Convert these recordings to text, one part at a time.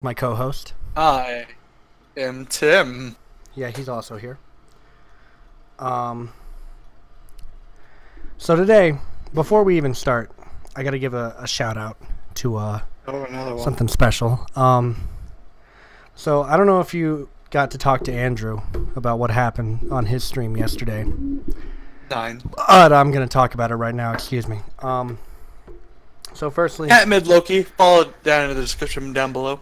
my co-host. I am Tim. Yeah, he's also here. Um, so today, before we even start, I got to give a shout out to Another one. something special. So I don't know if you got to talk to Andrew about what happened on his stream yesterday. 9. But I'm gonna talk about it right now. Excuse me. So firstly, At Mid Loki, follow it down in the description down below.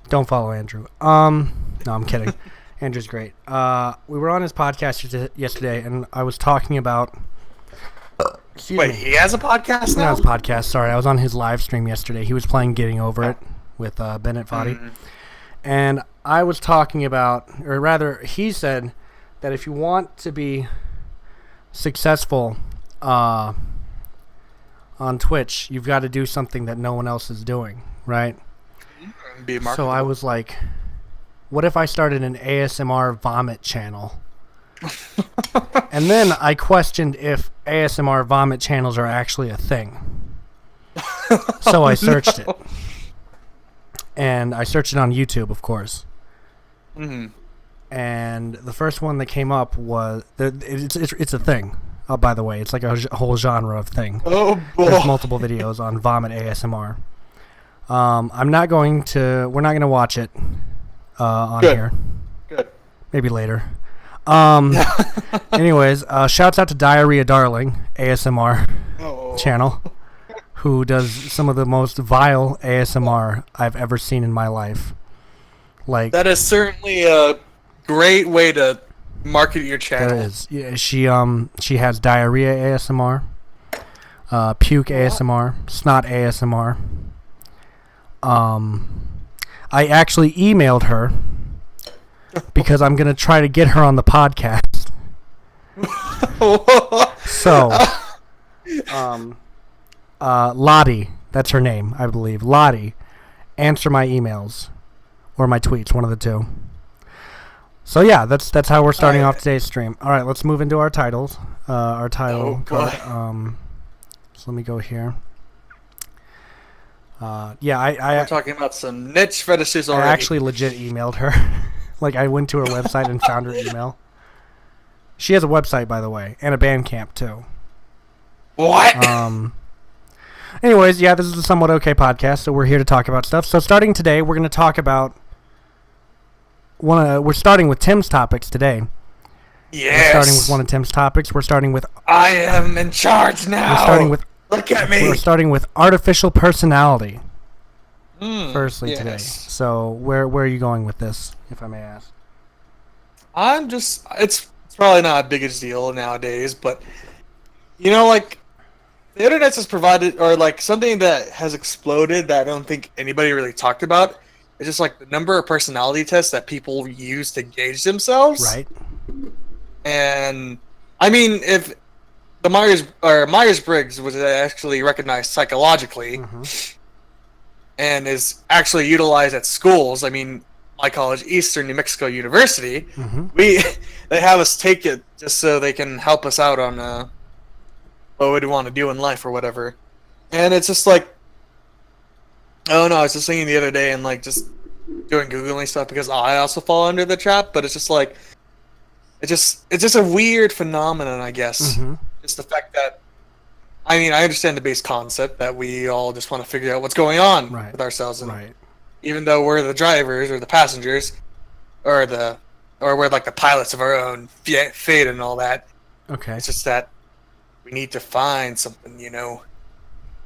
don't follow Andrew. No, I'm kidding. Andrew's great. We were on his podcast yesterday, and I was talking about. Excuse Wait, me. he has a podcast Not now? his podcast. Sorry, I was on his live stream yesterday. He was playing Getting Over It with Bennett Foddy, and I was talking about, or rather, he said that if you want to be successful on Twitch, you've got to do something that no one else is doing, right? Be So marketable. I was like, what if I started an ASMR vomit channel? And then I questioned if ASMR vomit channels are actually a thing. So I searched it. And I searched it on YouTube, of course. Mm-hmm. And the first one that came up was... It's a thing, by the way. It's like a whole genre of thing. Oh, boy. There's multiple videos on vomit ASMR. We're not going to watch it on Good. here. Good. Maybe later. Anyways, shouts out to Diarrhea Darling ASMR Oh. channel, who does some of the most vile ASMR I've ever seen in my life. Like, That is certainly a great way to market your channel. there is. Yeah, she has diarrhea ASMR, puke ASMR, snot ASMR. I actually emailed her because I'm gonna try to get her on the podcast. So, Lottie, that's her name, I believe. Lottie, answer my emails or my tweets, one of the two. So yeah, that's how we're starting off today's stream. All right, let's move into our titles. Our title Oh, card. boy. So let me go here. Yeah, We're I talking about some niche fetishes already. actually legit emailed her. Like, I went to her website and found her email. She has a website, by the way, and a Bandcamp too. What? Anyways, yeah, this is a somewhat okay podcast, so we're here to talk about stuff. So starting today, we're going to talk about we're starting with Tim's topics today. Yes. We're starting with one of Tim's topics. We're starting with I am in charge now. Look at me. we're starting with artificial personality. Firstly yes. today. So where are you going with this, if I may ask? It's probably not a biggest deal nowadays, but like the internet has provided, or like something that has exploded that I don't think anybody really talked about. It's just like the number of personality tests that people use to gauge themselves. Right. And I mean, if the Myers-Briggs was actually recognized psychologically and is actually utilized at schools, I mean, my college, Eastern New Mexico University, they have us take it just so they can help us out on what we want to do in life or whatever. And it's just like, oh no, I was just thinking the other day and like just doing Googling stuff because I also fall under the trap, but it's just like, it's just a weird phenomenon, I guess. Just the fact that, I mean, I understand the base concept that we all just want to figure out what's going on with ourselves, and even though we're the drivers or the passengers, or we're like the pilots of our own fate and all that. Okay. It's just that we need to find something,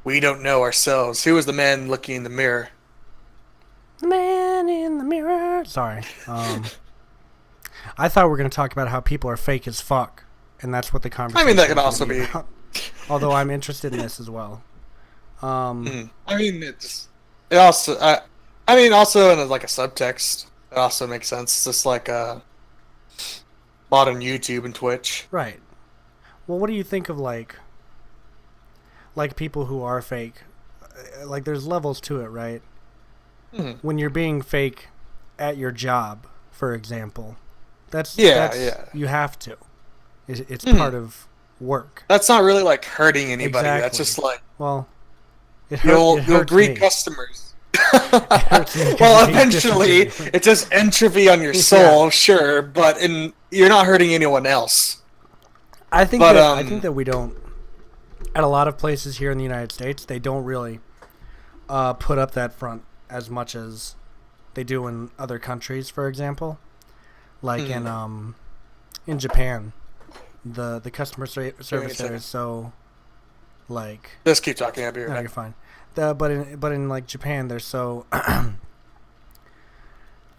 we don't know ourselves. Who was the man looking in the mirror? The man in the mirror. Sorry. I thought we were going to talk about how people are fake as fuck, and that's what the conversation. I mean, that could also be. Although I'm interested in this as well. I mean, it also. I mean, also in like a subtext, it also makes sense. It's just like modern YouTube and Twitch. Right. Well, what do you think of like people who are fake? Like, there's levels to it, right? When you're being fake at your job, for example, that's you have to. It's part of work. That's not really like hurting anybody. Exactly. That's just like, well, you'll hurts greet me. customers. hurts me because Well, you're being eventually, disingenuous. it's just entropy on your soul, sure, but you're not hurting anyone else. I think that we don't, at a lot of places here in the United States, they don't really put up that front as much as they do in other countries. For example, like in Japan, the customer service there is so like. Just keep talking. I'll be right No, back. you're fine. But in like Japan, they're so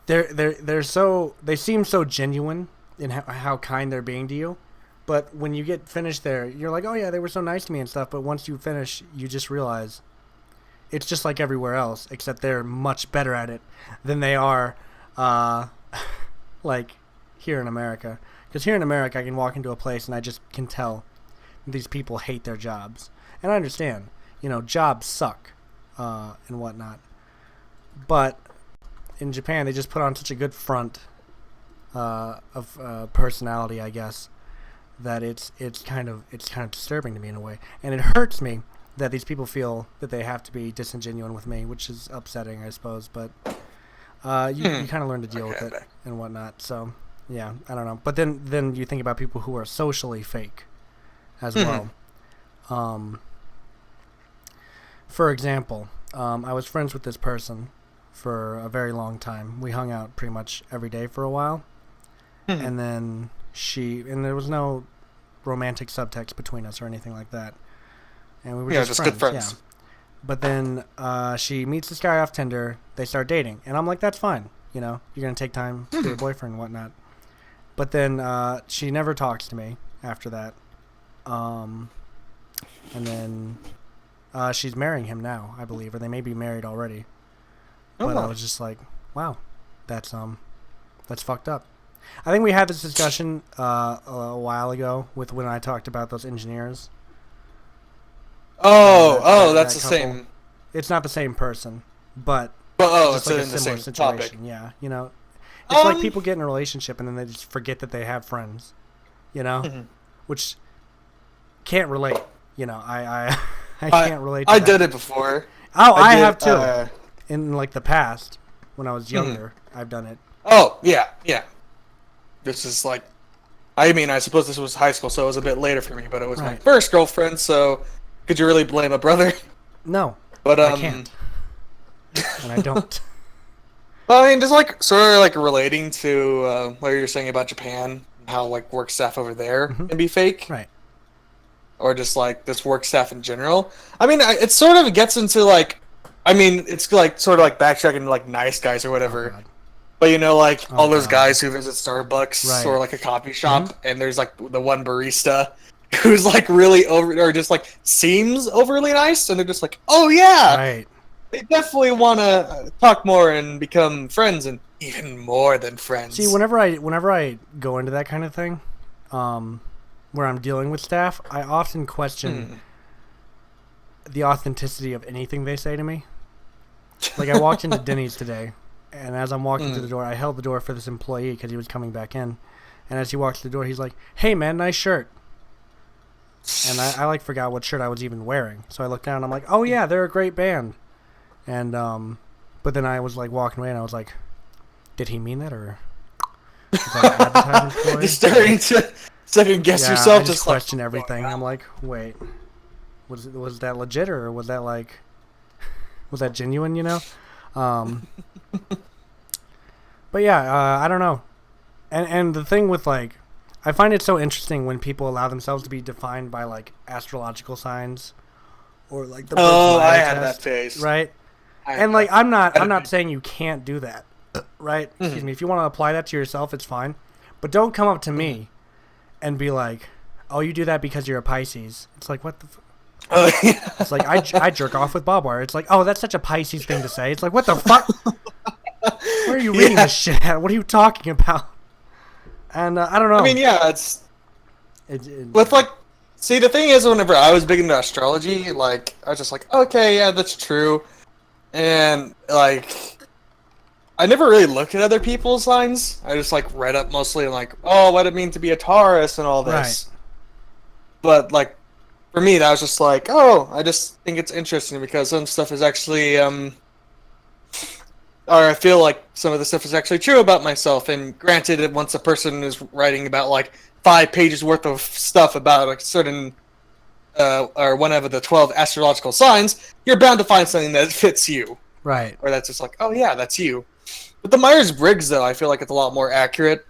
they're so they seem so genuine in how kind they're being to you. But when you get finished there, you're like, oh yeah, they were so nice to me and stuff. But once you finish, you just realize it's just like everywhere else, except they're much better at it than they are, like here in America. Because here in America, I can walk into a place and I just can tell these people hate their jobs, and I understand. You know, jobs suck, and whatnot. But in Japan, they just put on such a good front of personality, I guess, that it's kind of disturbing to me in a way, and it hurts me that these people feel that they have to be disingenuous with me, which is upsetting, I suppose. But you kind of learn to deal with it and whatnot. So yeah, I don't know. But then you think about people who are socially fake as well. For example, I was friends with this person for a very long time. We hung out pretty much every day for a while. And then and there was no romantic subtext between us or anything like that. And we were just friends. Good friends. Yeah. But then she meets this guy off Tinder. They start dating. And I'm like, that's fine. You know, you're going to take time for your boyfriend and whatnot. But then she never talks to me after that. And then she's marrying him now, I believe. Or they may be married already. But I was just like, wow, that's fucked up. I think we had this discussion a while ago with when I talked about those engineers. That's the couple. same. It's not the same person, but It's like a in the similar same situation. topic. Yeah, you know, it's like people get in a relationship and then they just forget that they have friends. You know, which can't relate. You know, I can't relate. To I that. did it before. Oh, I did, have too. In like the past, when I was younger, I've done it. Oh yeah. This is like, I mean, I suppose this was high school, so it was a bit later for me. But it was my Right. first girlfriend, so could you really blame a brother? No, But I can't, and I don't. Well, I mean, just like sort of like relating to what you were saying about Japan, how like work staff over there can be fake, Right. or just like this work staff in general. I mean, it sort of gets into like, I mean, it's like sort of like backtracking to like Nice Guys or whatever. God. But you know, like all those God. guys who visit Starbucks Right. or like a coffee shop, and there's like the one barista who's like really over, or just like seems overly nice, and they're just like, oh yeah, Right. they definitely want to talk more and become friends, and even more than friends. See, whenever I go into that kind of thing, where I'm dealing with staff, I often question the authenticity of anything they say to me. Like I walked into Denny's today, and as I'm walking through the door, I held the door for this employee because he was coming back in, and as he walks through the door, he's like, "Hey man, nice shirt." And I like forgot what shirt I was even wearing, so I looked down and I'm like, "Oh yeah, they're a great band." And but then I was like walking away and I was like, "Did he mean that or?" Was that an advertisement ploy? Just starting to second guess Yeah, yourself, I just like, question everything. I'm like, wait, was that legit or was that like, was that genuine? You know, but yeah, I don't know. And the thing with like, I find it so interesting when people allow themselves to be defined by like astrological signs, or like the I personality had test, that phase. right? I had And like, that. I'm not saying you can't do that, right? Excuse me. If you want to apply that to yourself, it's fine, but don't come up to me and be like, "Oh, you do that because you're a Pisces." It's like, what the? Oh, yeah. It's like I jerk off with barbed wire. It's like, oh, that's such a Pisces thing to say. It's like, what the fuck? Where are you reading this shit at? What are you talking about? And I don't know. I mean, yeah, it's It- with like. See, the thing is, whenever I was big into astrology, like I was just like, okay, yeah, that's true, and like I never really looked at other people's signs. I just like read up mostly and like, oh, what it mean to be a Taurus and all this. But like for me, that was just like, oh, I just think it's interesting because some stuff is actually or I feel like some of the stuff is actually true about myself. And granted, once a person is writing about like 5 pages worth of stuff about a certain or one of the 12 astrological signs, you're bound to find something that fits you, Right. or that's just like, oh yeah, that's you. But the Myers-Briggs, though, I feel like it's a lot more accurate,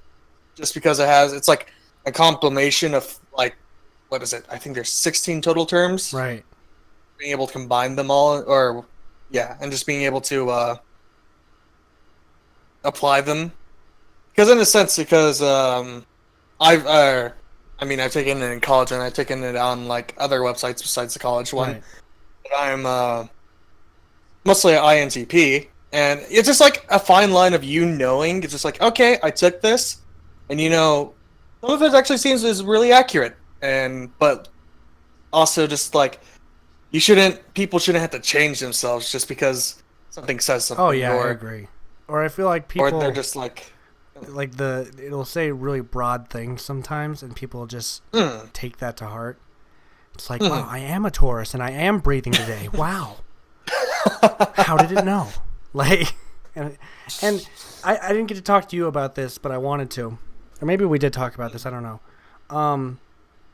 just because it's like a compilation of like, what is it? I think there's 16 total terms. Right. Being able to combine them all, or yeah, and just being able to apply them. Because in a sense, I've taken it in college, and I've taken it on like other websites besides the college one. Right. I'm mostly an INTP, and it's just like a fine line of you knowing. It's just like, okay, I took this, and some of it actually seems is really accurate, but also just like people shouldn't have to change themselves just because something says something. Oh yeah, I agree. Or I feel like people, or they're just like it'll say really broad things sometimes, and people just take that to heart. It's like, wow, I am a Taurus, and I am breathing today. Wow. How did it know? Like, and I didn't get to talk to you about this, but I wanted to, or maybe we did talk about this. I don't know.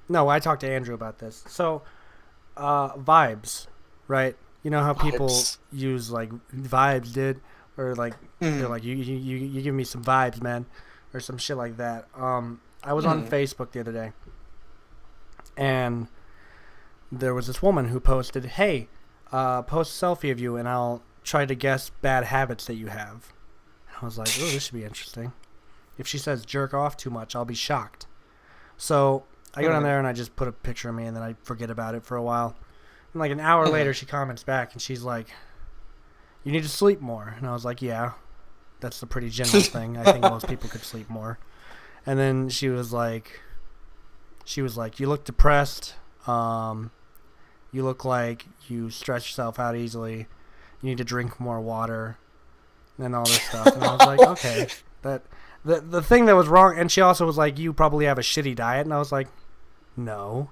No, I talked to Andrew about this. So, vibes, right? You know how people use like vibes, dude, or like they're like you give me some vibes, man, or some shit like that. I was on Facebook the other day, and there was this woman who posted, "Hey, post a selfie of you, and I'll try to guess bad habits that you have." I was like, "Oh, this should be interesting." If she says jerk off too much, I'll be shocked. So I go down there and I just put a picture of me, and then I forget about it for a while. And like an hour later, she comments back, and she's like, "You need to sleep more." And I was like, "Yeah, that's a pretty general thing. I think most people could sleep more." And then she was like, "You look depressed. You look like you stretch yourself out easily. You need to drink more water," and all this stuff. And I was like, okay, the thing that was wrong. And she also was like, "You probably have a shitty diet," and I was like, no.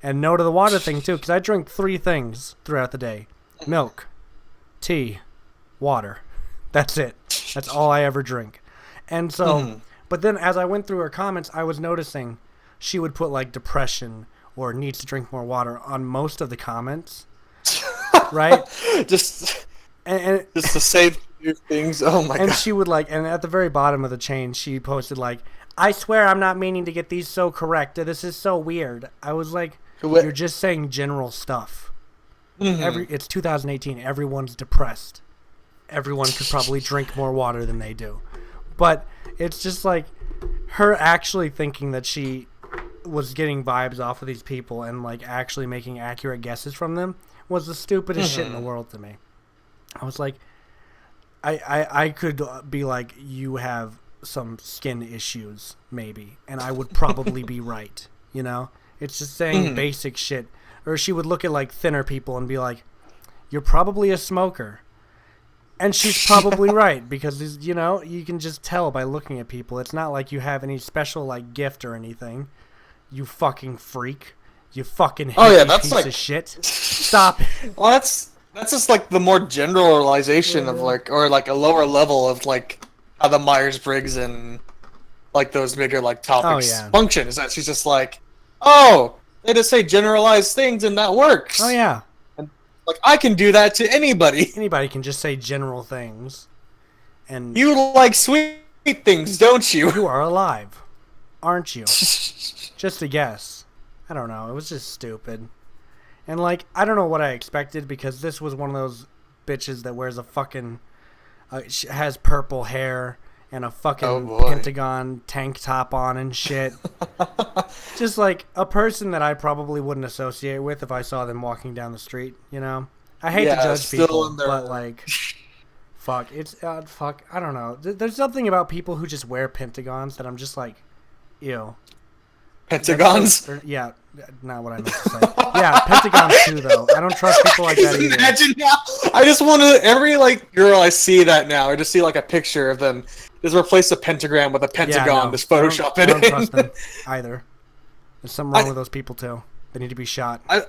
And no to the water thing too, because I drink 3 things throughout the day: milk, tea, water. That's it. That's all I ever drink. And so, but then as I went through her comments, I was noticing she would put like depression or needs to drink more water on most of the comments, right? just and to say few things. Oh my god. And she would like, and at the very bottom of the chain, she posted like, "I swear I'm not meaning to get these so correct. This is so weird." I was like, you're just saying general stuff. It's 2018. Everyone's depressed. Everyone could probably drink more water than they do. But it's just like her actually thinking that she was getting vibes off of these people and like actually making accurate guesses from them was the stupidest shit in the world to me. I was like, I could be like, you have some skin issues maybe, and I would probably be right, you know? It's just saying basic shit. Or she would look at like thinner people and be like, "You're probably a smoker." And she's probably right, because, you know, you can just tell by looking at people. It's not like you have any special like gift or anything. You fucking freak. You fucking that's piece like of shit. Stop it. Well, that's just like the more generalization of like, or like a lower level of like how the Myers-Briggs and like those bigger like topics function. Is that she's just like, oh, they just say generalized things and that works. Oh yeah. And like I can do that to anybody. Anybody can just say general things. And you like sweet things, don't you? You are alive, aren't you? Just a guess. I don't know. It was just stupid. And like, I don't know what I expected, because this was one of those bitches that wears a fucking has purple hair and a fucking Pentagon tank top on and shit. Just like a person that I probably wouldn't associate with if I saw them walking down the street, you know? I hate to judge people, but like, fuck. Fuck. I don't know. There's something about people who just wear Pentagons that I'm just like, ew. Pentagons? Yeah, not what I meant to say. Yeah, Pentagons too, though. I don't trust people like that either. Imagine now. I just want to, every like girl I see that now, I just see like a picture of them. Just replace the pentagram with a pentagon. Just Photoshop it in. I don't trust them either. There's something wrong with those people too. They need to be shot. I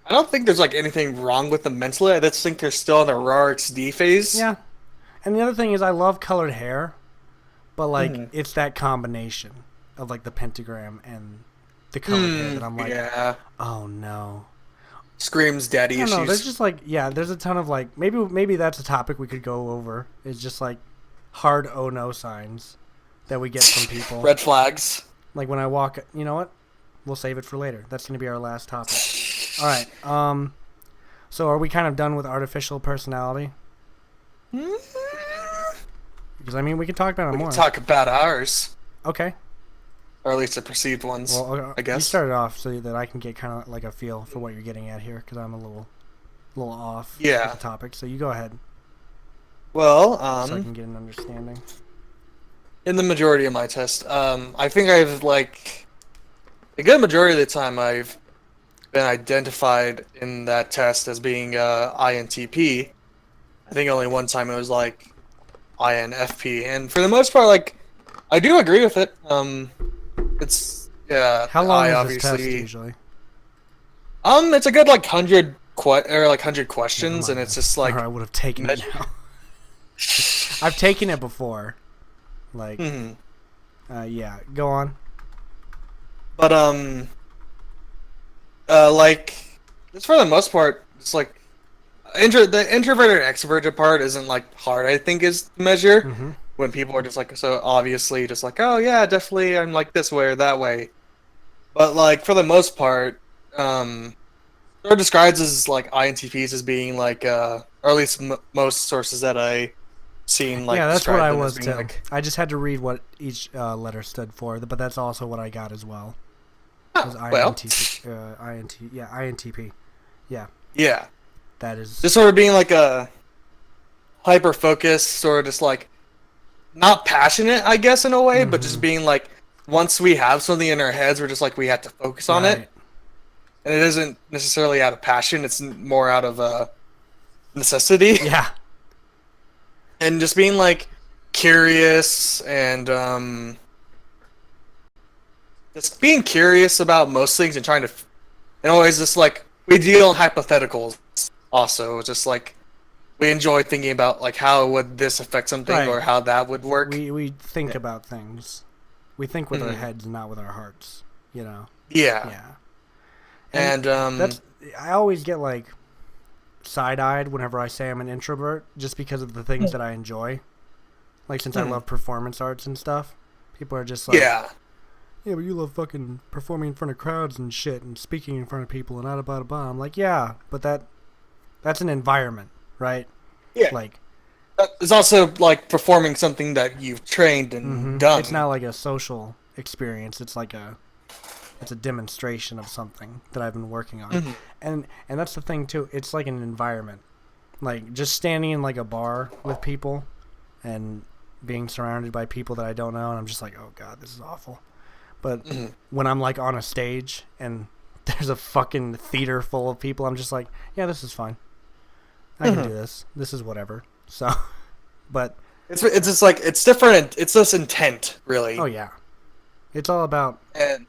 I don't think there's like anything wrong with them mentally. I just think they're still in the raw XD phase. Yeah. And the other thing is I love colored hair, but like Mhm. it's that combination of like the pentagram and the colored hair that I'm like, Yeah. oh no. Screams daddy I don't know. There's issues. just like there's a ton of like maybe that's a topic we could go over. It's just like hard oh no signs that we get from people. Red flags. Like when I walk, you know what? We'll save it for later. That's gonna be our last topic. All right. So are we kind of done with artificial personality? Because I mean, we can talk about it We more. can talk about ours, Okay. or at least the perceived ones. Well, I guess. you started off so that I can get kind of like a feel for what you're getting at here, because I'm a little off Yeah. with the topic. So you go ahead, Well, so I can get an understanding. in the majority of my test, I think I've like a good majority of the time I've been identified in that test as being INTP. I think only one time it was like INFP, and for the most part, like I do agree with it. It's How long I is this test usually? It's a good like 100 questions, Come on, and it's man. just like Or I would have taken it med- now. I've taken it before. Like, Mhm. yeah. Go on. But like it's for the most part, it's like the introverted extroverted part isn't like hard. I think is to measure Mm-hmm. when people are just like so obviously just like, oh yeah, definitely I'm like this way or that way. But like for the most part, they're described as like INTPs as being like or at least most sources that I seen like Yeah, that's what describe I them as was being too. like, I just had to read what each letter stood for, but that's also what I got as well. Was well, INTP. Yeah, yeah. that is. Just sort of being like a hyper focused, sort of just like not passionate, I guess, in a way, but just Mhm. being like once we have something in our heads, we're just like we have to focus on it, Right. and it isn't necessarily out of passion; it's more out of necessity, Yeah. and just being like curious and just being curious about most things and trying to, and always just like we deal in hypotheticals. Also, just like we enjoy thinking about like how would this affect something Right. or how that would work. We think Yeah. about things. We think with our Mhm. heads, not with our hearts. You know. Yeah, Yeah. and That's. I always get like side-eyed whenever I say I'm an introvert, just because of the things that I enjoy. Like since I Mhm. love performance arts and stuff, people are just like, yeah, yeah, but you love fucking performing in front of crowds and shit and speaking in front of people and blah blah blah. I'm like, yeah, but that's an environment, right? yeah. Like, It's also like performing something that you've trained and mhm. done. It's not like a social experience. It's like it's a demonstration of something that I've been working on. Mhm. And that's the thing too. It's like an environment. Like just standing in like a bar with people and being surrounded by people that I don't know, and I'm just like, oh god, this is awful. But Mhm. when I'm like on a stage and there's a fucking theater full of people, I'm just like, yeah, this is fine. I can do this. This is whatever. So, but It's just like it's different. It's this intent, really. oh yeah, it's all about And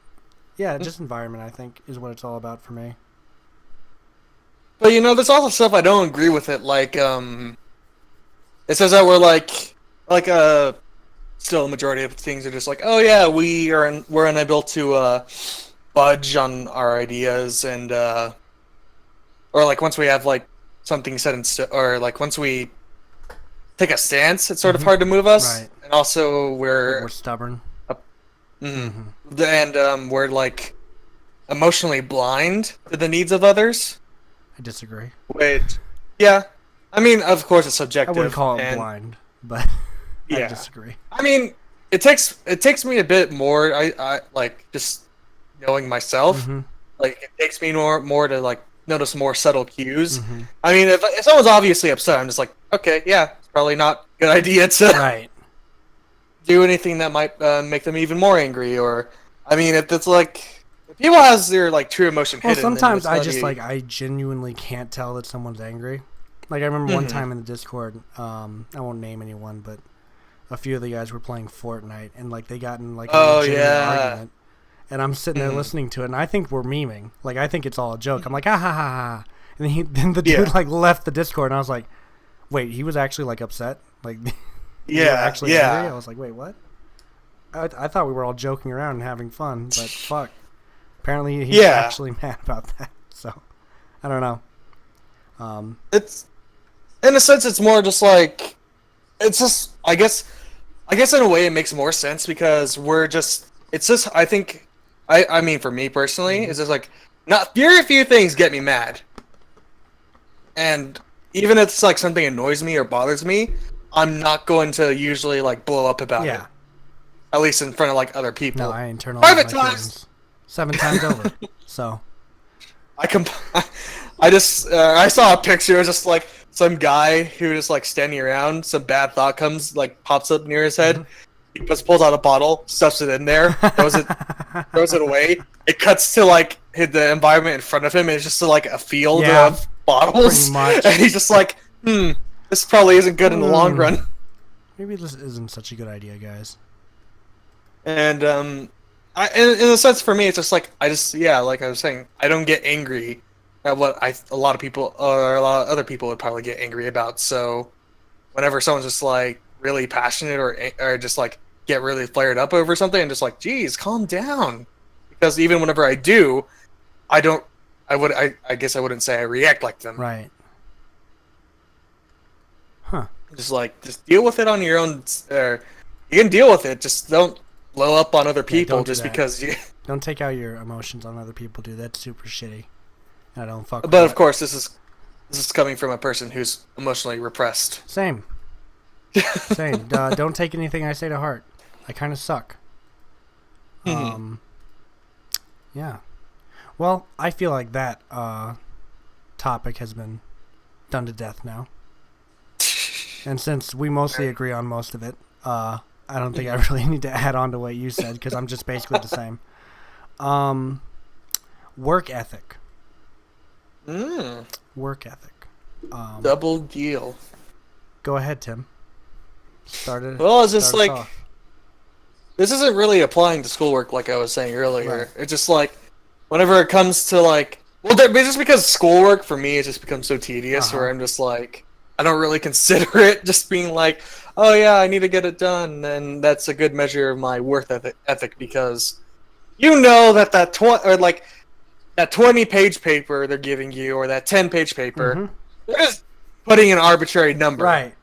just environment. I think is what it's all about for me. but you know, there's also stuff I don't agree with it. Like it says that we're like still a majority of things are just like, oh yeah, we're unable to budge on our ideas and or like once we have like something set in or like once we take a stance, it's sort of hard to move us. Right. And also Like, we're we're stubborn. we're like emotionally blind to the needs of others. I disagree. Which, yeah, I mean, of course it's I subjective. wouldn't call it and- blind, but I Yeah. disagree. I mean, it takes me a bit more. I like just knowing myself. Mhm. Like it takes me more to like notice more subtle cues. Mhm. I mean, if someone's obviously upset, I'm just like, okay, yeah, it's probably not a good idea to Right. do anything that might make them even more angry. Or, I mean, if it's like if people has their like true emotion Well, hidden, then sometimes it's I not just e- like I genuinely can't tell that someone's angry. Like I remember one Mhm. time in the Discord, I won't name anyone, but a few of the guys were playing Fortnite and like they got in like a Oh, legitimate yeah. argument, and I'm sitting there listening to it, and I think we're memeing. Like, I think it's all a joke. I'm like, ah, ha, ha, ha. And then the dude, like, left the Discord, and I was like, wait, he was actually, like, upset? Like, actually angry? I was like, wait, what? I thought we were all joking around and having fun, but fuck. Apparently he's actually mad about that, so I don't know. It's, in a sense, it's more just like, it's just, I guess in a way it makes more sense because it's just, I think, I mean, for me personally, it's just like, very few things get me mad. And even if it's like something annoys me or bothers me, I'm not going to usually like blow up about it. At least in front of like other people. No, I internalize my feelings 7 times over. So I saw a picture. It was just like some guy who just like standing around. Some bad thought pops up near his head. He just pulls out a bottle, stuffs it in there, throws it away. It cuts to like the environment in front of him, and it's just like a field of bottles. Pretty much. And he's just like, this probably isn't good in the long run. Maybe this isn't such a good idea, guys. And in a sense, for me, it's just like like I was saying, I don't get angry at what a lot of other people would probably get angry about. So whenever someone's just like really passionate or just like get really flared up over something, and just like, geez, calm down. Because even whenever I do, I guess I wouldn't say I react like them. Right. Huh. Just deal with it on your own. You can deal with it. Just don't blow up on other people because you. Don't take out your emotions on other people, dude. That's super shitty. I don't fuck. But of course, this is coming from a person who's emotionally repressed. Same. Don't take anything I say to heart. I kind of suck. Yeah. Well, I feel like that topic has been done to death now. And since we mostly agree on most of it, I don't think I really need to add on to what you said because I'm just basically the same. Work ethic. Work ethic. Double deal. Go ahead, Tim. Well, it's just like, this isn't really applying to schoolwork like I was saying earlier. Right. It's just like, whenever it comes to like, well, just because schoolwork for me, it just becomes so tedious where I'm just like, I don't really consider it just being like, oh yeah, I need to get it done, and that's a good measure of my work ethic because you know that 20-page paper they're giving you or that 10-page paper, they're just putting an arbitrary number. Right.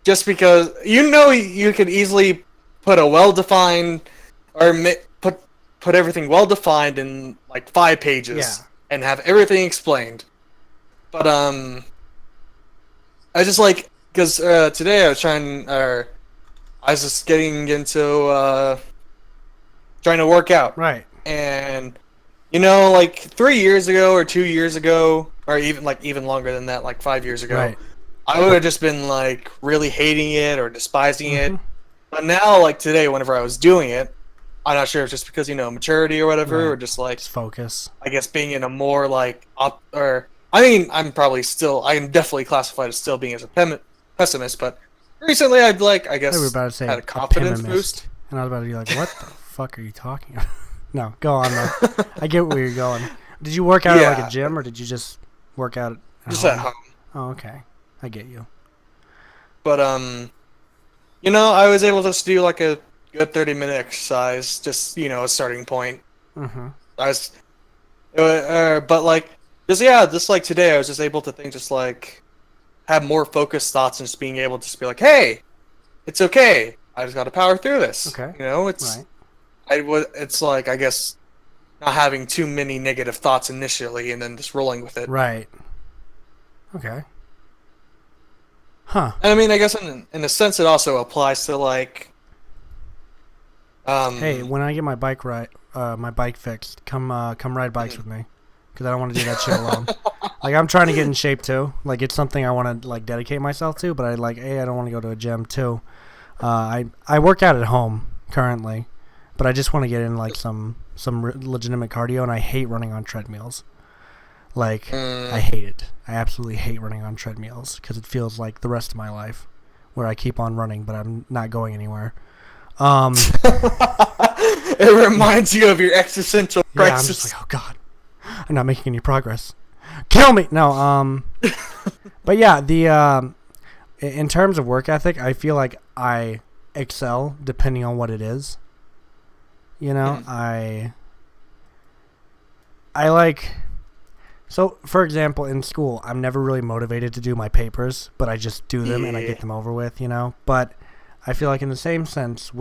Just because you could easily put a well-defined or put everything well-defined in like 5 pages and have everything explained. But I just like, because today I was just getting into trying to work out. Right. And like 3 years ago or 2 years ago, or even longer than that, like 5 years ago, right, I would have just been like really hating it or despising it. But now, like today, whenever I was doing it, I'm not sure if it's just because maturity or whatever, or just like focus. I guess being in a more like I'm definitely classified as still being as a pessimist, but recently I guess I was about to say had a confidence boost. And I was about to be like, what the fuck are you talking about? No, go on though. I get where you're going. Did you work out at like a gym or did you just work out at home? Oh, okay. I get you. But I was able to just do like a good 30-minute exercise, just a starting point. But like just like today, I was just able to think, just like have more focused thoughts and just being able to just be like, hey, it's okay. I just got to power through this. Okay. It's right. It's like, I guess, not having too many negative thoughts initially and then just rolling with it. Right. Okay. Huh. And I mean, I guess in a sense, it also applies to like. Hey, when I get my bike fixed, come ride bikes with me, because I don't want to do that shit alone. Like, I'm trying to get in shape too. Like, it's something I want to like dedicate myself to, but I don't want to go to a gym too. I work out at home currently, but I just want to get in like some legitimate cardio, and I hate running on treadmills. Like, I hate it. I absolutely hate running on treadmills because it feels like the rest of my life, where I keep on running, but I'm not going anywhere. It reminds you of your existential Yeah, I'm crisis. just like, oh god, I'm not making any progress. Kill me. No, but yeah, in terms of work ethic, I feel like I excel depending on what it is. You know, I like. So, for example, in school, I'm never really motivated to do my papers, but I just do them and I get them over with, you know? But I feel like in the same sense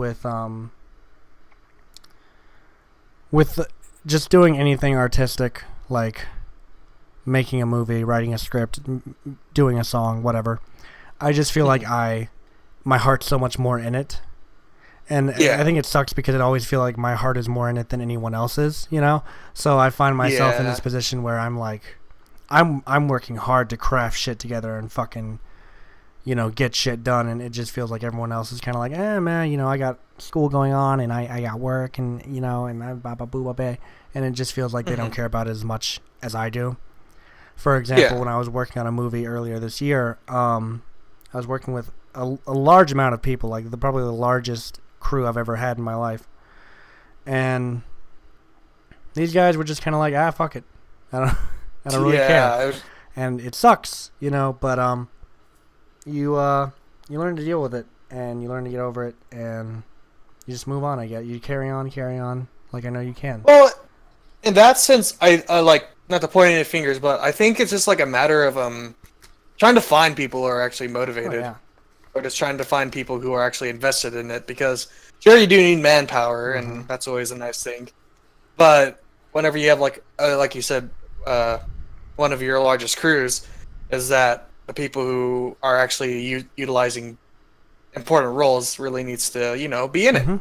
just doing anything artistic, like making a movie, writing a script, doing a song, whatever, I just feel like my heart's so much more in it. And I think it sucks because I always feel like my heart is more in it than anyone else's, you know? So I find myself in this position where I'm like, I'm working hard to craft shit together and fucking, you know, get shit done. And it just feels like everyone else is kind of like, man, you know, I got school going on and I got work and, you know, and and it just feels like they don't care about it as much as I do. For example, when I was working on a movie earlier this year, I was working with a large amount of people, like probably the largest crew I've ever had in my life, and these guys were just kind of like, fuck it, I don't really care, and it sucks, you know, but you learn to deal with it, and you learn to get over it, and you just move on. I guess you carry on, like I know you can. Well, in that sense, I like, not to point any fingers, but I think it's just like a matter of trying to find people who are actually motivated. Oh, yeah. Or just trying to find people who are actually invested in it, because sure, you do need manpower, and that's always a nice thing. But whenever you have like you said, one of your largest crews, is that the people who are actually utilizing important roles really needs to, you know, be in it.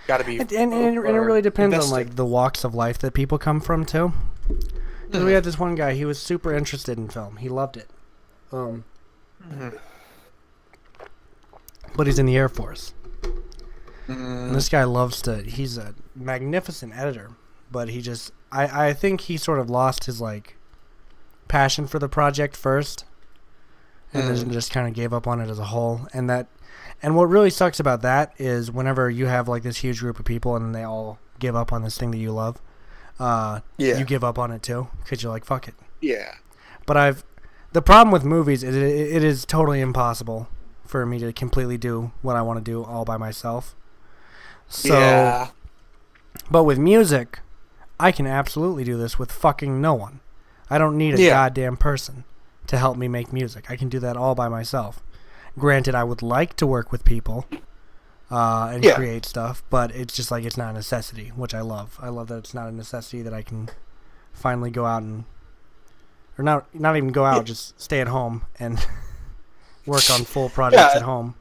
Got to be, and it really depends on like the walks of life that people come from too. Because we had this one guy, he was super interested in film, he loved it. But he's in the Air Force. And this guy he's a magnificent editor, but he just, I think he sort of lost his like passion for the project first, and then just kind of gave up on it as a whole. And what really sucks about that is whenever you have like this huge group of people and they all give up on this thing that you love, you give up on it too, because you're like, fuck it. Yeah. But the problem with movies is it is totally impossible for me to completely do what I want to do all by myself. So, but with music, I can absolutely do this with fucking no one. I don't need a goddamn person to help me make music. I can do that all by myself. Granted, I would like to work with people and create stuff, but it's just like it's not a necessity, which I love. I love that it's not a necessity, that I can finally go out or not even go out, just stay at home and work on full projects at home.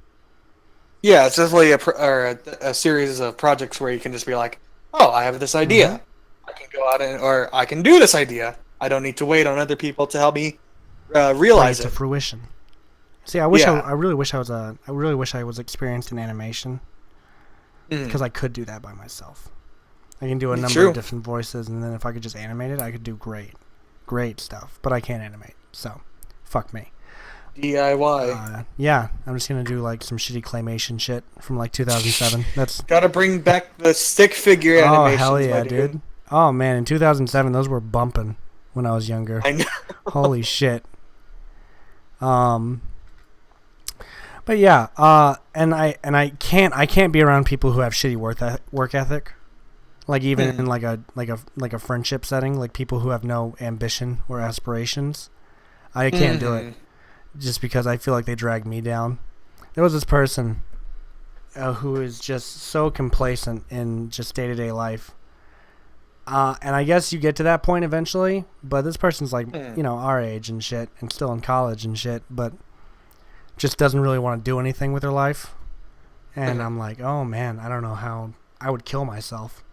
Yeah, it's definitely a series of projects where you can just be like, oh, I have this idea. I can go out or I can do this idea. I don't need to wait on other people to help me realize it to fruition. See, I really wish I was experienced in animation, because I could do that by myself. I can do a number of different voices, and then if I could just animate it, I could do great stuff. But I can't animate, so fuck me. DIY. Yeah, I'm just gonna do like some shitty claymation shit from like 2007. That's gotta bring back the stick figure animations. Oh hell yeah, dude! Oh man, in 2007 those were bumping when I was younger. I know. Holy shit. But yeah, and I can't be around people who have shitty work ethic. Like even in like a friendship setting, like people who have no ambition or aspirations. I can't do it. Just because I feel like they drag me down. There was this person who is just so complacent in just day-to-day life. And I guess you get to that point eventually, but this person's like, you know, our age and shit, and still in college and shit, but just doesn't really want to do anything with their life. And I'm like, oh man, I don't know how I would kill myself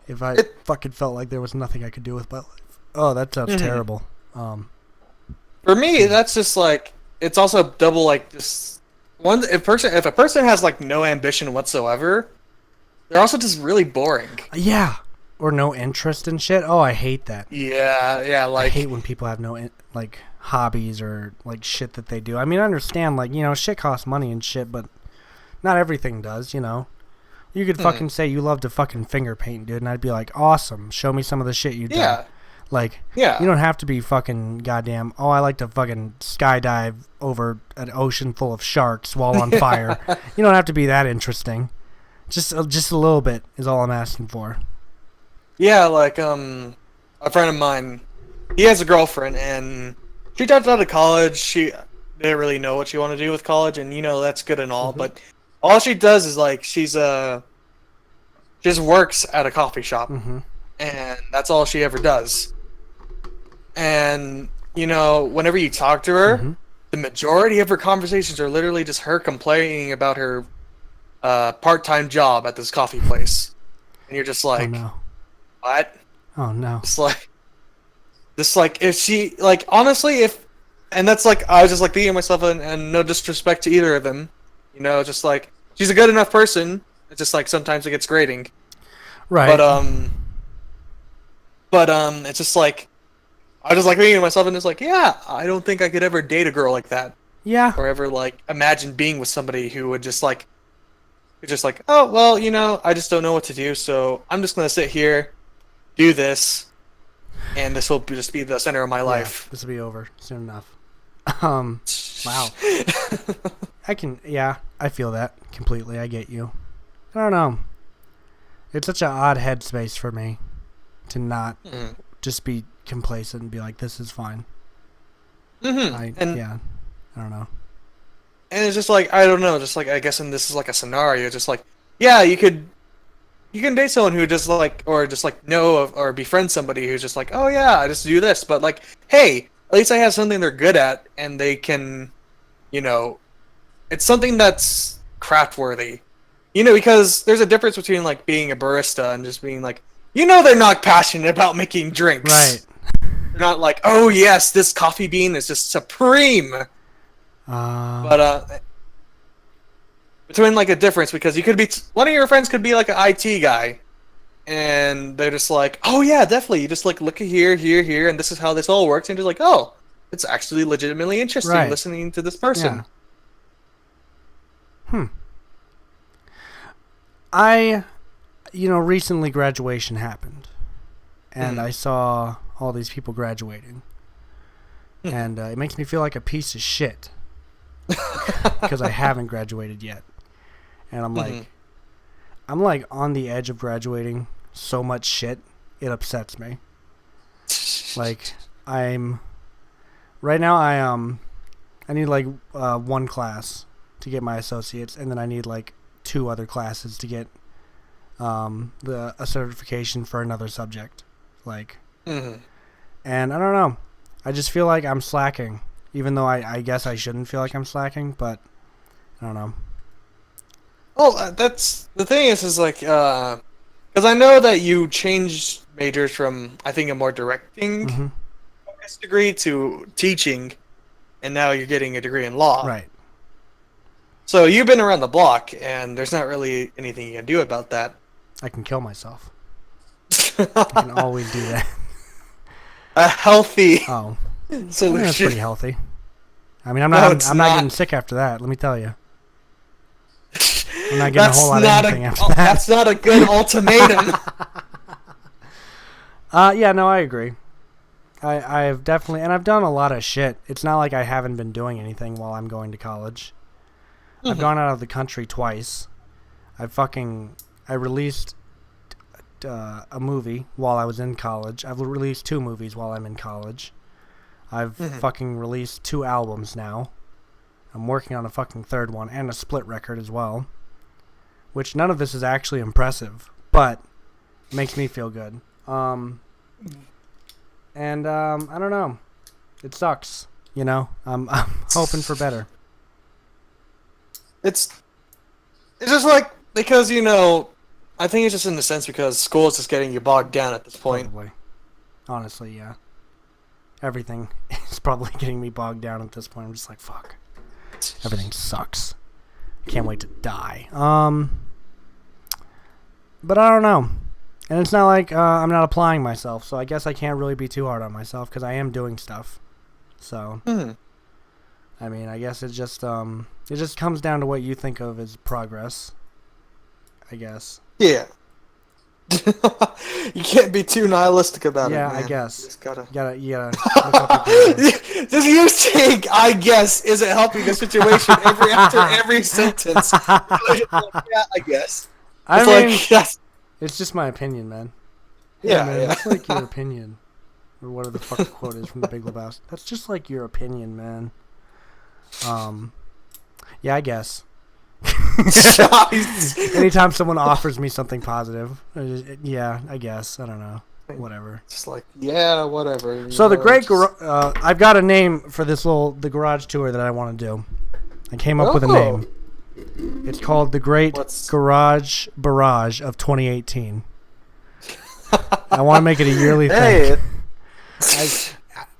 if I fucking felt like there was nothing I could do with my life. Oh, that sounds terrible. For me, that's just like, it's also double like this. If a person has like no ambition whatsoever, they're also just really boring. Yeah, or no interest in shit. Oh, I hate that. Yeah, like I hate when people have no like hobbies or like shit that they do. I mean, I understand like, you know, shit costs money and shit, but not everything does, you know. You could fucking say you love to fucking finger paint, dude, and I'd be like, awesome. Show me some of the shit you do. Yeah. Like, Yeah. you don't have to be fucking goddamn, oh, I like to fucking skydive over an ocean full of sharks while on fire. You don't have to be that interesting. Just a little bit is all I'm asking for. Yeah, like, a friend of mine, he has a girlfriend, and she dropped out of college. She didn't really know what she wanted to do with college, and, that's good and all, but all she does is, like, she's, just works at a coffee shop, and that's all she ever does. And, whenever you talk to her, the majority of her conversations are literally just her complaining about her part-time job at this coffee place. And you're just like, oh, no. What? Oh, no. It's like, if she, like, honestly, and that's like, I was just like thinking to myself, and no disrespect to either of them, just like, she's a good enough person, it's just like, sometimes it gets grating. Right. But it's just like, I was just like thinking to myself, and it's like, yeah, I don't think I could ever date a girl like that. Yeah. Or ever, like, imagine being with somebody who would just like, oh, well, I just don't know what to do, so I'm just going to sit here, do this, and this will just be the center of my life. Yeah, this will be over soon enough. Wow. I feel that completely. I get you. I don't know. It's such an odd headspace for me to not just be complacent and be like, this is fine. I don't know. And it's just like, I don't know, just like, I guess, and this is like a scenario, just like, yeah, you can date someone who just like, or just like know of, or befriend somebody who's just like, oh yeah, I just do this, but like, hey, at least I have something they're good at, and they can, it's something that's craft worthy. Because there's a difference between like being a barista and just being like, they're not passionate about making drinks. Right. They're not like, oh yes, this coffee bean is just supreme. But between like a difference, because you could be one of your friends could be like an IT guy, and they're just like, oh yeah, definitely. You just like look at here, and this is how this all works, and you're like, oh, it's actually legitimately interesting listening to this person. Yeah. I, recently graduation happened, and I saw all these people graduating, and it makes me feel like a piece of shit because I haven't graduated yet, and I'm like on the edge of graduating so much shit, it upsets me. Like, right now I need like one class to get my associates, and then I need like 2 other classes to get a certification for another subject, like, and I don't know, I just feel like I'm slacking, even though I guess I shouldn't feel like I'm slacking, but I don't know. Well, that's the thing is like, because I know that you changed majors from, I think, a more directing focused degree to teaching, and now you're getting a degree in law. Right. So you've been around the block, and there's not really anything you can do about that. I can kill myself. I can always do that. A healthy solution. That's pretty healthy. I mean, I'm not getting sick after that, let me tell you. I'm not getting a whole lot of anything after that. That's not a good ultimatum. Yeah, no, I agree. I've definitely, and I've done a lot of shit. It's not like I haven't been doing anything while I'm going to college. I've gone out of the country twice. I released a movie while I was in college. I've released 2 movies while I'm in college. I've fucking released 2 albums now. I'm working on a fucking 3rd one, and a split record as well. Which none of this is actually impressive, but it makes me feel good. And I don't know. It sucks, I'm hoping for better. It's just like, because, I think it's just in the sense because school is just getting you bogged down at this point. Probably. Honestly, yeah. Everything is probably getting me bogged down at this point. I'm just like, fuck. Everything sucks. I can't wait to die. But I don't know. And it's not like I'm not applying myself, so I guess I can't really be too hard on myself because I am doing stuff. So, I mean, I guess it just comes down to what you think of as progress. I guess. Yeah. You can't be too nihilistic about it, Yeah, man. I guess. You just gotta... You gotta look up your goals. Just you saying, I guess, isn't helping the situation after every sentence. Like, yeah, I guess. I It's mean, like, yes. it's just my opinion, man. Hey, Yeah, man, yeah. that's like your opinion. Or whatever the fuck the quote is from The Big Lebowski. That's just like your opinion, man. Yeah, I guess. Anytime someone offers me something positive, yeah, I guess. I don't know. Whatever. Just like, yeah, whatever. So the great, just... I've got a name for the garage tour that I want to do. I came up with a name. It's called the Great Garage Barrage of 2018. I want to make it a yearly thing.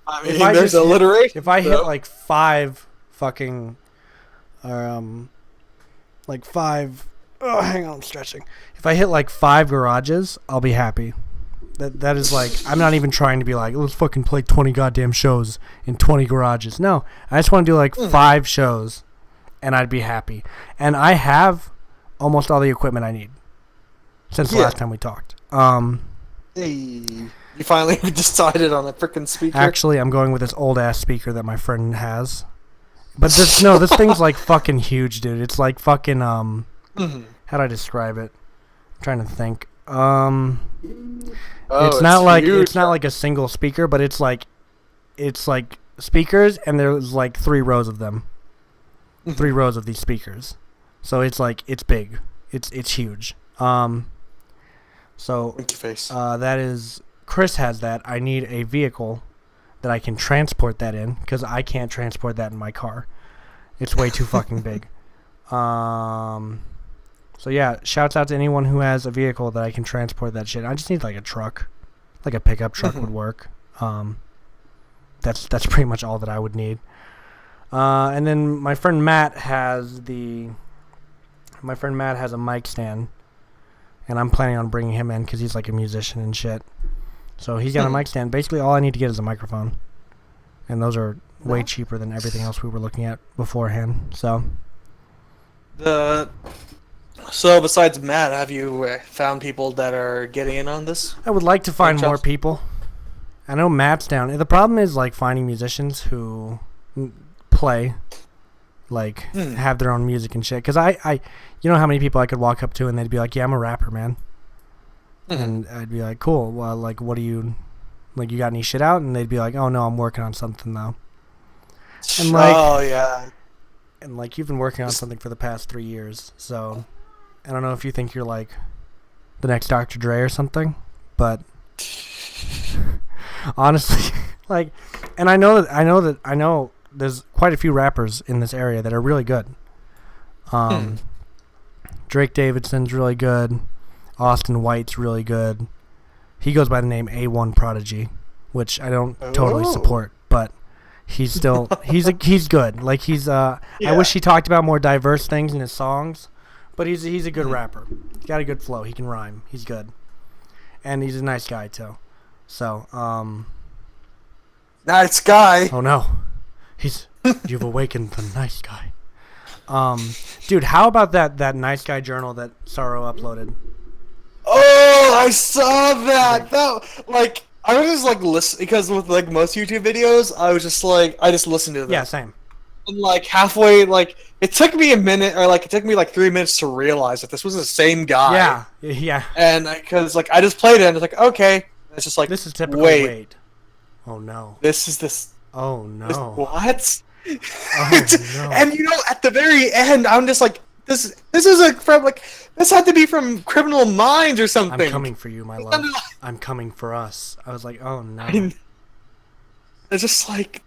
I mean, there's alliteration. If I hit like 5 fucking, like 5. Oh, hang on, I'm stretching. If I hit like 5 garages, I'll be happy. That is like, I'm not even trying to be like, let's fucking play 20 goddamn shows in 20 garages. No, I just want to do like 5 shows, and I'd be happy. And I have almost all the equipment I need since the last time we talked. Hey, you finally decided on a freaking speaker? Actually, I'm going with this old ass speaker that my friend has. But this thing's like fucking huge, dude. It's like fucking how do I describe it? I'm trying to think. It's not like a single speaker, but it's like speakers, and there's like 3 rows of them. 3 rows of these speakers. So it's like, it's big. It's huge. So that is, Chris has that. I need a vehicle that I can transport that in, because I can't transport that in my car. It's way too fucking big. So yeah, shouts out to anyone who has a vehicle that I can transport that shit. I just need like a truck, like a pickup truck would work. That's pretty much all that I would need. And then my friend Matt has a mic stand, and I'm planning on bringing him in because he's like a musician and shit. So he's got a mic stand. Basically, all I need to get is a microphone, and those are way cheaper than everything else we were looking at beforehand. So besides Matt, have you found people that are getting in on this? I would like to find more people. I know Matt's down. The problem is like finding musicians who play, like have their own music and shit. Because I, you know how many people I could walk up to and they'd be like, "Yeah, I'm a rapper, man," and I'd be like, "Cool. Well, like, what do you, like, you got any shit out?" And they'd be like, "Oh no, I'm working on something though." And like, oh yeah. And like, you've been working on something for the past 3 years, so I don't know if you think you're like the next Dr. Dre or something, but honestly, like, and I know there's quite a few rappers in this area that are really good. Drake Davidson's really good. Austin White's really good. He goes by the name A1 Prodigy, which I don't totally support, but he's still he's good. Like I wish he talked about more diverse things in his songs, but he's a good rapper. He's got a good flow. He can rhyme. He's good, and he's a nice guy too. So nice guy. Oh no, you've awakened the nice guy. Dude, how about that nice guy journal that Sorrow uploaded? Oh, I saw that. I was just like listen, because with like most YouTube videos, I just listened to them. Yeah, same. And like halfway, like it took me a minute, or like it took me like 3 minutes to realize that this was the same guy. Yeah. And because like I just played it, and it's like, okay, it's just like, this is typical. Wait. Oh no. This is this. Oh no. What? Oh no. And you know, at the very end, I'm just like, this is from like, this had to be from Criminal Minds or something. I'm coming for you, my love. I'm coming for us. I was like, oh no. It's just like,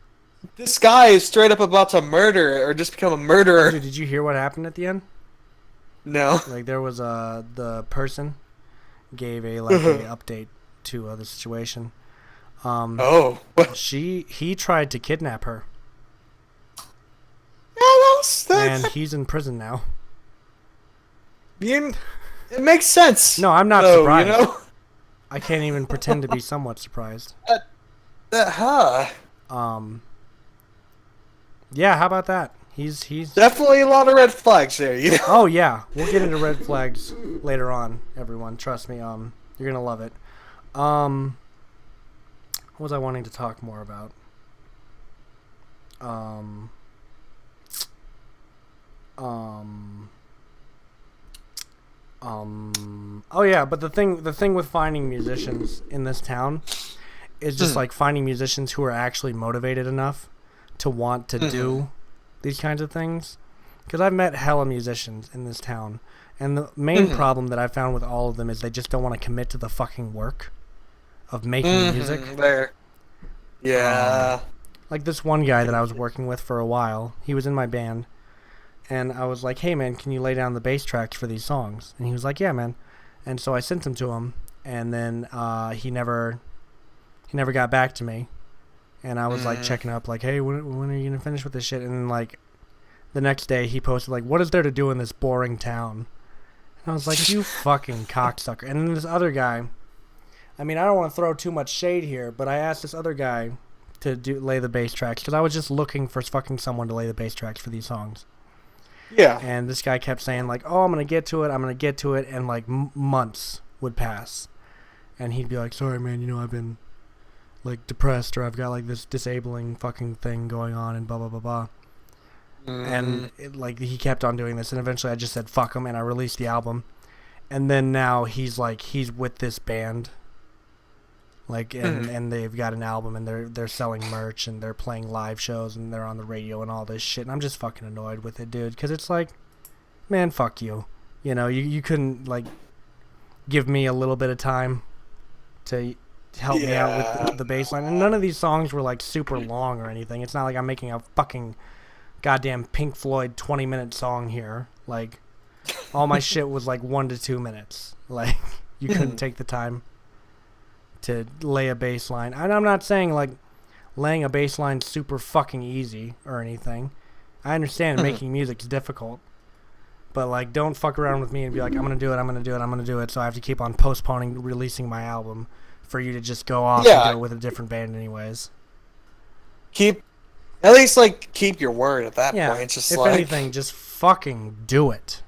this guy is straight up about to murder or just become a murderer. Dude, did you hear what happened at the end? No. Like, there was the person gave a update to the situation. He tried to kidnap her. Yeah, and he's in prison now. It makes sense. No, I'm not surprised. You know? I can't even pretend to be somewhat surprised. Yeah, how about that? He's definitely a lot of red flags there. You know? Oh yeah, we'll get into red flags later on. Everyone, trust me. You're gonna love it. What was I wanting to talk more about? Oh yeah, but the thing with finding musicians in this town is just like finding musicians who are actually motivated enough to want to do these kinds of things. Because I've met hella musicians in this town, and the main problem that I found with all of them is they just don't want to commit to the fucking work of making music. There. Yeah. Like this one guy that I was working with for a while, he was in my band, and I was like, hey man, can you lay down the bass tracks for these songs? And he was like, yeah man. And so I sent them to him, and then he never got back to me. And I was like checking up, like, hey, when are you gonna finish with this shit? And then, like, the next day he posted like, what is there to do in this boring town? And I was like, you fucking cocksucker. And then this other guy, I mean, I don't want to throw too much shade here, but I asked this other guy to lay the bass tracks because I was just looking for fucking someone to lay the bass tracks for these songs. Yeah. And this guy kept saying like, oh, I'm gonna get to it, and like months would pass, and he'd be like, sorry man, you know, I've been like depressed, or I've got like this disabling fucking thing going on, and blah blah blah blah. And like he kept on doing this, and eventually I just said fuck him, and I released the album. And then now he's with this band, like, and they've got an album, and they're selling merch, and they're playing live shows, and they're on the radio and all this shit. And I'm just fucking annoyed with it, dude, because it's like, man, fuck you. You know, you couldn't like give me a little bit of time to help me out with the bass line. And none of these songs were like super long or anything. It's not like I'm making a fucking goddamn Pink Floyd 20-minute song here. Like, all my shit was like 1 to 2 minutes. Like, you couldn't take the time to lay a bass line. And I'm not saying like laying a bass line super fucking easy or anything. I understand making music's difficult. But like, don't fuck around with me and be like, I'm gonna do it, so I have to keep on postponing releasing my album for you to just go off and do it with a different band anyways. Keep your word at that point. It's just if like, anything, just fucking do it.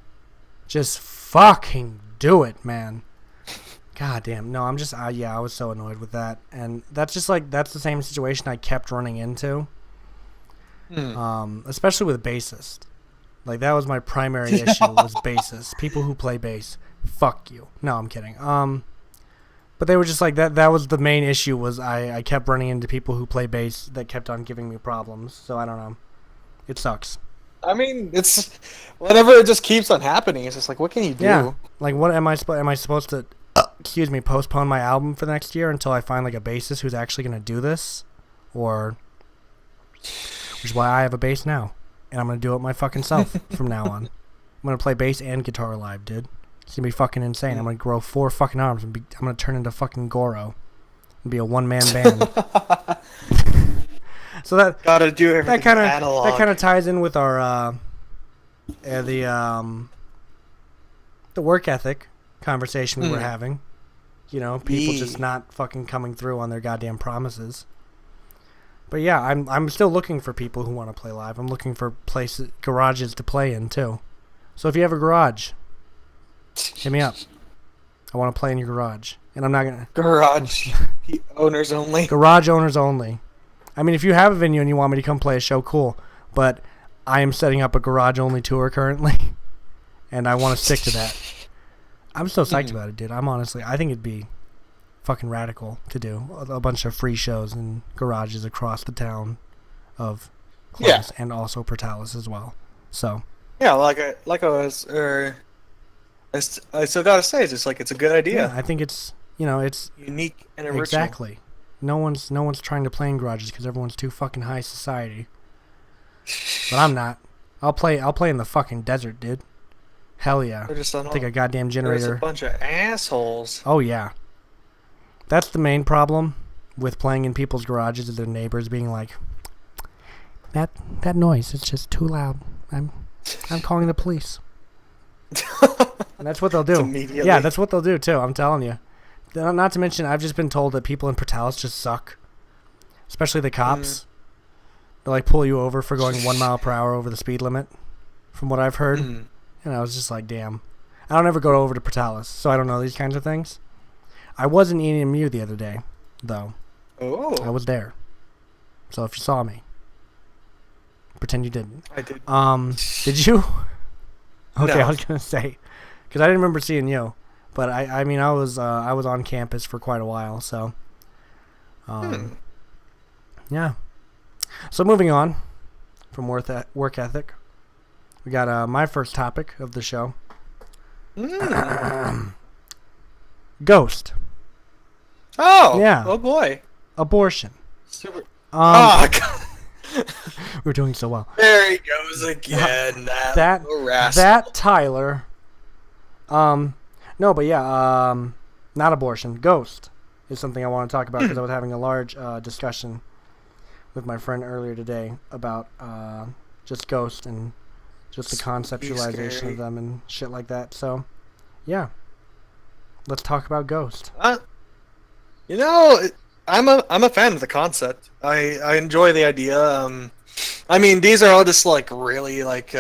Just fucking do it, man. God damn. No, I'm just, I was so annoyed with that. And that's just like, that's the same situation I kept running into. Especially with bassists. Like, that was my primary issue, was bassists. People who play bass. Fuck you. No, I'm kidding. But they were just like, that was the main issue, was I kept running into people who play bass that kept on giving me problems. So I don't know. It sucks. I mean, it's, whenever it just keeps on happening, it's just like, what can you do? Yeah. Like, what am I supposed to, postpone my album for the next year until I find like a bassist who's actually going to do this? Or, which is why I have a bass now. And I'm going to do it my fucking self from now on. I'm going to play bass and guitar live, dude. It's going to be fucking insane. I'm going to grow 4 fucking arms, and I'm going to turn into fucking Goro and be a one-man band. So that gotta do everything analog. That kind of ties in with our the work ethic conversation we were having. You know, people just not fucking coming through on their goddamn promises. But yeah, I'm still looking for people who want to play live. I'm looking for garages to play in too. So if you have a garage, hit me up. I want to play in your garage, and I'm not gonna garage owners only. Garage owners only. I mean, if you have a venue and you want me to come play a show, cool. But I am setting up a garage only tour currently, and I want to stick to that. I'm so psyched about it, dude. I think it'd be fucking radical to do a bunch of free shows in garages across the town of Clovis and also Portales as well. So yeah, I still gotta say, it's just like, it's a good idea. Yeah, I think it's, it's unique and original. Exactly. No one's trying to play in garages because everyone's too fucking high society. But I'm not. I'll play in the fucking desert, dude. Hell yeah. Take a goddamn generator. There's a bunch of assholes. Oh yeah. That's the main problem with playing in people's garages, is their neighbors being like, that noise, it's just too loud. I'm calling the police. And that's what they'll do. Yeah, that's what they'll do too, I'm telling you. Not to mention, I've just been told that people in Portales just suck. Especially the cops. They like pull you over for going 1 mile per hour over the speed limit, from what I've heard. Mm. And I was just like, damn. I don't ever go over to Portales, so I don't know these kinds of things. I was in EMU the other day, though. Oh. I was there. So if you saw me, pretend you didn't. I did. Did you? Okay, No. I was gonna say, because I didn't remember seeing you, but I mean, I was on campus for quite a while, so. Yeah. So moving on from work ethic, we got my first topic of the show. Ghost. Oh. Yeah. Oh boy. Abortion. Super. God. God. We're doing so well. There he goes again. That little rascal. that Tyler. No, but yeah, not abortion. Ghost is something I want to talk about because I was having a large discussion with my friend earlier today about just ghost and just the conceptualization scary. of them and shit like that. So, yeah, let's talk about ghost. You know, I'm a fan of the concept. I enjoy the idea. I mean, these are all just like really like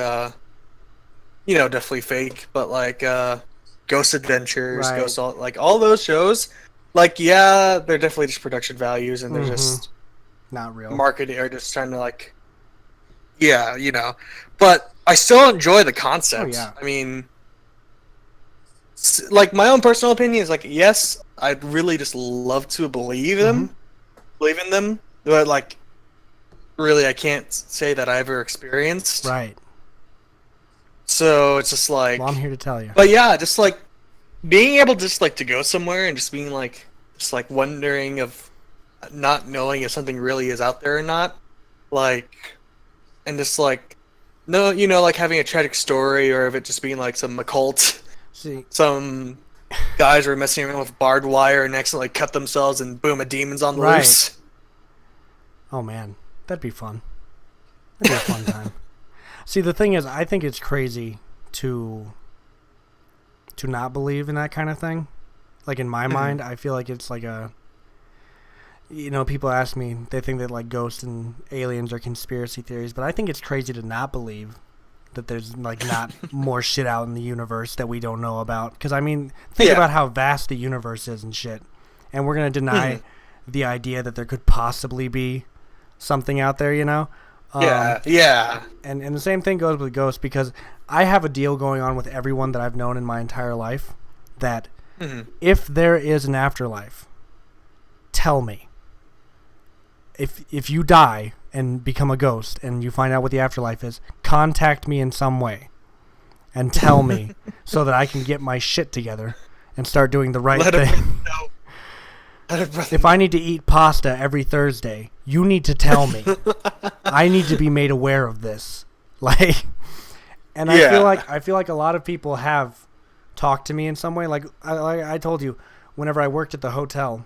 definitely fake, but like Ghost Adventures, Right. Ghost all those shows. Like, yeah, they're definitely just production values, and they're just Not real. marketing or just trying to like, yeah, But I still enjoy the concept. Oh, yeah. I mean, like my own personal opinion is like, yes, I'd really just love to believe in them, but like, really, I can't say that I ever experienced. Right. So it's just like, Well, I'm here to tell you. but yeah, just like being able just like to go somewhere and just being like, just like wondering of not knowing if something really is out there or not, like, and just like, no, like having a tragic story or of it just being like some occult, See, some guys were messing around with barbed wire and accidentally cut themselves and boom, a demon's on the Right. loose. oh man, that'd be fun. That'd be a fun time. See, the thing is, I think it's crazy to not believe in that kind of thing. Like in my mind, I feel like it's like a, people ask me, they think that like ghosts and aliens are conspiracy theories, but I think it's crazy to not believe that there's like not more shit out in the universe that we don't know about. Because I mean, think Yeah. about how vast the universe is and shit, and we're gonna deny the idea that there could possibly be something out there, Yeah. And the same thing goes with ghosts, because I have a deal going on with everyone that I've known in my entire life that if there is an afterlife, tell me. If you die and become a ghost and you find out what the afterlife is, contact me in some way and tell me so that I can get my shit together and start doing the right Let a thing. brother know. Let a brother If I need to eat pasta every Thursday, you need to tell me. I need to be made aware of this. Like, and Yeah. I feel like a lot of people have talked to me in some way. Like I told you, whenever I worked at the hotel,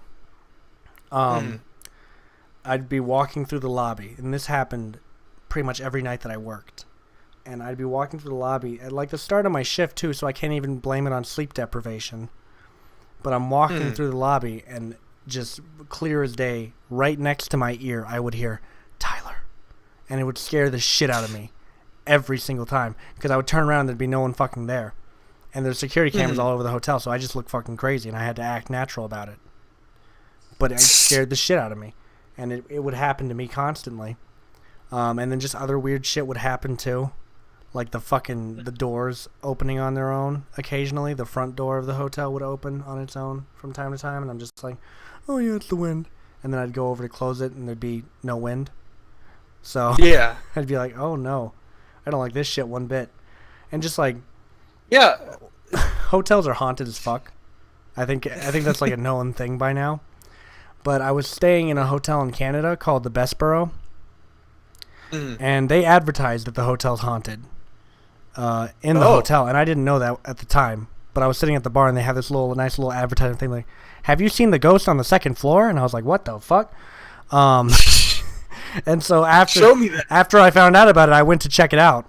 I'd be walking through the lobby, and this happened pretty much every night that I worked. And I'd be walking through the lobby at like the start of my shift too, so I can't even blame it on sleep deprivation. But I'm walking through the lobby, and just clear as day, right next to my ear, I would hear, Tyler. And it would scare the shit out of me every single time, because I would turn around and there'd be no one fucking there. And there's security cameras all over the hotel, so I just looked fucking crazy, and I had to act natural about it. But it scared the shit out of me. And it would happen to me constantly. And then just other weird shit would happen too. Like the doors opening on their own occasionally. The front door of the hotel would open on its own from time to time, and I'm just like, oh yeah, it's the wind. And then I'd go over to close it, and there'd be no wind. So Yeah. I'd be like, oh no, I don't like this shit one bit. And just like, Yeah. hotels are haunted as fuck. I think that's like a known thing by now. But I was staying in a hotel in Canada called the Bessborough, and they advertised that the hotel's haunted in the hotel, and I didn't know that at the time. But I was sitting at the bar, and they had this nice little advertising thing like, "Have you seen the ghost on the second floor?" And I was like, "What the fuck?" And so Show me that. after I found out about it, I went to check it out,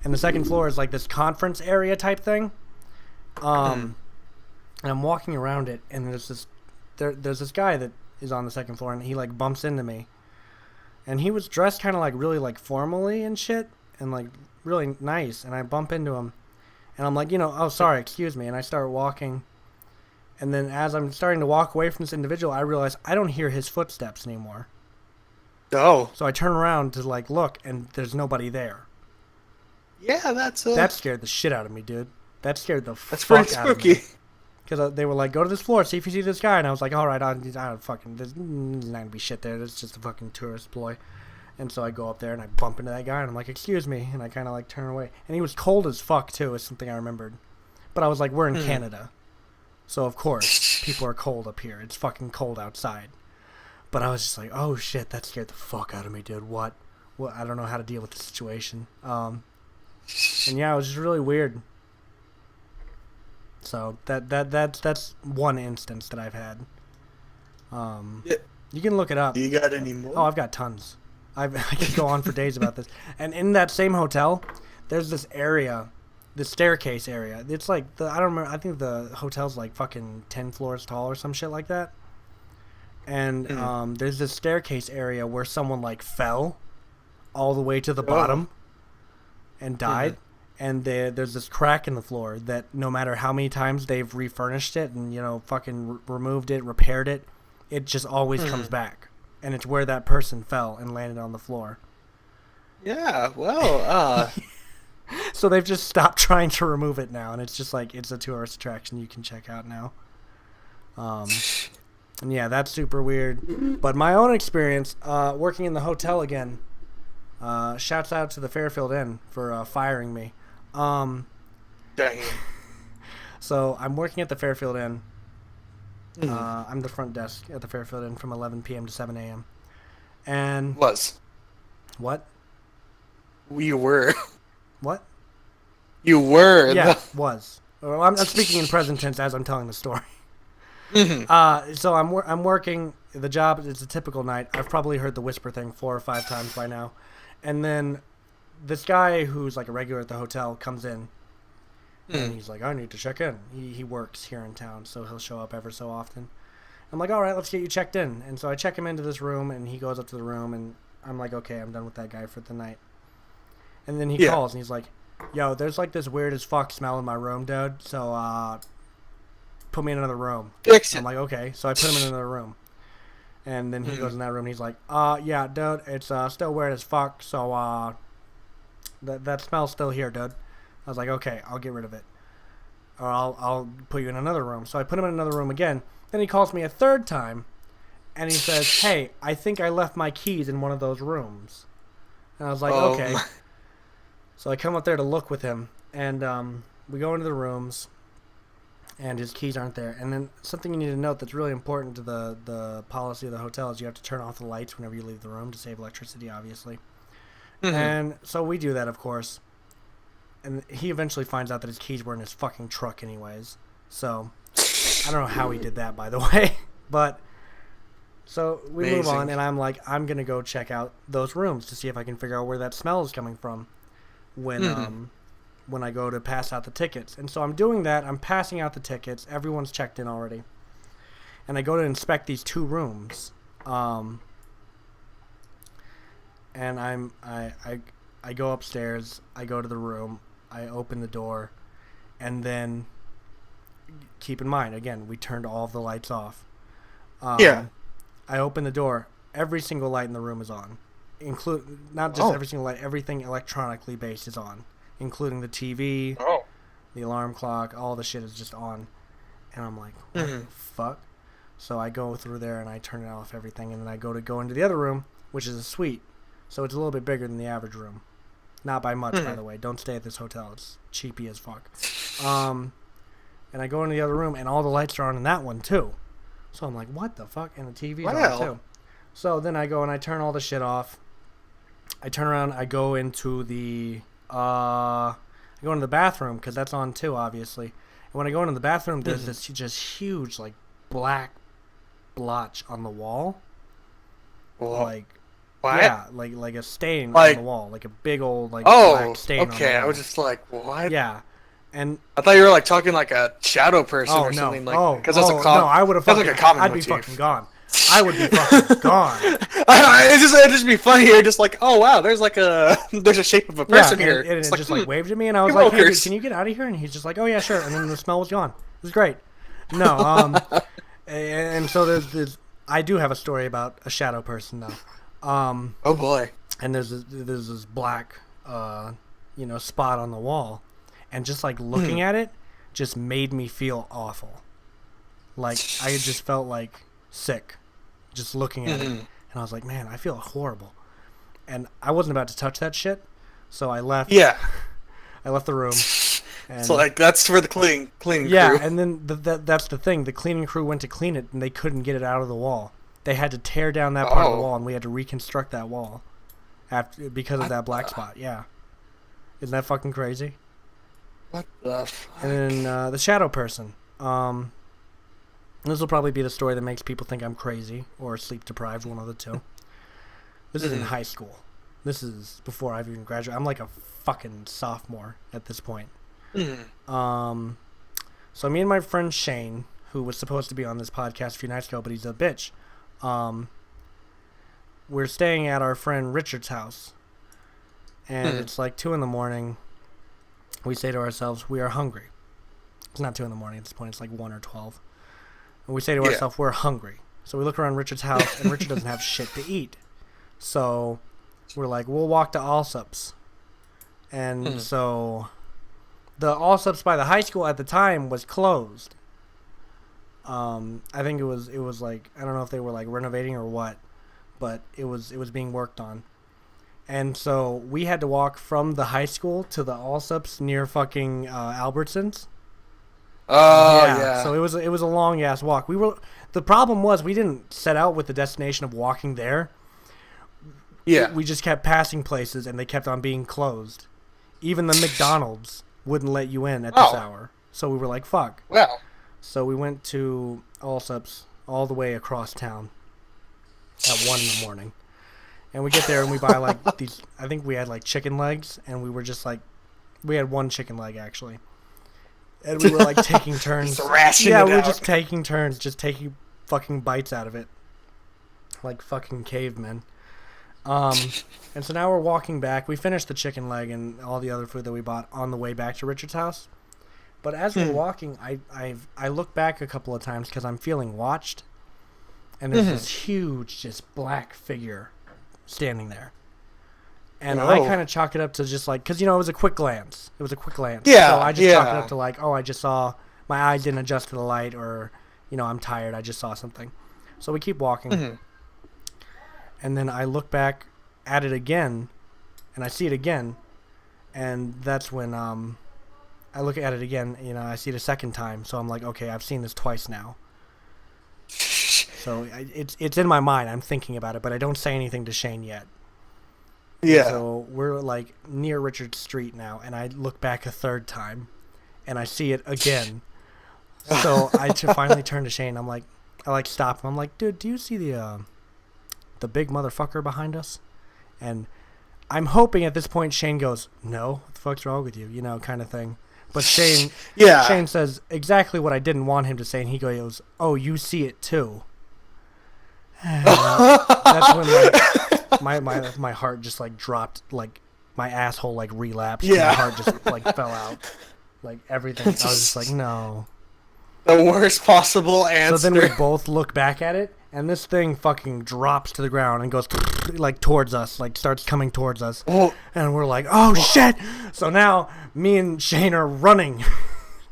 and the second floor is like this conference area type thing. And I'm walking around it, and there's this guy that is on the second floor, and he like bumps into me, and he was dressed kind of like really like formally and shit, and like really nice. And I bump into him, and I'm like, oh sorry, excuse me, and I start walking. And then as I'm starting to walk away from this individual, I realize I don't hear his footsteps anymore. Oh. So I turn around to like look, and there's nobody there. Yeah, that scared the shit out of me, dude. That scared the that's fuck pretty out of spooky. me. Because they were like, go to this floor, see if you see this guy. And I was like, all right, I don't fucking, there's not going to be shit there. It's just a fucking tourist ploy. And so I go up there and I bump into that guy and I'm like, excuse me. And I kind of like turn away. And he was cold as fuck too, is something I remembered. But I was like, we're in Canada. So of course, people are cold up here. It's fucking cold outside. But I was just like, oh shit, that scared the fuck out of me, dude. What? I don't know how to deal with the situation. And yeah, it was just really weird. So that's one instance that I've had. You can look it up. Do you got any more? Oh, I've got tons. I could go on for days about this. And in that same hotel, there's this area, the staircase area. It's like I don't remember. I think the hotel's like fucking 10 floors tall or some shit like that. And there's this staircase area where someone like fell all the way to the bottom and died. And there's this crack in the floor that no matter how many times they've refurnished it and, fucking removed it, repaired it, it just always comes back. And it's where that person fell and landed on the floor. Yeah, well, So they've just stopped trying to remove it now. And it's just like, it's a tourist attraction you can check out now. And yeah, that's super weird. But my own experience, working in the hotel again, shouts out to the Fairfield Inn for firing me. dang. So I'm working at the Fairfield Inn. I'm the front desk at the Fairfield Inn from 11 p.m. to 7 a.m. And what? You were. What? You were. Yeah, was. Well, I'm speaking in present tense as I'm telling the story. So I'm working. The job is a typical night. I've probably heard the whisper thing 4 or 5 times by now. And then this guy who's like a regular at the hotel comes in. And he's like, I need to check in. He works here in town, so he'll show up ever so often. I'm like, all right, let's get you checked in. And so I check him into this room, and he goes up to the room, and I'm like, okay, I'm done with that guy for the night. And then he calls, and he's like, yo, there's like this weird as fuck smell in my room, dude. So put me in another room. Fix it. I'm like, okay. So I put him in another room. And then he goes in that room, and he's like, yeah, dude, it's still weird as fuck. So that smell's still here, dude. I was like, okay, I'll get rid of it. Or I'll put you in another room. So I put him in another room again. Then he calls me a third time, and he says, hey, I think I left my keys in one of those rooms. And I was like, okay. So I come up there to look with him, and we go into the rooms, and his keys aren't there. And then something you need to note that's really important to the policy of the hotel is you have to turn off the lights whenever you leave the room to save electricity, obviously. And so we do that, of course. And he eventually finds out that his keys were in his fucking truck anyways. So, I don't know how he did that, by the way. But, so we move on, and I'm like, I'm going to go check out those rooms to see if I can figure out where that smell is coming from when I go to pass out the tickets. And so I'm doing that. I'm passing out the tickets. Everyone's checked in already. And I go to inspect these 2 rooms. And I go upstairs. I go to the room. I open the door, and then keep in mind, again, we turned all of the lights off. I open the door. Every single light in the room is on. Not just every single light, everything electronically based is on, including the TV, the alarm clock, all the shit is just on. And I'm like, what the fuck? So I go through there, and I turn it off, everything, and then I go into the other room, which is a suite. So it's a little bit bigger than the average room. Not by much, by the way. Don't stay at this hotel. It's cheapy as fuck. And I go into the other room, and all the lights are on in that one, too. So I'm like, what the fuck? And the TV's on, too. So then I go, and I turn all the shit off. I turn around. I go into the bathroom, because that's on, too, obviously. And when I go into the bathroom, there's this just huge, like, black blotch on the wall. Like... What? Yeah, like a stain on the wall, like a big old black stain on the wall. I was just like, what? Yeah, and I thought you were like talking like a shadow person or something like. Because that's a common. No, I would have. That's like a common I'd motif. be fucking gone. I would be fucking gone. It'd just be funny here, just like, oh wow, there's like there's a shape of a person here. And It's it like, just like waved at me, and I was like, "Hey, dude, can you get out of here?" And he's just like, "Oh yeah, sure." And then the smell was gone. It was great. No, and so there's I do have a story about a shadow person though. Oh boy. And there's this black, spot on the wall, and just like looking at it, just made me feel awful. Like I just felt like sick, just looking at it, and I was like, man, I feel horrible. And I wasn't about to touch that shit, so I left. Yeah. I left the room. And So like that's for the cleaning crew. yeah, and then that's the thing. The cleaning crew went to clean it, and they couldn't get it out of the wall. They had to tear down that part of the wall, and we had to reconstruct that wall because of that black spot. Yeah, isn't that fucking crazy? What the fuck? And then the shadow person. This will probably be the story that makes people think I'm crazy or sleep deprived, one of the two. This is in high school. This is before I've even graduated. I'm like a fucking sophomore at this point. So me and my friend Shane, who was supposed to be on this podcast a few nights ago, but he's a bitch. We're staying at our friend Richard's house, and it's like 2 a.m. We say to ourselves, we are hungry. It's not 2 a.m. at this point. It's like 1 or 12. And we say to ourselves, we're hungry. So we look around Richard's house, and Richard doesn't have shit to eat. So we're like, we'll walk to Allsup's. And so the Allsup's by the high school at the time was closed. I think it was like, I don't know if they were like renovating or what, but it was being worked on. And so we had to walk from the high school to the Allsup's near fucking Albertsons. Oh yeah. So it was a long ass walk. The problem was we didn't set out with the destination of walking there. Yeah. We just kept passing places, and they kept on being closed. Even the McDonald's wouldn't let you in at this hour. So we were like, fuck. Wow. So we went to Allsup's all the way across town at 1 a.m. And we get there, and we buy like these, I think we had like chicken legs, and we were just like, we had one chicken leg actually. And we were like taking turns. We were just taking turns, just taking fucking bites out of it. Like fucking cavemen. And so now we're walking back. We finished the chicken leg and all the other food that we bought on the way back to Richard's house. But as we're walking, I look back a couple of times because I'm feeling watched. And there's this huge, just black figure standing there. And I kind of chalk it up to just like, because, it was a quick glance. Yeah. So I just chalk it up to like, I just saw, my eyes didn't adjust to the light, or, I'm tired. I just saw something. So we keep walking. And then I look back at it again, and I see it again. And that's when I look at it again, I see it a second time. So I'm like, okay, I've seen this twice now. So it's in my mind. I'm thinking about it, but I don't say anything to Shane yet. Yeah. So we're like near Richard Street now, and I look back a third time, and I see it again. So I finally turn to Shane. I stop him. I'm like, dude, do you see the big motherfucker behind us? And I'm hoping at this point Shane goes, no, what the fuck's wrong with you? Kind of thing. But Shane says exactly what I didn't want him to say, and he goes, oh, you see it too. That's when my heart just like dropped, like my asshole like relapsed. Yeah. My heart just like fell out, like everything. I was just like, no. The worst possible answer. So then we both look back at it, and this thing fucking drops to the ground and goes like towards us, like starts coming towards us. Oh. And we're like, oh shit. So now me and Shane are running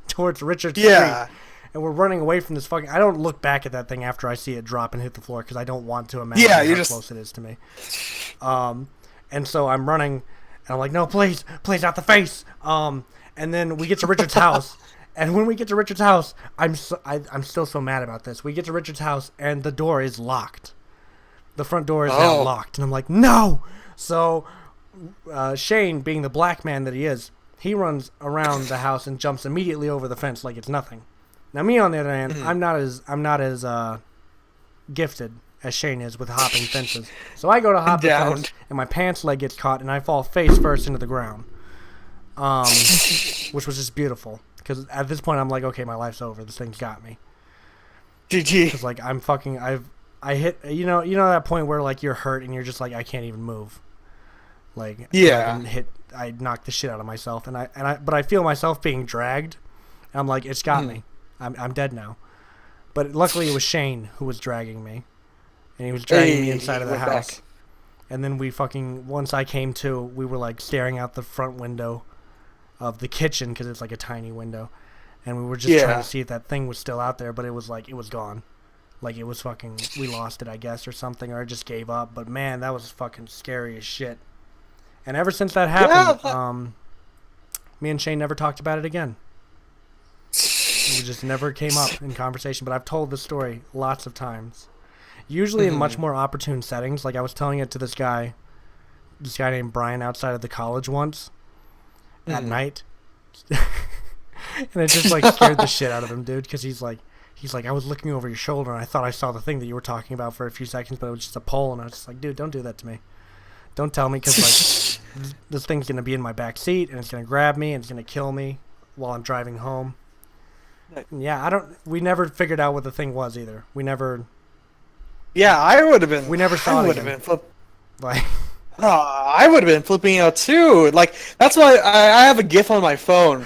towards Richard Street. And we're running away from this fucking... I don't look back at that thing after I see it drop and hit the floor because I don't want to imagine how close it is to me. And so I'm running, and I'm like, no, please, not the face. And then we get to Richard's house. And when we get to Richard's house, I'm still so mad about this. We get to Richard's house, and the door is locked. The front door is now locked. And I'm like, no! So Shane, being the black man that he is, he runs around the house and jumps immediately over the fence like it's nothing. Now, me, on the other hand, I'm not as gifted as Shane is with hopping fences. So I go to hop the fence, and my pants leg gets caught, and I fall face first into the ground, which was just beautiful. Because at this point, I'm like, okay, my life's over. This thing's got me. GG. Because like I'm I hit, that point where like you're hurt and you're just like, I can't even move. Like, Yeah. I knocked the shit out of myself, but I feel myself being dragged. And I'm like, it's got me. I'm dead now. But luckily it was Shane who was dragging me, and he was dragging me inside of the went house. back. And then once I came to, we were like staring out the front window of the kitchen because it's like a tiny window, and we were just trying to see if that thing was still out there, but it was gone. Like, it was fucking, we lost it, I guess, or something, or it just gave up. But man, that was fucking scary as shit. And ever since that happened, me and Shane never talked about it again. It just never came up in conversation. But I've told the story lots of times. Usually in much more opportune settings. Like, I was telling it to this guy named Brian outside of the college once at night. And it just, like, scared the shit out of him, dude, because he's like, I was looking over your shoulder, and I thought I saw the thing that you were talking about for a few seconds, but it was just a pole, and I was just like, dude, don't do that to me. Don't tell me, because, like, this thing's going to be in my back seat, and it's going to grab me, and it's going to kill me while I'm driving home. Yeah, we never figured out what the thing was, either. We never... Yeah, I would have been... We never saw it again. Like... I would have been flipping out, too. Like, that's why I have a GIF on my phone,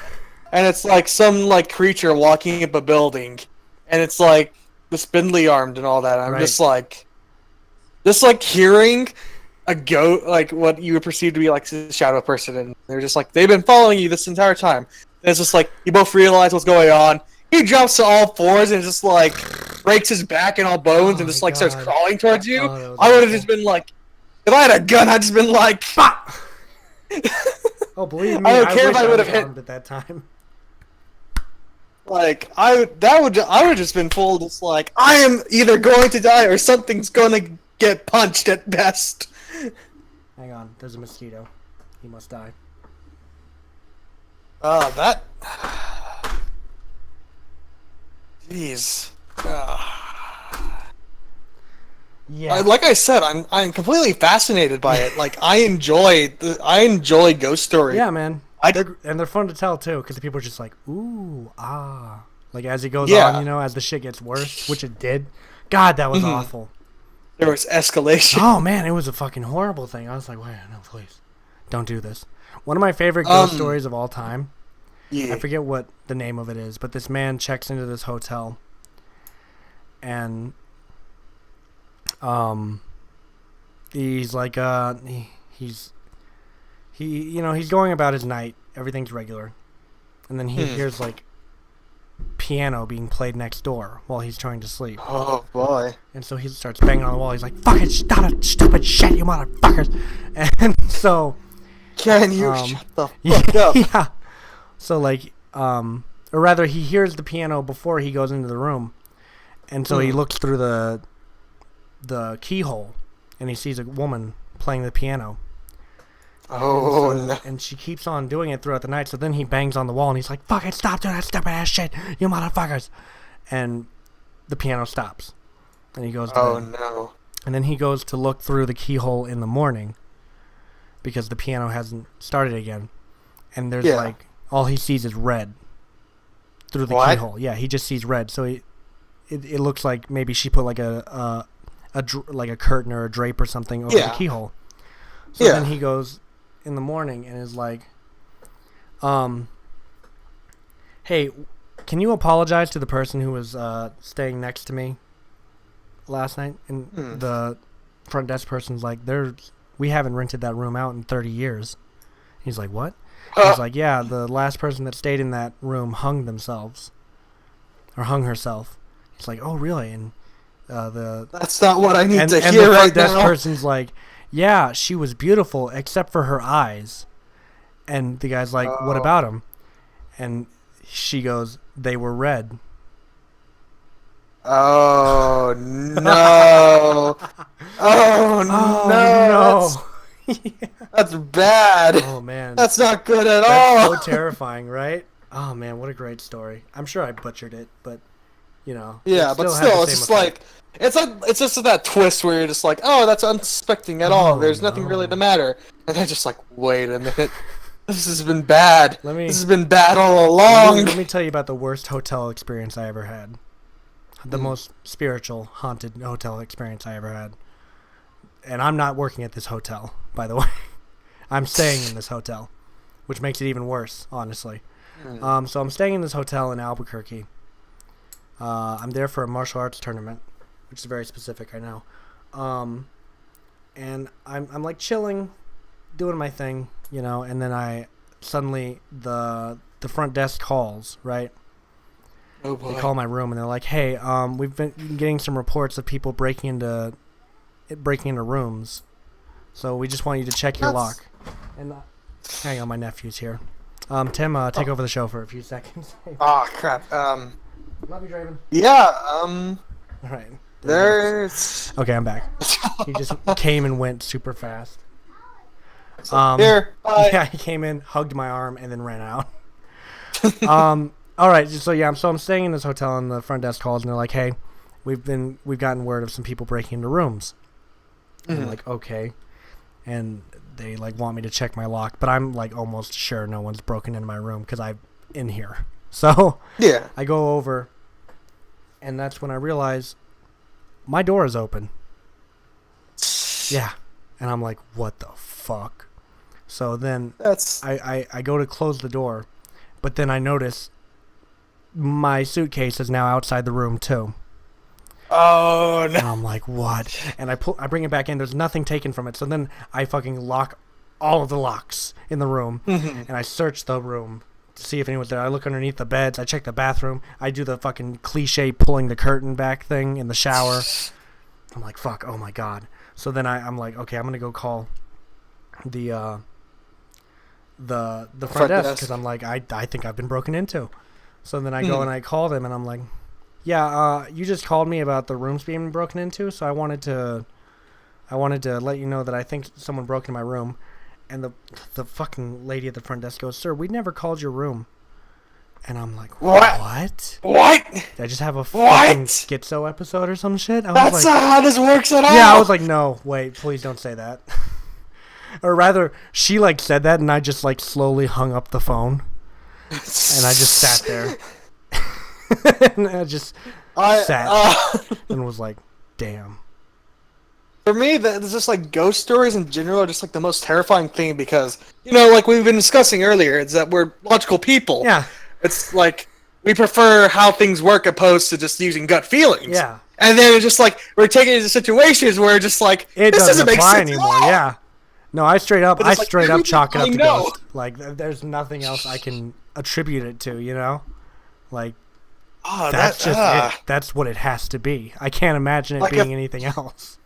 and it's, like, some, like, creature walking up a building, and it's, like, the spindly armed and all that. I'm just like hearing a goat, like what you would perceive to be like a shadow person, and they're just like, they've been following you this entire time. And it's just like, you both realize what's going on. He jumps to all fours and just like breaks his back and all bones and just like starts crawling towards you. I would have just been like, if I had a gun, I'd just been like, bah! Oh, believe me, I don't care if I would have hit at that time. Like, I would just been full, just like, I am either going to die or something's going to get punched at best. Hang on, there's a mosquito. He must die. That... Jeez. Yeah. Like I said, I'm completely fascinated by it. Like, I enjoy ghost stories. Yeah, man. They're fun to tell too, because people are just like, ooh, ah. Like, as it goes on, as the shit gets worse, which it did. God, that was awful. There was escalation. Oh man, it was a fucking horrible thing. I was like, wait, no, please, don't do this. One of my favorite ghost stories of all time. Yeah. I forget what the name of it is, but this man checks into this hotel, and he's like, he's going about his night. Everything's regular, and then he hears like piano being played next door while he's trying to sleep. Oh boy! And so he starts banging on the wall. He's like, "Fucking stupid shit, you motherfuckers!" And so, can you shut the fuck up? Yeah. So like, or rather, he hears the piano before he goes into the room, and so he looks through the keyhole, and he sees a woman playing the piano. Oh, no. And she keeps on doing it throughout the night, so then he bangs on the wall, and he's like, fucking stop doing that stupid ass shit, you motherfuckers. And the piano stops. And he goes to bed. No. And then he goes to look through the keyhole in the morning, because the piano hasn't started again. And there's like, all he sees is red through the keyhole. Yeah, he just sees red. So it looks like maybe she put like a curtain or a drape or something over the keyhole. So then he goes in the morning and is like, hey, can you apologize to the person who was staying next to me last night? And the front desk person's like, we haven't rented that room out in 30 years. He's like, what? He's like, yeah, the last person that stayed in that room hung themselves. Or hung herself. He's like, oh, really? And that's not what I need to and hear the right front desk now. person's like, yeah, she was beautiful except for her eyes. And the guy's like, what about them? And she goes, they were red. Oh, no. Oh, no. That's bad. Oh, man. That's not good at all. That's so terrifying, right? Oh, man, what a great story. I'm sure I butchered it, but, Yeah, but still, it's just like... It's just that twist where you're just like, oh, that's unsuspecting at all. There's nothing really the matter. And they're just like, wait a minute. This has been bad. This has been bad all along. Let me tell you about the worst hotel experience I ever had. The most spiritual haunted hotel experience I ever had. And I'm not working at this hotel, by the way. I'm staying in this hotel, which makes it even worse, honestly. So I'm staying in this hotel in Albuquerque. I'm there for a martial arts tournament, which is very specific, I know. And I'm like chilling, doing my thing, you know, and then I suddenly the front desk calls, right? Oh boy. They call my room and they're like, "Hey, we've been getting some reports of people breaking into rooms, so we just want you to check your lock." And hang on, my nephew's here. Tim, take over the show for a few seconds. Oh crap. Love you, Draven. Yeah. All right. There's. Okay, I'm back. He just came and went super fast. Here. Bye. Yeah, he came in, hugged my arm, and then ran out. All right, so yeah, I'm staying in this hotel, and the front desk calls, and they're like, "Hey, we've gotten word of some people breaking into rooms." And I'm like, "Okay," and they like want me to check my lock, but I'm like almost sure no one's broken into my room because I'm in here. So Yeah. I go over, and that's when I realize my door is open. Yeah, and I'm like, "What the fuck?" So then That's. I go to close the door, but then I notice my suitcase is now outside the room too. Oh And no. I'm like, what? And I bring it back in. There's nothing taken from it. So then I fucking lock all of the locks in the room, and I search the room to see if anyone's there. I look underneath the beds. I check the bathroom. I do the fucking cliche pulling the curtain back thing in the shower. I'm like, fuck. Oh my god. So then I'm like, okay, I'm gonna go call the front desk because I'm like, I think I've been broken into. So then I go and I call them and I'm like, yeah, you just called me about the rooms being broken into, so I wanted to let you know that I think someone broke into my room. And the fucking lady at the front desk goes, "Sir, we never called your room." And I'm like, what? What? Did I just have a What? fucking schizo episode or some shit? I was That's like, not how this works at all. yeah, I was like, no, wait, please don't say that. Or rather, she like said that and I just like slowly hung up the phone. And I just sat there. And I just sat and was like, damn. For me, it's just like ghost stories in general are just like the most terrifying thing because, you know, like we've been discussing earlier, it's that we're logical people. Yeah. It's like we prefer how things work opposed to just using gut feelings. Yeah. And then it's just like we're taking it into situations where it's just like It this doesn't make apply sense anymore, at all. yeah. No, I straight up But it's like everything chalk it up I to know. ghost. Like, there's nothing else I can attribute it to, you know? Like, Oh, that's just it. That's what it has to be. I can't imagine it Like being if- anything else.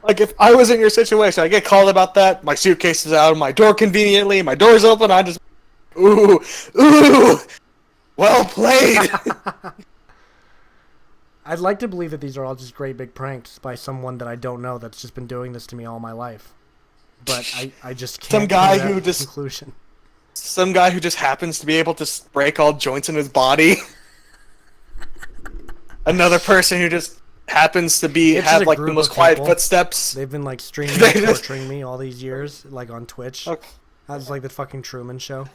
Like if I was in your situation, I get called about that. My suitcase is out of my door conveniently. My door's open. I just, ooh, well played. I'd like to believe that these are all just great big pranks by someone that I don't know that's just been doing this to me all my life. But I just can't Some guy come to who that just- conclusion. Some guy who just happens to be able to break all joints in his body. Another person who just happens to It's just have a like the group most of quiet people. footsteps. They've been like streaming They and just- torturing me all these years, like on Twitch. Okay. That's like the fucking Truman Show.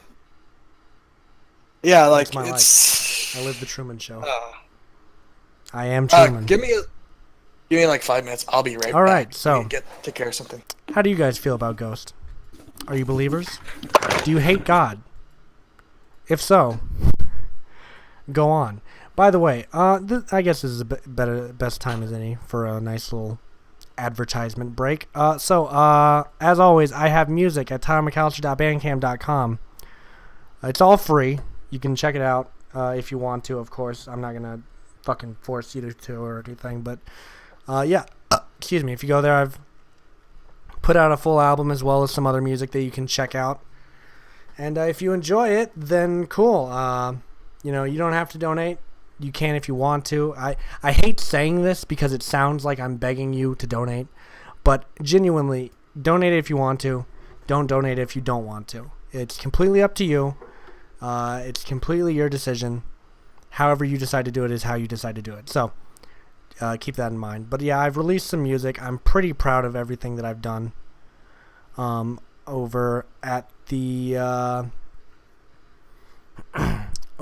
Yeah, like That's my it's. I live the Truman Show. Uh, I am Truman. give me like 5 minutes. I'll be right back. All right, so- I need to take care of something. How do you guys feel about Ghost? Are you believers? Do you hate God? If so, go on. By the way, I guess this is a best time as any for a nice little advertisement break. As always, I have music at tylermcallister.bandcamp.com. It's all free. You can check it out if you want to, of course. I'm not going to fucking force you to or anything, but yeah. Excuse me. If you go there, I've put out a full album as well as some other music that you can check out. And if you enjoy it, then cool. You don't have to donate. You can if you want to. I hate saying this because it sounds like I'm begging you to donate. But genuinely, donate if you want to. Don't donate if you don't want to. It's completely up to you. It's completely your decision. However you decide to do it is how you decide to do it. So keep that in mind. But yeah, I've released some music. I'm pretty proud of everything that I've done over at the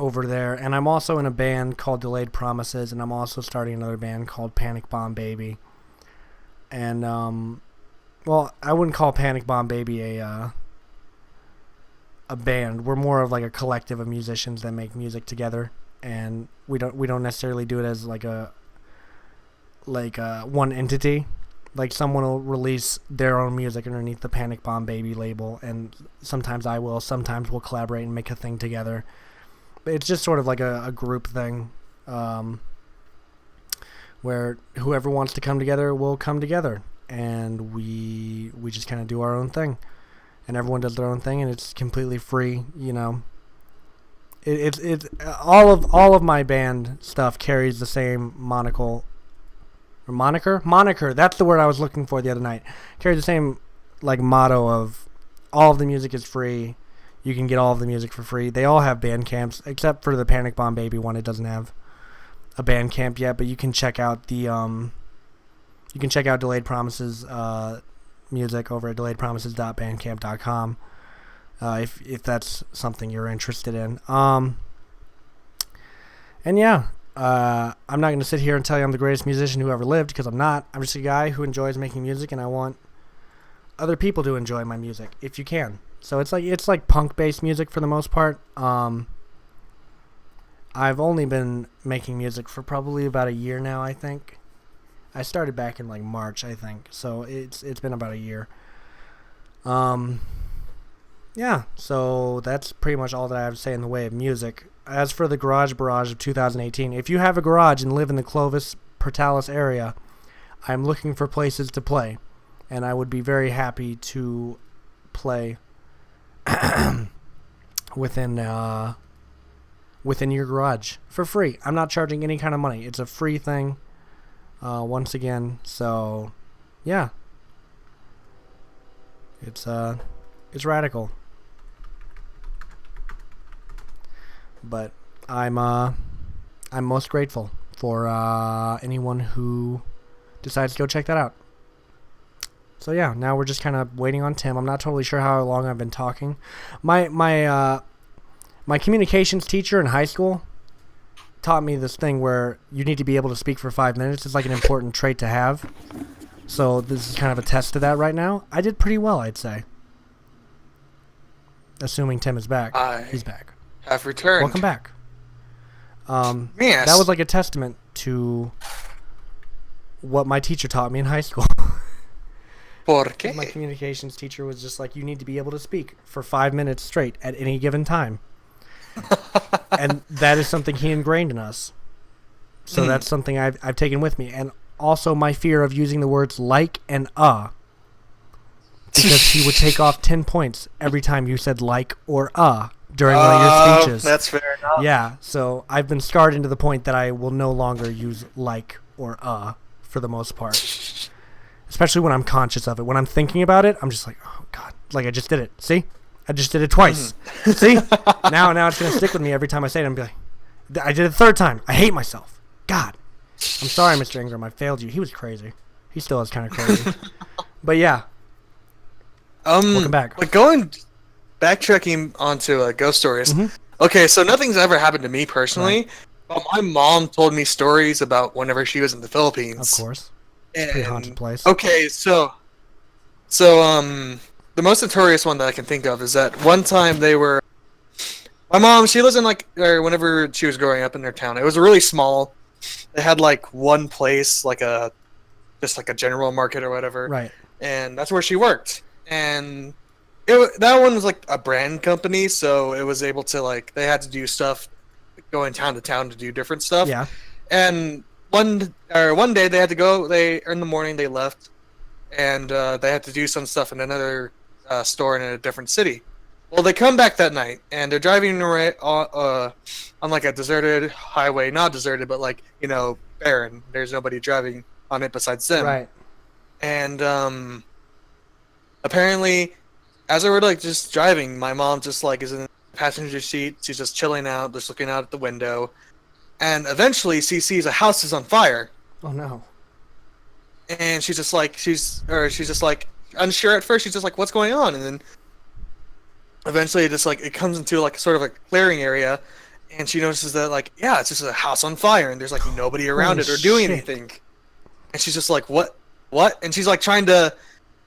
over there, and I'm also in a band called Delayed Promises, and I'm also starting another band called Panic Bomb Baby. And well, I wouldn't call Panic Bomb Baby a band. We're more of like a collective of musicians that make music together, and we don't necessarily do it as like a one entity. Like someone will release their own music underneath the Panic Bomb Baby label, and sometimes I will. Sometimes we'll collaborate and make a thing together. But it's just sort of like a group thing, where whoever wants to come together will come together, and we just kind of do our own thing, and everyone does their own thing, and it's completely free. You know, it's all of my band stuff carries the same moniker. That's the word I was looking for the other night. Carries the same like motto of all of the music is free. You can get all of the music for free. They all have band camps, except for the Panic Bomb Baby one. It doesn't have a band camp yet, but you can check out the Delayed Promises music over at delayedpromises.bandcamp.com if that's something you're interested in. And yeah. I'm not going to sit here and tell you I'm the greatest musician who ever lived, because I'm not. I'm just a guy who enjoys making music, and I want other people to enjoy my music if you can. So it's like punk-based music for the most part. I've only been making music for probably about a year now, I think. I started back in like March, I think. So it's been about a year. Yeah, so that's pretty much all that I have to say in the way of music. As for the Garage Barrage of 2018, if you have a garage and live in the Clovis, Portales area, I'm looking for places to play, and I would be very happy to play within your garage for free. I'm not charging any kind of money. It's a free thing, once again. So, yeah, it's radical. But I'm most grateful for anyone who decides to go check that out. So yeah, now we're just kind of waiting on Tim. I'm not totally sure how long I've been talking. My communications teacher in high school taught me this thing where you need to be able to speak for 5 minutes. It's like an important trait to have. So this is kind of a test to that right now. I did pretty well, I'd say. Assuming Tim is back. He's back. Have returned. Welcome back. Yes. That was like a testament to what my teacher taught me in high school. ¿Por qué? My communications teacher was just like, you need to be able to speak for 5 minutes straight at any given time. And that is something he ingrained in us. So that's something I've taken with me. And also my fear of using the words like and because he would take off 10 points every time you said like or during one of your speeches. That's fair enough. Yeah, so I've been scarred into the point that I will no longer use like or for the most part. Especially when I'm conscious of it. When I'm thinking about it, I'm just like, oh, God. Like, I just did it. See? I just did it twice. See? Now it's going to stick with me every time I say it. I'm going to be like, I did it the third time. I hate myself. God. I'm sorry, Mr. Ingram. I failed you. He was crazy. He still is kind of crazy. But yeah. Welcome back. But backtracking onto ghost stories. Mm-hmm. Okay, so nothing's ever happened to me personally, but my mom told me stories about whenever she was in the Philippines. Of course. Pretty haunted place. Okay, so the most notorious one that I can think of is that one time my mom, she lives in whenever she was growing up in their town, it was really small. They had like one place, just like a general market or whatever. Right. And that's where she worked. And that one was like a brand company, so it was able to they had to do stuff, going town to town to do different stuff. Yeah. And one day they had to go. In the morning they left, and they had to do some stuff in another store in a different city. Well, they come back that night, and they're driving on like a deserted highway, not deserted, but barren. There's nobody driving on it besides them. Right. And apparently, as they were just driving, my mom just is in the passenger seat. She's just chilling out, just looking out at the window. And eventually, she sees a house is on fire. Oh no! And she's just unsure at first. She's just like, "What's going on?" And then eventually, it comes into sort of a clearing area, and she notices that like, yeah, it's just a house on fire, and there's like nobody around Holy it or doing shit. anything. And she's just like, what? And she's like trying to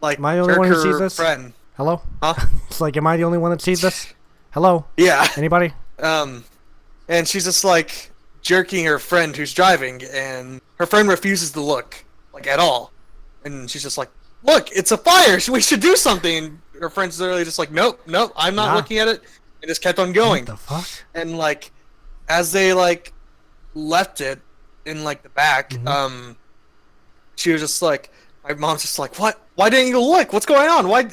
like Am I the only jerk one who sees her this? friend. Hello? Huh? It's like, am I the only one that sees this? Hello? Yeah. Anybody? And she's just like jerking her friend who's driving, and her friend refuses to look like at all. And she's just like, look, it's a fire. We should do something. And her friend's literally just like, nope, I'm not Nah. looking at it. And just kept on going. What the fuck? And like, as they like left it in like the back, Mhm. she was just like, my mom's just like, what? Why didn't you look? What's going on? Why?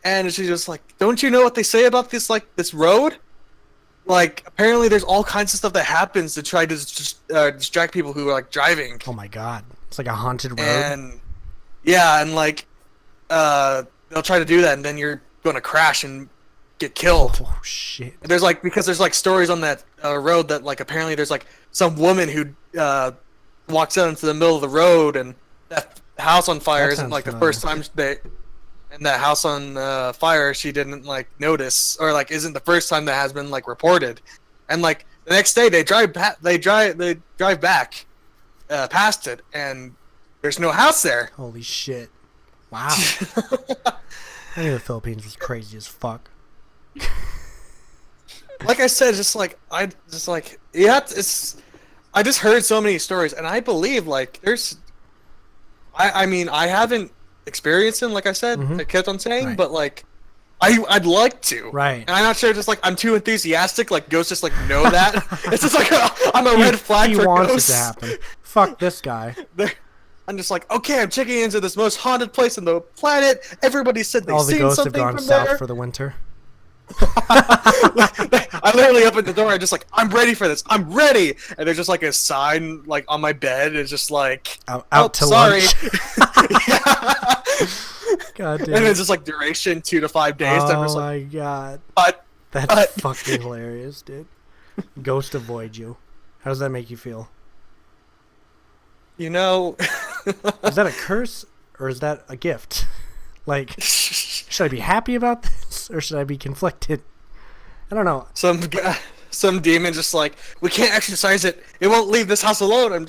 And she's just like, don't you know what they say about this like this road? Like apparently there's all kinds of stuff that happens to try to distract people who are like driving. Oh my god. It's like a haunted road. And yeah, and like they'll try to do that, and then you're going to crash and get killed. Oh shit. There's like, because there's like stories on that road that like apparently there's like some woman who walks out into the middle of the road, and that house on fire That isn't sounds like the familiar. first time and that house on fire she didn't like notice, or like isn't the first time that has been like reported. And like the next day they drive back past it, and there's no house there. Holy shit. Wow. I knew the Philippines was crazy as fuck. Like I said, I just heard so many stories, and I believe like I mean I haven't experienced them, like I said, Mhm. I kept on saying, Right. but like I'd like to. Right. And I'm not sure, just like I'm too enthusiastic, like ghosts just like know that. It's just like I'm a red flag He for wants ghosts. it to happen. Fuck this guy. I'm just like, okay, I'm checking into this most haunted place on the planet. Everybody said they've All the seen ghosts have something gone from south there. for the winter. I literally opened the door. I'm just like, I'm ready for this. I'm ready. And there's just like a sign like on my bed. It's just like, Out oh, to sorry. lunch. Yeah. God damn. And it's just like duration 2 to 5 days. Oh I'm just like, my god. but That's fucking hilarious, dude. Ghost avoid you. How does that make you feel? you know, Is that a curse or is that a gift? Like, should I be happy about this or should I be conflicted? I don't know. some demon just like, we can't exercise it. It won't leave this house alone.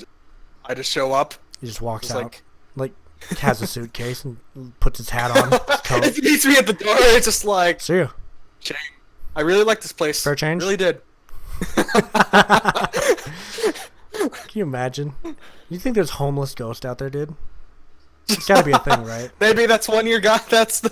I just show up. He just walks Just out. Like, has a suitcase and puts his hat on, his coat. If he meets me at the door, it's just like, See you. shame. I really like this place. Fair change? Really did. Can you imagine? You think there's homeless ghosts out there, dude? It's gotta be a thing, right? Maybe that's one year got. That's the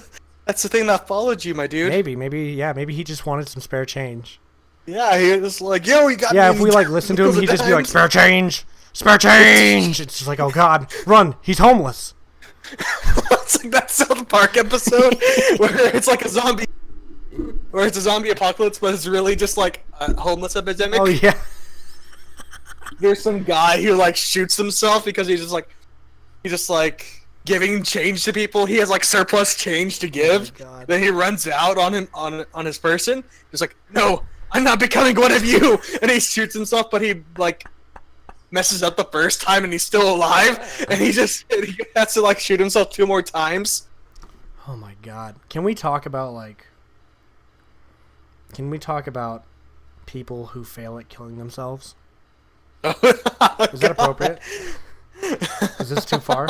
thing that followed you, my dude. Maybe he just wanted some spare change. Yeah, he was like, yo, we got. Yeah, me if we like listen to him, nickels he'd and just be like, dimes." spare change! Spare change! It's just like, oh god, run, he's homeless. It's like that South Park episode where it's like a zombie, where it's a zombie apocalypse, but it's really just like a homeless epidemic. Oh yeah. There's some guy who like shoots himself because he's just like giving change to people. He has like surplus change to give. God. Then he runs out on his person. He's like, no, I'm not becoming one of you. And he shoots himself, but he like messes up the first time and he's still alive. And he has to like shoot himself 2 more times. Oh my god. Can we talk about people who fail at killing themselves? Is that appropriate? Is this too far?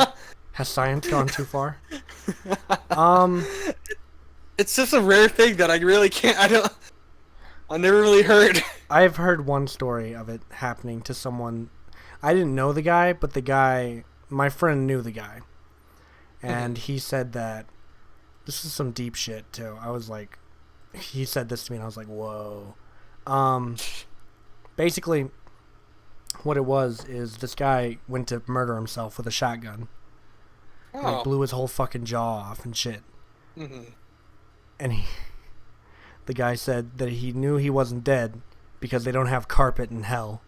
Has science gone too far? It's just a rare thing that I really can't. I never really heard. I've heard one story of it happening to someone. I didn't know the guy, but my friend knew the guy. And he said that this is some deep shit too. I was like, he said this to me and I was like, whoa. Basically, what it was is this guy went to murder himself with a shotgun. Like, blew his whole fucking jaw off and shit. Mhm. And the guy said that he knew he wasn't dead because they don't have carpet in hell.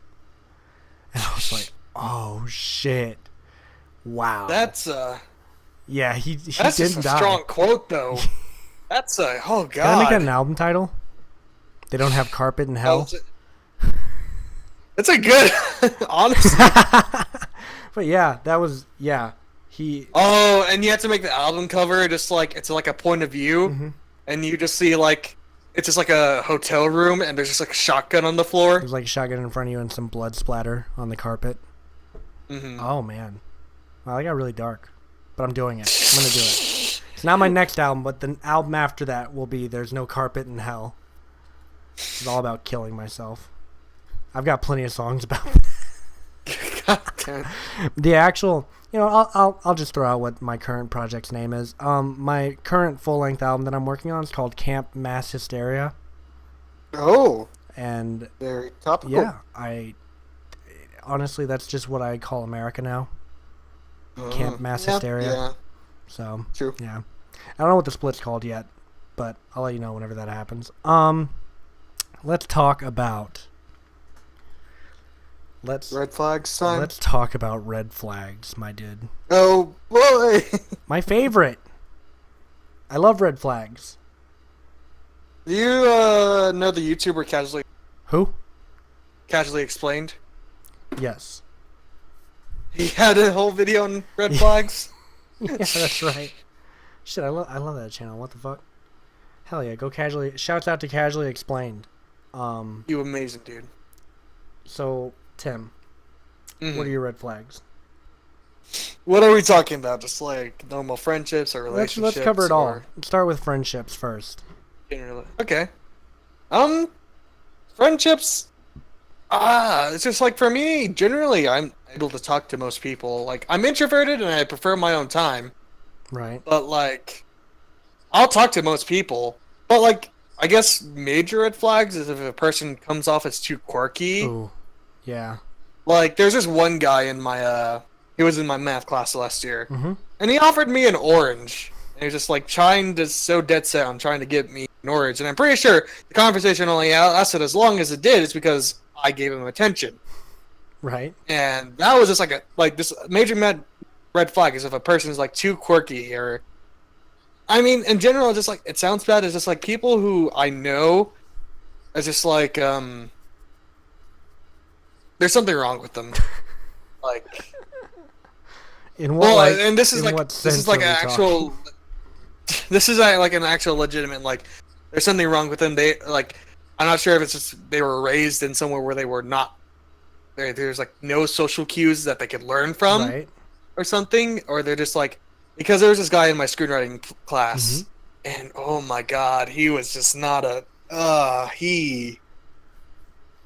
And I was like, oh shit. Wow. That's Yeah, he that's didn't just a die. strong quote though. That's a oh god. Can I make that an album title? They don't have carpet in hell. It's a good, honestly. But yeah, that was he. Oh, and you have to make the album cover just like it's like a point of view, Mhm. and you just see like it's just like a hotel room, and there's just like a shotgun on the floor. There's like a shotgun in front of you and some blood splatter on the carpet. Mm-hmm. Oh man, wow, that got really dark. But I'm doing it. I'm gonna do it. It's not my next album, but the album after that will be "There's No Carpet in Hell." It's all about killing myself. I've got plenty of songs about God damn. the actual. You know, I'll just throw out what my current project's name is. My current full length album that I'm working on is called Camp Mass Hysteria, Oh, and very topical. yeah, honestly that's just what I call America now. Camp Mass Hysteria. Yeah, So true. yeah, I don't know what the split's called yet, but I'll let you know whenever that happens. Let's talk about. Red flags time. Let's talk about red flags, my dude. Oh boy. My favorite. I love red flags. Do you know the YouTuber Who? Casually Explained? Yes. He had a whole video on red flags. Yeah, that's right. Shit, I love that channel. What the fuck? Hell yeah, go casually. Shouts out to Casually Explained. You amazing dude. So Tim, what are your red flags? What are we talking about? Just like normal friendships or relationships? Let's cover it all. or Let's start with friendships first. Okay. Friendships. It's just like for me, generally, I'm able to talk to most people. Like, I'm introverted and I prefer my own time. Right. But, like, I'll talk to most people. But, like, I guess major red flags is if a person comes off as too quirky. Ooh. Yeah. Like, there's this one guy in my, he was in my math class last year. Mm-hmm. And he offered me an orange. And he was just, like, trying to, so dead set on trying to get me an orange. And I'm pretty sure the conversation only lasted as long as it did. It's because I gave him attention. Right. And that was just like this major red flag is if a person is, like, too quirky or... I mean, in general, just, like, it sounds bad. It's just, like, people who I know is just, like, there's something wrong with them. Like, In what? Like, and this is in like what this sense is like are an we actual. This is like an actual legitimate like. There's something wrong with them. They like. I'm not sure if it's just they were raised in somewhere where they were not. There's like no social cues that they could learn from, Right. or something, or they're just like because there was this guy in my screenwriting class, and oh my god, he was just not a. He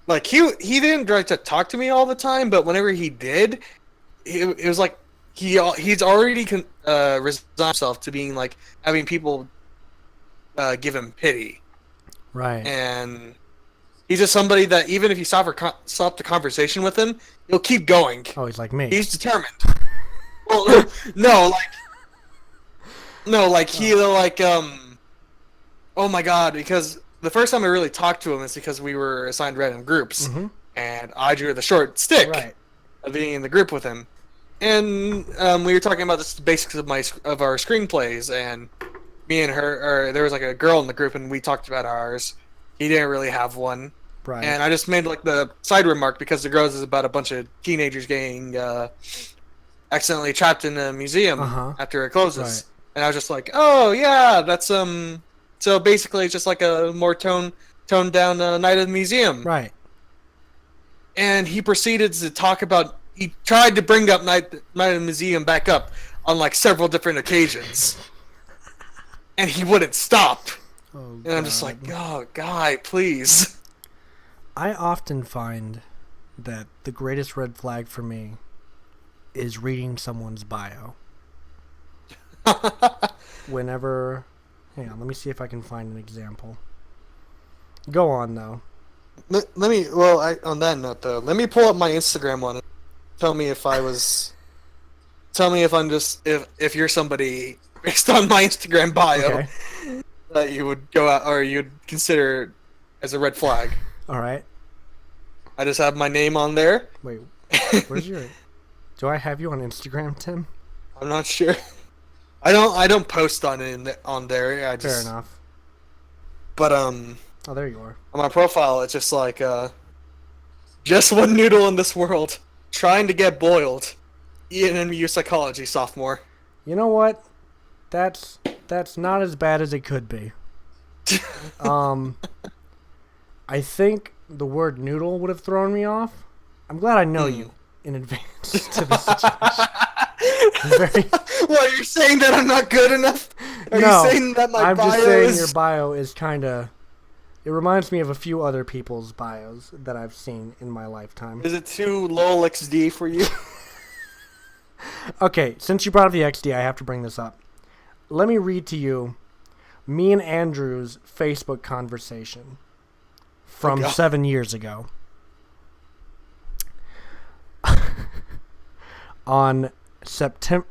didn't try to talk to me all the time, but whenever he did, it was like he's already resigned himself to being like having people give him pity, Right. and he's just somebody that even if you stop the conversation with him, he'll keep going. Oh, he's like me. He's determined. Well, no, he like oh my god, because the first time I really talked to him is because we were assigned random groups, and I drew the short stick Right. of being in the group with him, and we were talking about the basics of our screenplays, and me and her, or there was like a girl in the group, and we talked about ours. He didn't really have one, Right. and I just made like the side remark because the girls is about a bunch of teenagers getting accidentally trapped in a museum after it closes, Right. and I was just like, oh yeah, that's So basically, it's just like a more toned down Night of the Museum. Right. And he proceeded to talk about. He tried to bring up Night of the Museum back up on like several different occasions, and he wouldn't stop. Oh, And I'm just like, oh, guy, please. I often find that the greatest red flag for me is reading someone's bio. Whenever... Hang on, let me see if I can find an example. Go on, though. Let me. Well, on that note, though, let me pull up my Instagram one. And tell me if I was. Tell me if I'm just if you're somebody based on my Instagram bio Okay. that you would go out or you'd consider as a red flag. All right. I just have my name on there. Wait, where's your... Do I have you on Instagram, Tim? I'm not sure. I don't post on there. I just, Fair enough. But Oh, there you are. on my profile, it's just like just one noodle in this world, trying to get boiled. ENMU psychology sophomore. You know what? That's not as bad as it could be. I think the word noodle would have thrown me off. I'm glad I know you in advance to the situation. What, you're saying that I'm not good enough? Are No, you saying that my I'm bio just saying is... your bio is kind of... It reminds me of a few other people's bios that I've seen in my lifetime. Is it too lol XD for you? Okay, since you brought up the XD, I have to bring this up. Let me read to you me and Andrew's Facebook conversation from 7 years ago. on September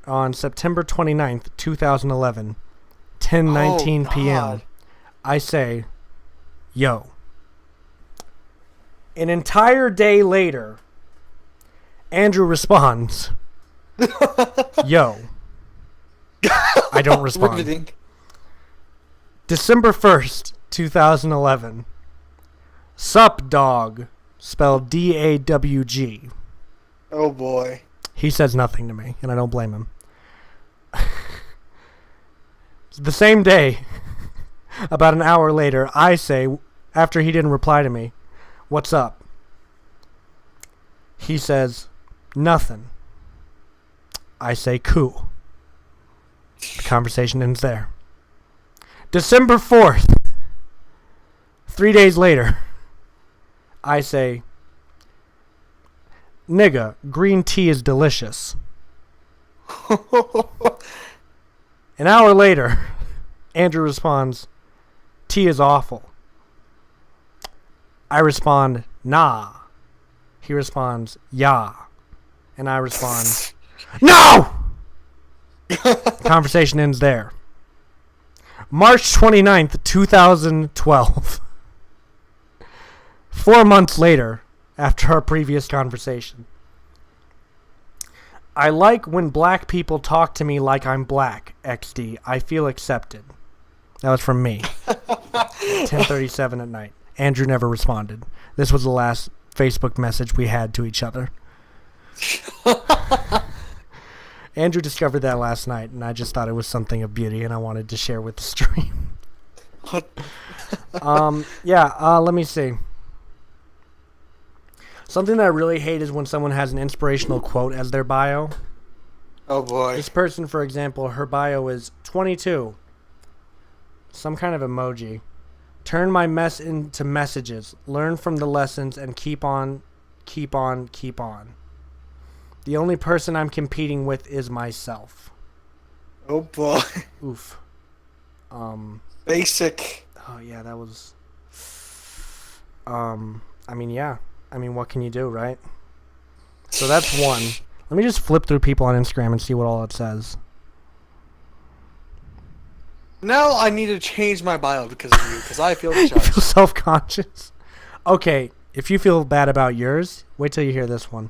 29th, 2011, 10:19 p.m. I say, yo. An entire day later, Andrew responds, yo. I don't respond. Riveting. December 1st, 2011. Sup, dog. Spelled D-A-W-G. Oh, boy. He says nothing to me, and I don't blame him. The same day, about an hour later, I say, after he didn't reply to me, what's up? He says, nothing. I say, cool. The conversation ends there. December 4th, 3 days later, I say, nigga, green tea is delicious. An hour later, Andrew responds, tea is awful. I respond, nah. He responds, yeah. And I respond, no! Conversation ends there. March 29th, 2012. 4 months later, after our previous conversation. I like when black people talk to me like I'm black, XD. I feel accepted. That was from me. 10:37 at night. Andrew never responded. This was the last Facebook message we had to each other. Andrew discovered that last night, and I just thought it was something of beauty, and I wanted to share with the stream. Let me see. Something that I really hate is when someone has an inspirational quote as their bio. Oh, boy. This person, for example, her bio is 22. Some kind of emoji. Turn my mess into messages. Learn from the lessons and keep on, keep on, keep on. The only person I'm competing with is myself. Oh, boy. Oof. Basic. Oh, yeah, that was... yeah. What can you do, right? So that's one. Let me just flip through people on Instagram and see what all it says. Now I need to change my bio because of you, because I feel You judged. feel self-conscious? Okay, if you feel bad about yours, wait till you hear this one.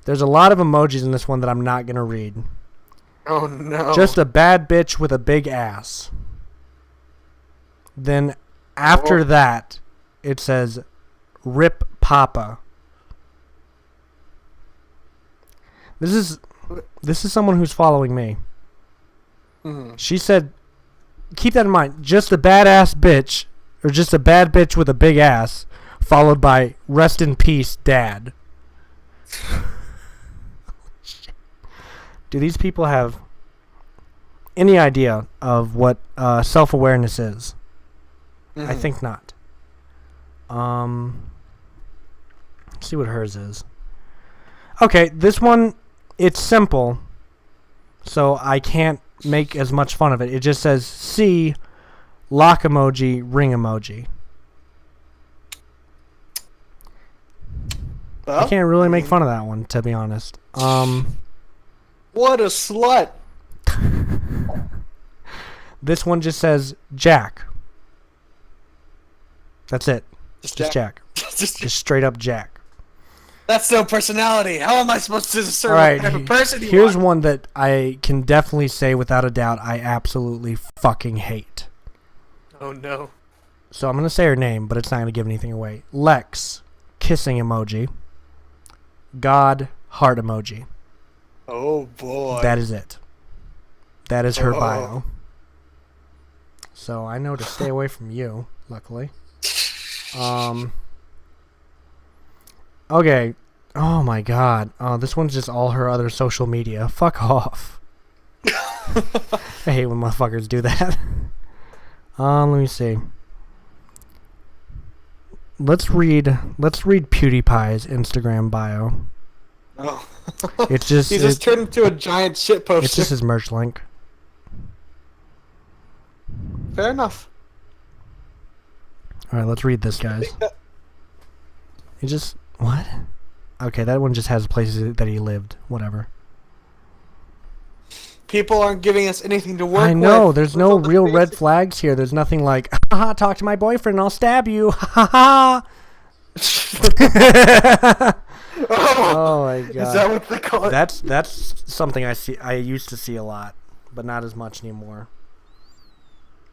There's a lot of emojis in this one that I'm not going to read. Oh, no. Just a bad bitch with a big ass. Then after that, it says, Rip Papa. This is someone who's following me. Mm. She said, keep that in mind, just a badass bitch, or just a bad bitch with a big ass, followed by rest in peace, dad. Do these people have any idea of what self-awareness is? Mm-hmm. I think not. Let's see what hers is. Okay, this one, it's simple, so I can't make as much fun of it. It just says C, lock emoji, ring emoji. Well, I can't really make fun of that one, to be honest. What a slut. This one just says Jack. That's it. Just Jack. Just straight up Jack. That's no personality. How am I supposed to discern All right, what type of person you here's are? one that I can definitely say without a doubt I absolutely fucking hate. Oh, no. So I'm going to say her name, but it's not going to give anything away. Lex, kissing emoji. God, heart emoji. Oh, boy. That is it. That is her Oh. bio. so I know to stay away from you. Luckily. Okay. Oh my god. Oh, this one's just all her other social media. Fuck off. I hate when motherfuckers do that. Let me see. Let's read PewDiePie's Instagram bio. Oh. It's just He's just turned into a giant shit poster. It's just his merch link. Fair enough. All right, let's read this, guys. It just what? Okay, that one just has places that he lived. Whatever. People aren't giving us anything to work with. I know. There's no the real red basic- flags here. There's nothing like, haha, talk to my boyfriend and I'll stab you. Ha ha. Oh my god. Is that what they call it? That's something I used to see a lot, but not as much anymore.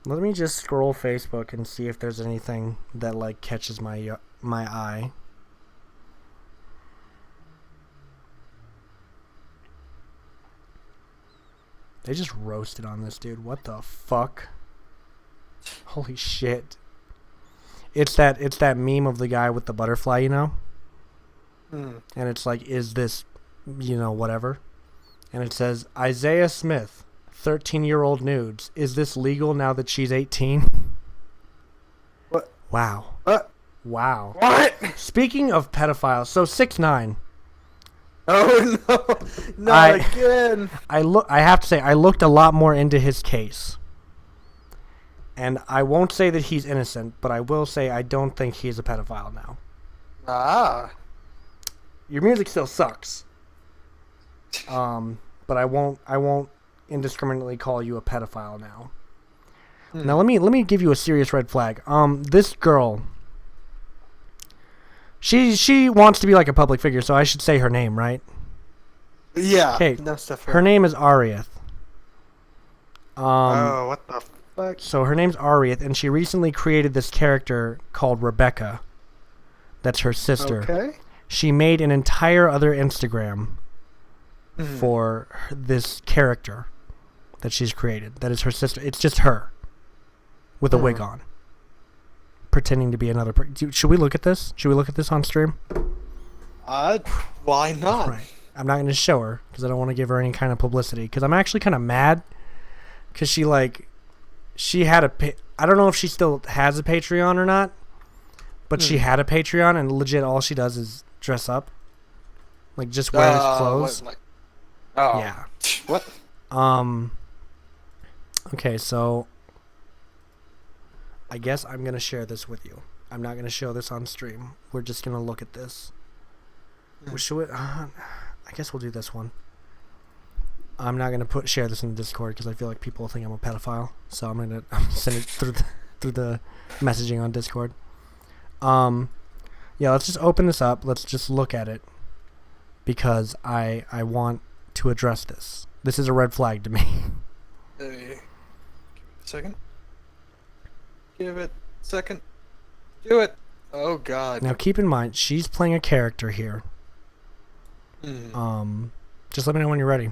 Let me just scroll Facebook and see if there's anything that like catches my eye. They just roasted on this dude. What the fuck? Holy shit. It's that meme of the guy with the butterfly, you know? And it's like, is this, whatever? And it says, Isaiah Smith, 13-year-old nudes. Is this legal now that she's 18? What? Wow. What? Wow. What? Speaking of pedophiles, so 6ix9ine. Oh no! Not again. I have to say, I looked a lot more into his case. And I won't say that he's innocent, but I will say I don't think he's a pedophile now. Ah. Your music still sucks. But I won't indiscriminately call you a pedophile now. Now let me give you a serious red flag. This girl, she wants to be like a public figure, so I should say her name, right? Yeah. Okay. No stuff. Her name is Arieth. Oh, what the fuck? So her name's Arieth, and she recently created this character called Rebecca. That's her sister. Okay. She made an entire other Instagram for this character that she's created. That is her sister. It's just her with a wig on, pretending to be another person. Should we look at this? Should we look at this on stream? Why not? Right. I'm not going to show her because I don't want to give her any kind of publicity. Because I'm actually kind of mad because she had I don't know if she still has a Patreon or not, but she had a Patreon, and legit all she does is dress up, like just wears clothes. Oh. Yeah. What? Okay, so I guess I'm gonna share this with you. I'm not gonna show this on stream. We're just gonna look at this. I guess we'll do this one. I'm not gonna share this in the Discord because I feel like people think I'm a pedophile. So I'm gonna send it through the messaging on Discord. Yeah, let's just open this up. Let's just look at it because I want to address this. This is a red flag to me. Give it a second. Give it a second. Do it. Oh god. Now keep in mind she's playing a character here. Just let me know when you're ready,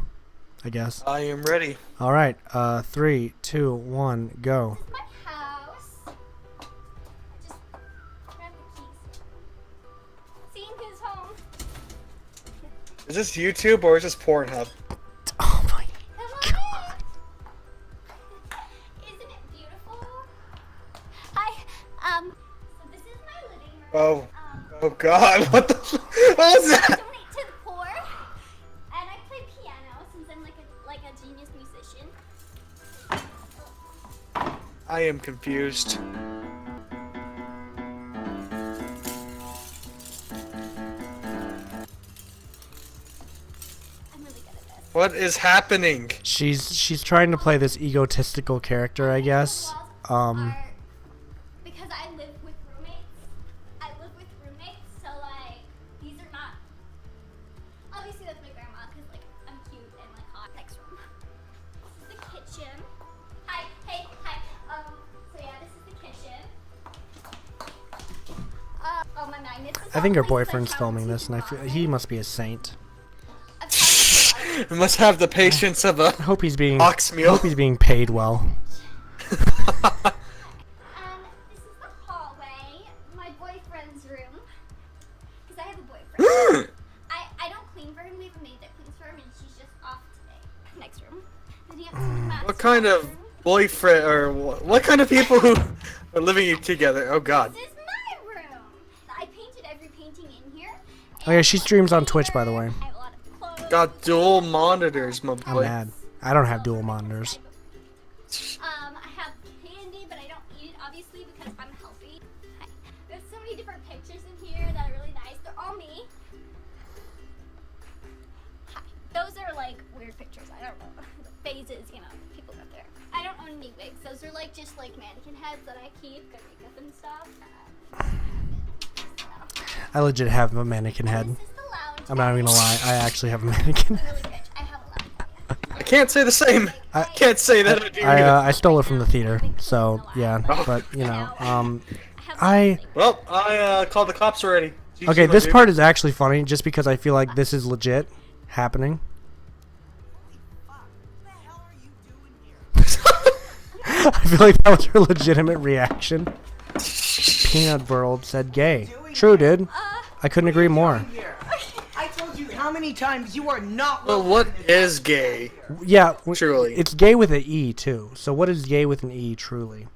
I guess. I am ready. All right. 3, 2, 1, go. My house. I just grabbed the keys. Seeing who's home. Is this YouTube or is this Pornhub? Oh my Come on in. Isn't it beautiful? Hi. So this is my living room. Oh. Oh god. What the? What was I that? donate to the poor, and I play piano since I'm like a genius musician. I am confused. I'm really good at this. What is happening? She's trying to play this egotistical character, I guess. Because I live with roommates. So like these are not. Obviously that's my grandma because like I'm cute and like hot. Next room. This is the kitchen. Hi, hey, hi. So yeah, this is the kitchen. Oh my magnets. I think her boyfriend's filming this, and I feel he must be a saint. We must have the patience of a I hope he's being ox I mule. hope he's being paid well. This is the hallway, my boyfriend's room. Because I have a boyfriend. I don't clean for him. We have a maid that cleans for him, and she's just off today. Next room. Then you have some mats What kind in the of bathroom. boyfriend or what kind of people who are living together? Oh God. This is my room. I painted every painting in here. Oh yeah, she streams on Twitch, by the way. I have a lot of clothes. Got dual monitors, my I'm boy. mad. I don't have dual monitors. I have candy, but I don't eat it obviously because I'm healthy. There's so many different pictures in here that are really nice. They're all me. Hi. Those are like weird pictures. I don't know. The phases, you know, people got there. I don't own any wigs. Those are like just like mannequin heads that I keep, good makeup and stuff. I legit have a mannequin head. This is the lounge. I'm not even gonna lie. I actually have a mannequin. I'm really rich. I have a lounge. I can't say the same. I can't say that I do either. I stole it from the theater, so yeah. But you know, I Well, I called the cops already. GG, okay. my This dude. part is actually funny, just because I feel like this is legit happening. I feel like that was her legitimate reaction. Peanut World said gay. True, dude. I couldn't agree more. I told you how many times you are not Well, what is gay? Yeah, Truly. it's gay with an E too. So what is gay with an E truly?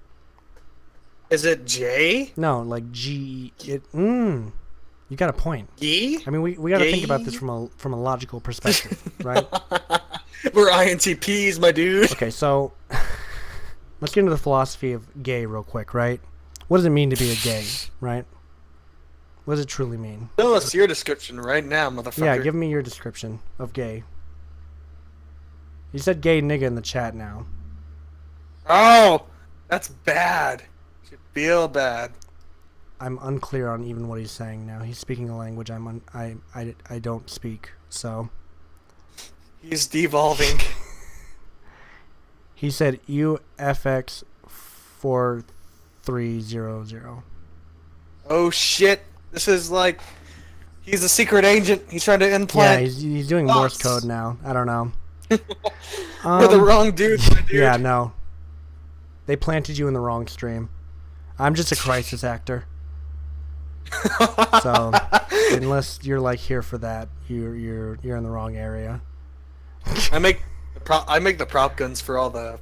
Is it J? No, like G. You got a point. Gee? I mean, we got to think Gay? about this from a logical perspective, right? We're INTPs, my dude. Okay, so let's get into the philosophy of gay real quick, right? What does it mean to be a gay, right? What does it truly mean? Tell us your description right now, motherfucker. Yeah, give me your description of gay. You said gay nigga in the chat now. Oh, that's bad. Should feel bad. I'm unclear on even what he's saying now. He's speaking a language I don't speak, so. He's devolving. He said UFX 4300. Oh shit! This is like he's a secret agent. He's trying to Yeah, implant. he's doing Morse thoughts. code now. I don't know. You're the wrong dude, my dude. Yeah, no. They planted you in the wrong stream. I'm just a crisis actor. So unless you're like here for that, you're in the wrong area. I make the prop guns for all the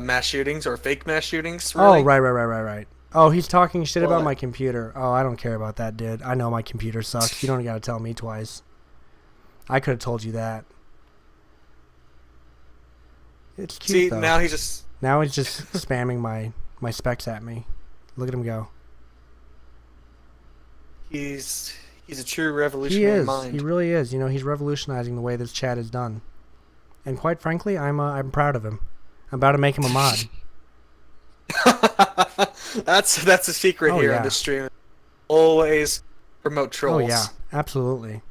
mass shootings or fake mass shootings. Really. Oh, right. Oh, he's talking shit about What? my computer. Oh, I don't care about that, dude. I know my computer sucks. You don't gotta tell me twice. I could have told you that. It's cute See, though. now he's just. Now he's just spamming my specs at me. Look at him go. He's a true He revolutionary is. mind. He really is. You know, he's revolutionizing the way this chat is done. And quite frankly, I'm proud of him. I'm about to make him a mod. That's the secret Oh, here yeah. on this stream. Always promote trolls. Oh yeah, absolutely.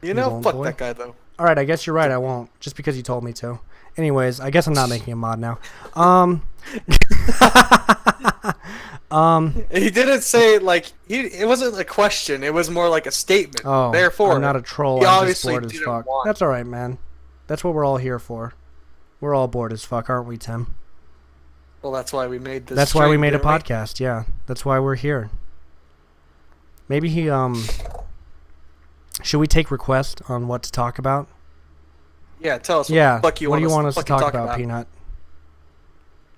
You His know, own fuck boy. that guy though. All right, I guess you're right. I won't, just because you told me to. Anyways, I guess I'm not making a mod now. He didn't say like it wasn't a question. It was more like a statement. Oh, Therefore, I'm not a troll. he I'm just obviously bored as didn't fuck. want- That's all right, man. That's what we're all here for. We're all bored as fuck, aren't we, Tim? Well, that's why we made this. That's why we stream, made a didn't we? podcast. Yeah, that's why we're here. Maybe he Should we take request on what to talk about? Yeah, tell us. Yeah. What the fuck you what do you want want us to talk about, Peanut?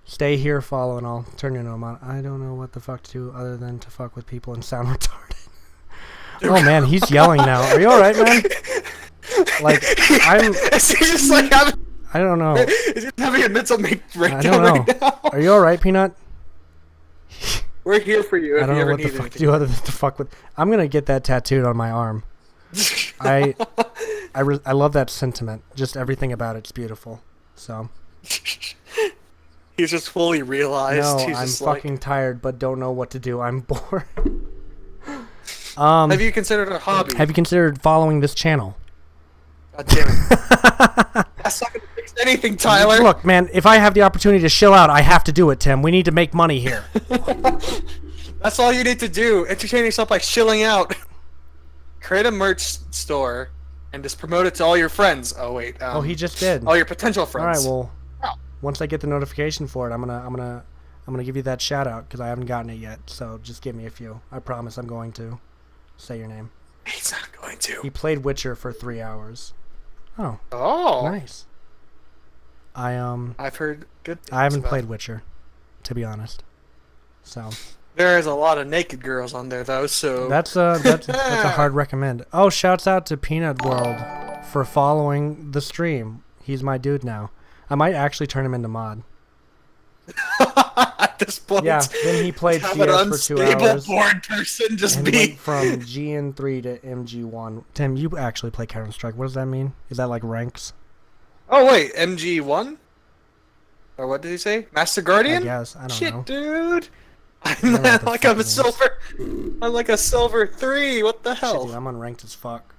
Stay here, follow, and I'll turn you into a mod. I don't know what the fuck to do other than to fuck with people and sound retarded. Oh man, he's yelling now. Are you all right, man? Like I'm. Is he just like having? I don't know. Is he having a mental I breakdown don't know. right now? Are you all right, Peanut? We're here for you if I don't you know ever what the need fuck to anything. do other than to fuck with. I'm gonna get that tattooed on my arm. I love that sentiment. Just everything about it's beautiful. So He's just fully realized. no, He's I'm just fucking tired, but don't know what to do. I'm bored. Like, have you considered a hobby? Have you considered following this channel? God damn it. That's not gonna fix anything, Tyler. Look, man, if I have the opportunity to chill out, I have to do it, Tim. We need to make money here. That's all you need to do. Entertain yourself by chilling out. Create a merch store and just promote it to all your friends. Oh wait. Oh, he just did. All your potential All right, friends. well, Oh. once I get the notification for it, I'm gonna give you that shout out because I haven't gotten it yet. So just give me a few. I promise I'm going to say your name. He's not going He to. played Witcher for 3 hours. Oh, Oh. nice. I've heard good things I haven't about played it. Witcher, to be honest. So There's a lot of naked girls on there though, so that's a hard recommend. Oh, shouts out to Peanut World for following the stream. He's my dude now. I might actually turn him into mod. at this point, Yeah, then he played have an CS for 2 unstable, hours. bored person just And be. went from GN3 to MG1. Tim, you actually play Counter Strike. What does that mean? Is that like ranks? Oh wait, MG1? Or what did he say? Master Guardian? I guess. I don't Shit, know. dude. know I'm what the like fuck I'm it a means. silver. I'm like a silver 3. What the Shit, hell? dude, I'm unranked as fuck.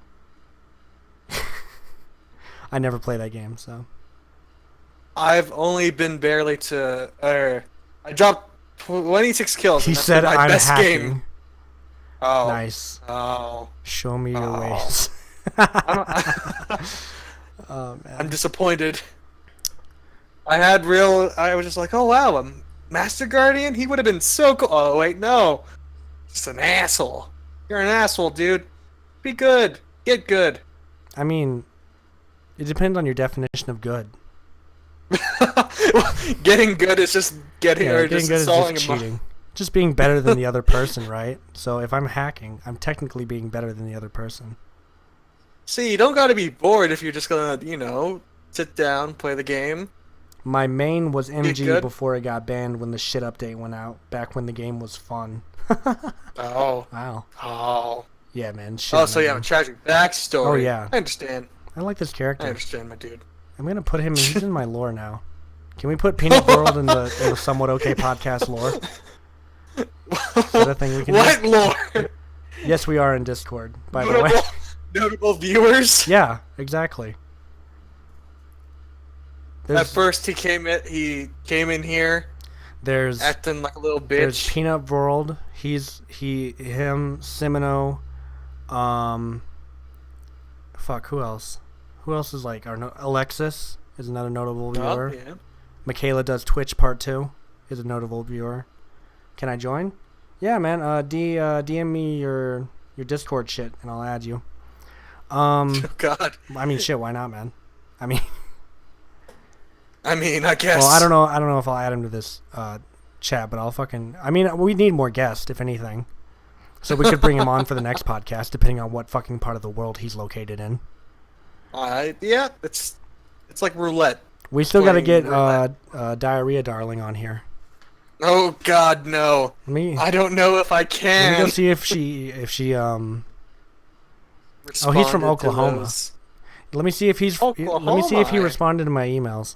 I never play that game, so. I've only been barely to. I dropped 26 kills. He and that's said been my I'm best hacking. game. Oh. Nice. Oh. Show me your Oh. ways. I don't, Oh, man. I'm disappointed. I was just like, oh wow, a Master Guardian? He would have been so cool. Oh wait, no. Just an asshole. You're an asshole, dude. Be good. Get good. I mean, it depends on your definition of good. Getting good is just getting Yeah, or getting just good is installing just a mo- cheating. Just being better than the other person, right? So if I'm hacking, I'm technically being better than the other person. See, you don't gotta be bored if you're just gonna, sit down, play the game. My main was MG good? before it got banned when the shit update went out, back when the game was fun. Oh. Wow. Oh. Yeah, man. Shit Oh, in so that you have a game. tragic backstory. Oh, yeah. I understand. I like this I character. understand, my dude. I'm gonna put him. He's in my lore now. Can we put Peanut World in the Somewhat Okay podcast lore? Is that a thing we can What do? lore? Yes, we are in Discord, by the way. Notable viewers. Yeah, exactly. At There's, first, he came in here there's acting like a little There's bitch. Peanut World. Him, Simino. Fuck. Who else? Who else is like Alexis is another notable viewer. Oh, yeah. Michaela does Twitch Part 2 is a notable viewer. Can I join? Yeah, man. DM me your Discord shit and I'll add you. Oh, God. I mean, shit. Why not, man? I mean, I mean, I guess. well, I don't know if I'll add him to this chat, but I'll fucking. I mean, we need more guests, if anything. So we could bring him on for the next podcast, depending on what fucking part of the world he's located in. Yeah, it's like roulette. We still got to Playing get roulette. Diarrhea Darling on here. Oh God, no! Let me I don't know if I let me can. go see if she Oh, he's from responded to Oklahoma. those. let me see if he's let me see if he Oklahoma. responded to my emails.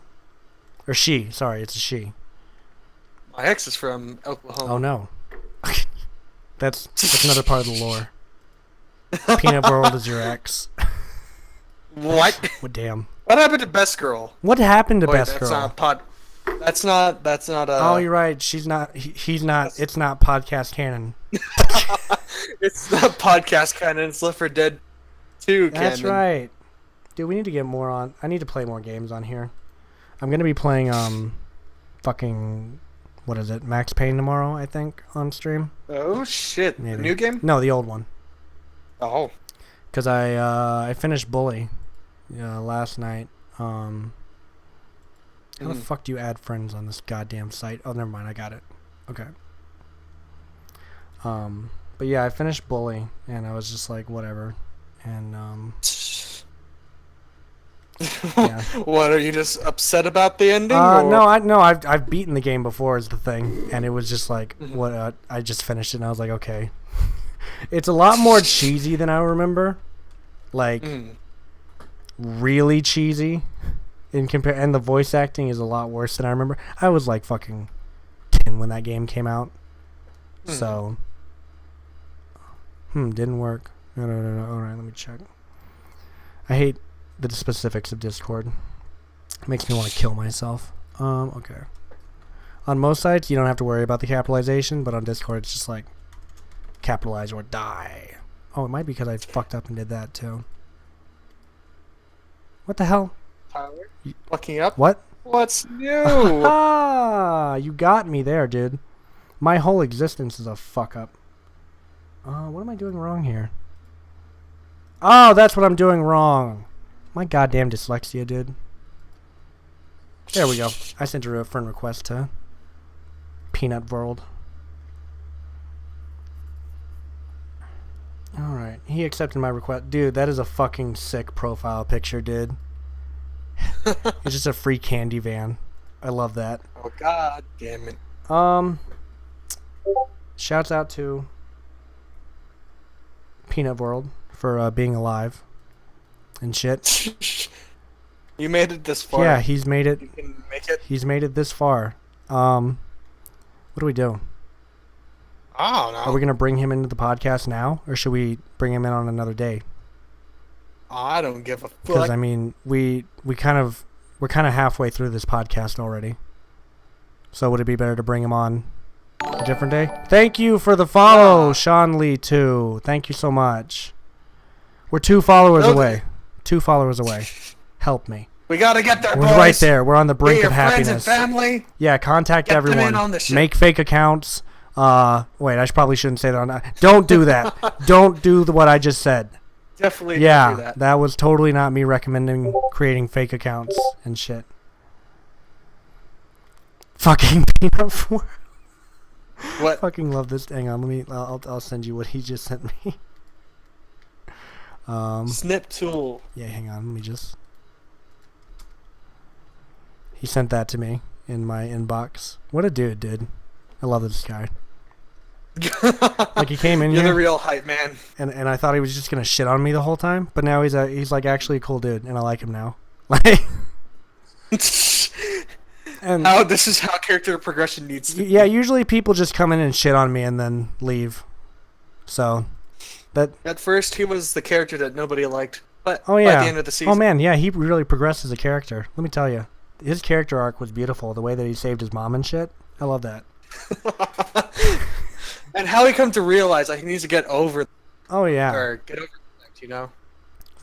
Or she, sorry, it's a she. My ex is from Oklahoma. Oh no. That's another part of the lore. Peanut World is your ex. What? Well, damn. What happened to Best Girl? What happened to Wait, Best that's Girl? not pod. That's not. Oh, you're right. She's not. He's not. It's not podcast canon. It's not podcast canon. It's Left 4 Dead 2 canon. That's right. Dude, we need to get more on. I need to play more games on here. I'm gonna be playing fucking what is it? Max Payne tomorrow, I think, on stream. Oh shit! Maybe. The new game? No, the old one. Oh. Cause I finished Bully, last night. How the fuck do you add friends on this goddamn site? Oh, never mind. I got it. Okay. But yeah, I finished Bully, and I was just like, whatever. And yeah. What are you just upset about the ending? No, I've beaten the game before is the thing, and it was just like what I just finished it, and I was like, okay. It's a lot more cheesy than I remember, like really cheesy. And the voice acting is a lot worse than I remember. I was like fucking 10 when that game came out, so didn't work. No. All right, let me check. I hate the specifics of Discord. It makes me want to kill myself. Okay. On most sites, you don't have to worry about the capitalization, but on Discord, it's just like capitalize or die. Oh, it might be because I fucked up and did that too. What the hell? Tyler, fucking up. What? What's new? Ah, you got me there, dude. My whole existence is a fuck up. What am I doing wrong here? Oh, that's what I'm doing wrong. My goddamn dyslexia, dude. There we go. I sent a friend request to Peanut World. Alright, he accepted my request. Dude, that is a fucking sick profile picture, dude. It's just a free candy van. I love that. Oh god damn it. Shouts out to Peanut World for being alive and shit. You made it this far. Yeah, he's made it. You can make it. He's made it this far. What do we do? I don't know. Are we gonna bring him into the podcast now, or should we bring him in on another day? I don't give a Because fuck. I mean, we're kind of halfway through this podcast already. So would it be better to bring him on a different day? Thank you for the follow, Sean Lee 2. Thank you so much. We're 2 followers Okay. away. 2 followers away. Help me. We gotta get there, We're boys. right there. We're on the Get brink your of friends and happiness. family. Yeah, contact Get them everyone. in on this shit. Make fake accounts. Wait, probably shouldn't say that on. Don't do that. Don't do what I just said. Definitely don't Yeah, do that. that was totally not me recommending creating fake accounts and shit. Fucking Peanut for. What? Fucking love this. Hang on, I'll send you what he just sent me. Snip tool. Yeah, hang on, let me just. He sent that to me in my inbox. What a dude. I love this guy. Like he came in You're here. the real hype man. And I thought he was just gonna shit on me the whole time, but now he's like actually a cool dude, and I like him now. Like, and This is how character progression needs to be. yeah, usually people just come in and shit on me and then leave. So that At first, he was the character that nobody liked, but oh yeah, by the end of the season, oh man, yeah, he really progressed as a character. Let me tell you, his character arc was beautiful. The way that he saved his mom and shit, I love that. and how he come to realize like he needs to get over Oh yeah. or get over that, you know.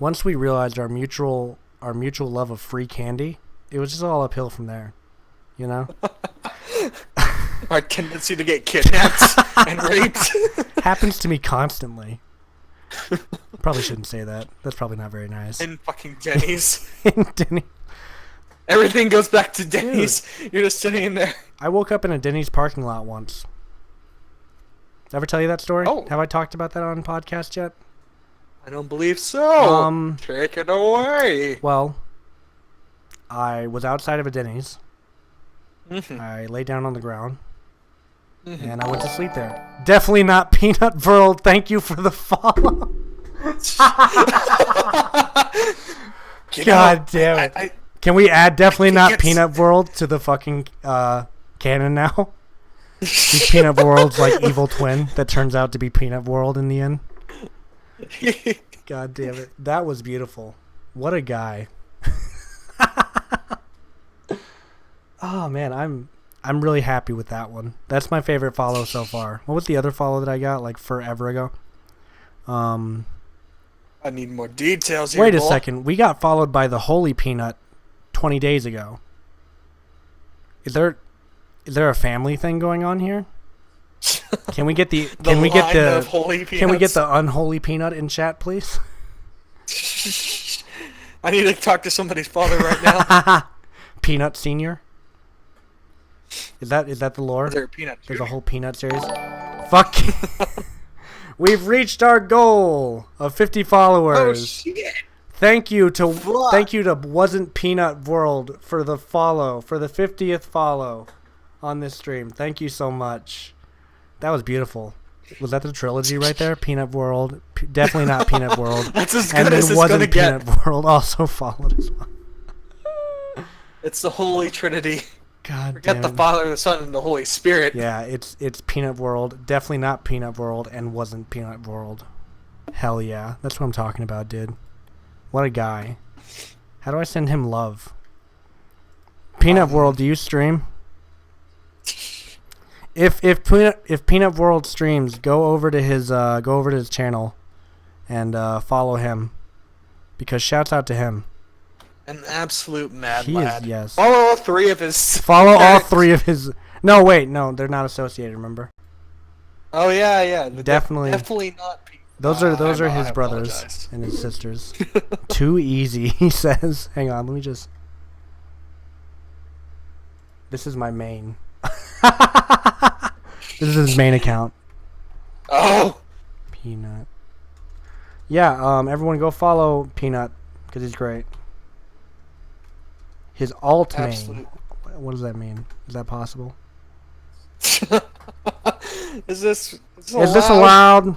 Once we realized our mutual love of free candy, it was just all uphill from there. You know? Our tendency to get kidnapped and raped. Happens to me constantly. Probably shouldn't say that. That's probably not very nice. in fucking Denny's. Denny. Everything goes back to Denny's. You're just sitting in there. I woke up in a Denny's parking lot once. Ever tell you that story? Oh. Have I talked about that on podcast yet? I don't believe so. Um, Take it away. Well, I was outside of a Denny's. Mhm. I laid down on the ground. And I went to sleep there. Definitely not Peanut World. Thank you for the follow. You God know, damn it. I Can we add definitely think not it's- Peanut World to the fucking canon now? He's Peanut World's like evil twin that turns out to be Peanut World in the end. God damn it. That was beautiful. What a guy. Oh man, I'm really happy with that one. That's my favorite follow so far. What was the other follow that I got like forever ago? I need more details here. Wait a boy. second. We got followed by the Holy Peanut 20 days ago. Is there a family thing going on here? Can we get the can we get line of the holy can we get peanuts. the unholy peanut in chat, please? I need to talk to somebody's father right now. Peanut Senior. Is that the lore? Is there a peanut? There's a whole peanut series. Fuck. We've reached our goal of 50 Oh followers. shit! Thank you to Fuck. Wasn't Peanut World for the follow, for the 50th follow on this stream. Thank you so much. That was beautiful. Was that the trilogy right there? Peanut World, definitely not Peanut World. That's as And good then as it's gonna Wasn't get. Peanut World also followed as well. It's the Holy Trinity. God Forget damn the it. Father, the Son, and the Holy Spirit. Yeah, it's Peanut World. Definitely not Peanut World and wasn't Peanut World. Hell yeah. That's what I'm talking about, dude. What a guy. How do I send him love? Peanut World, do you stream? If Peanut World streams, go over to his channel and follow him. Because shouts out to him. An absolute mad He is, lad. yes. Follow all 3 of his. Follow all 3 of his. No, wait, no, they're not associated. Remember? Oh yeah. Definitely. Definitely not. Those are his I brothers apologize. and his sisters. Too easy, he says. Hang on, let me just. This is my main. This is his main account. Oh. Peanut. Yeah, everyone go follow Peanut because he's great. His alt main. Absolute. What does that mean? Is that possible? Is this Is this allowed?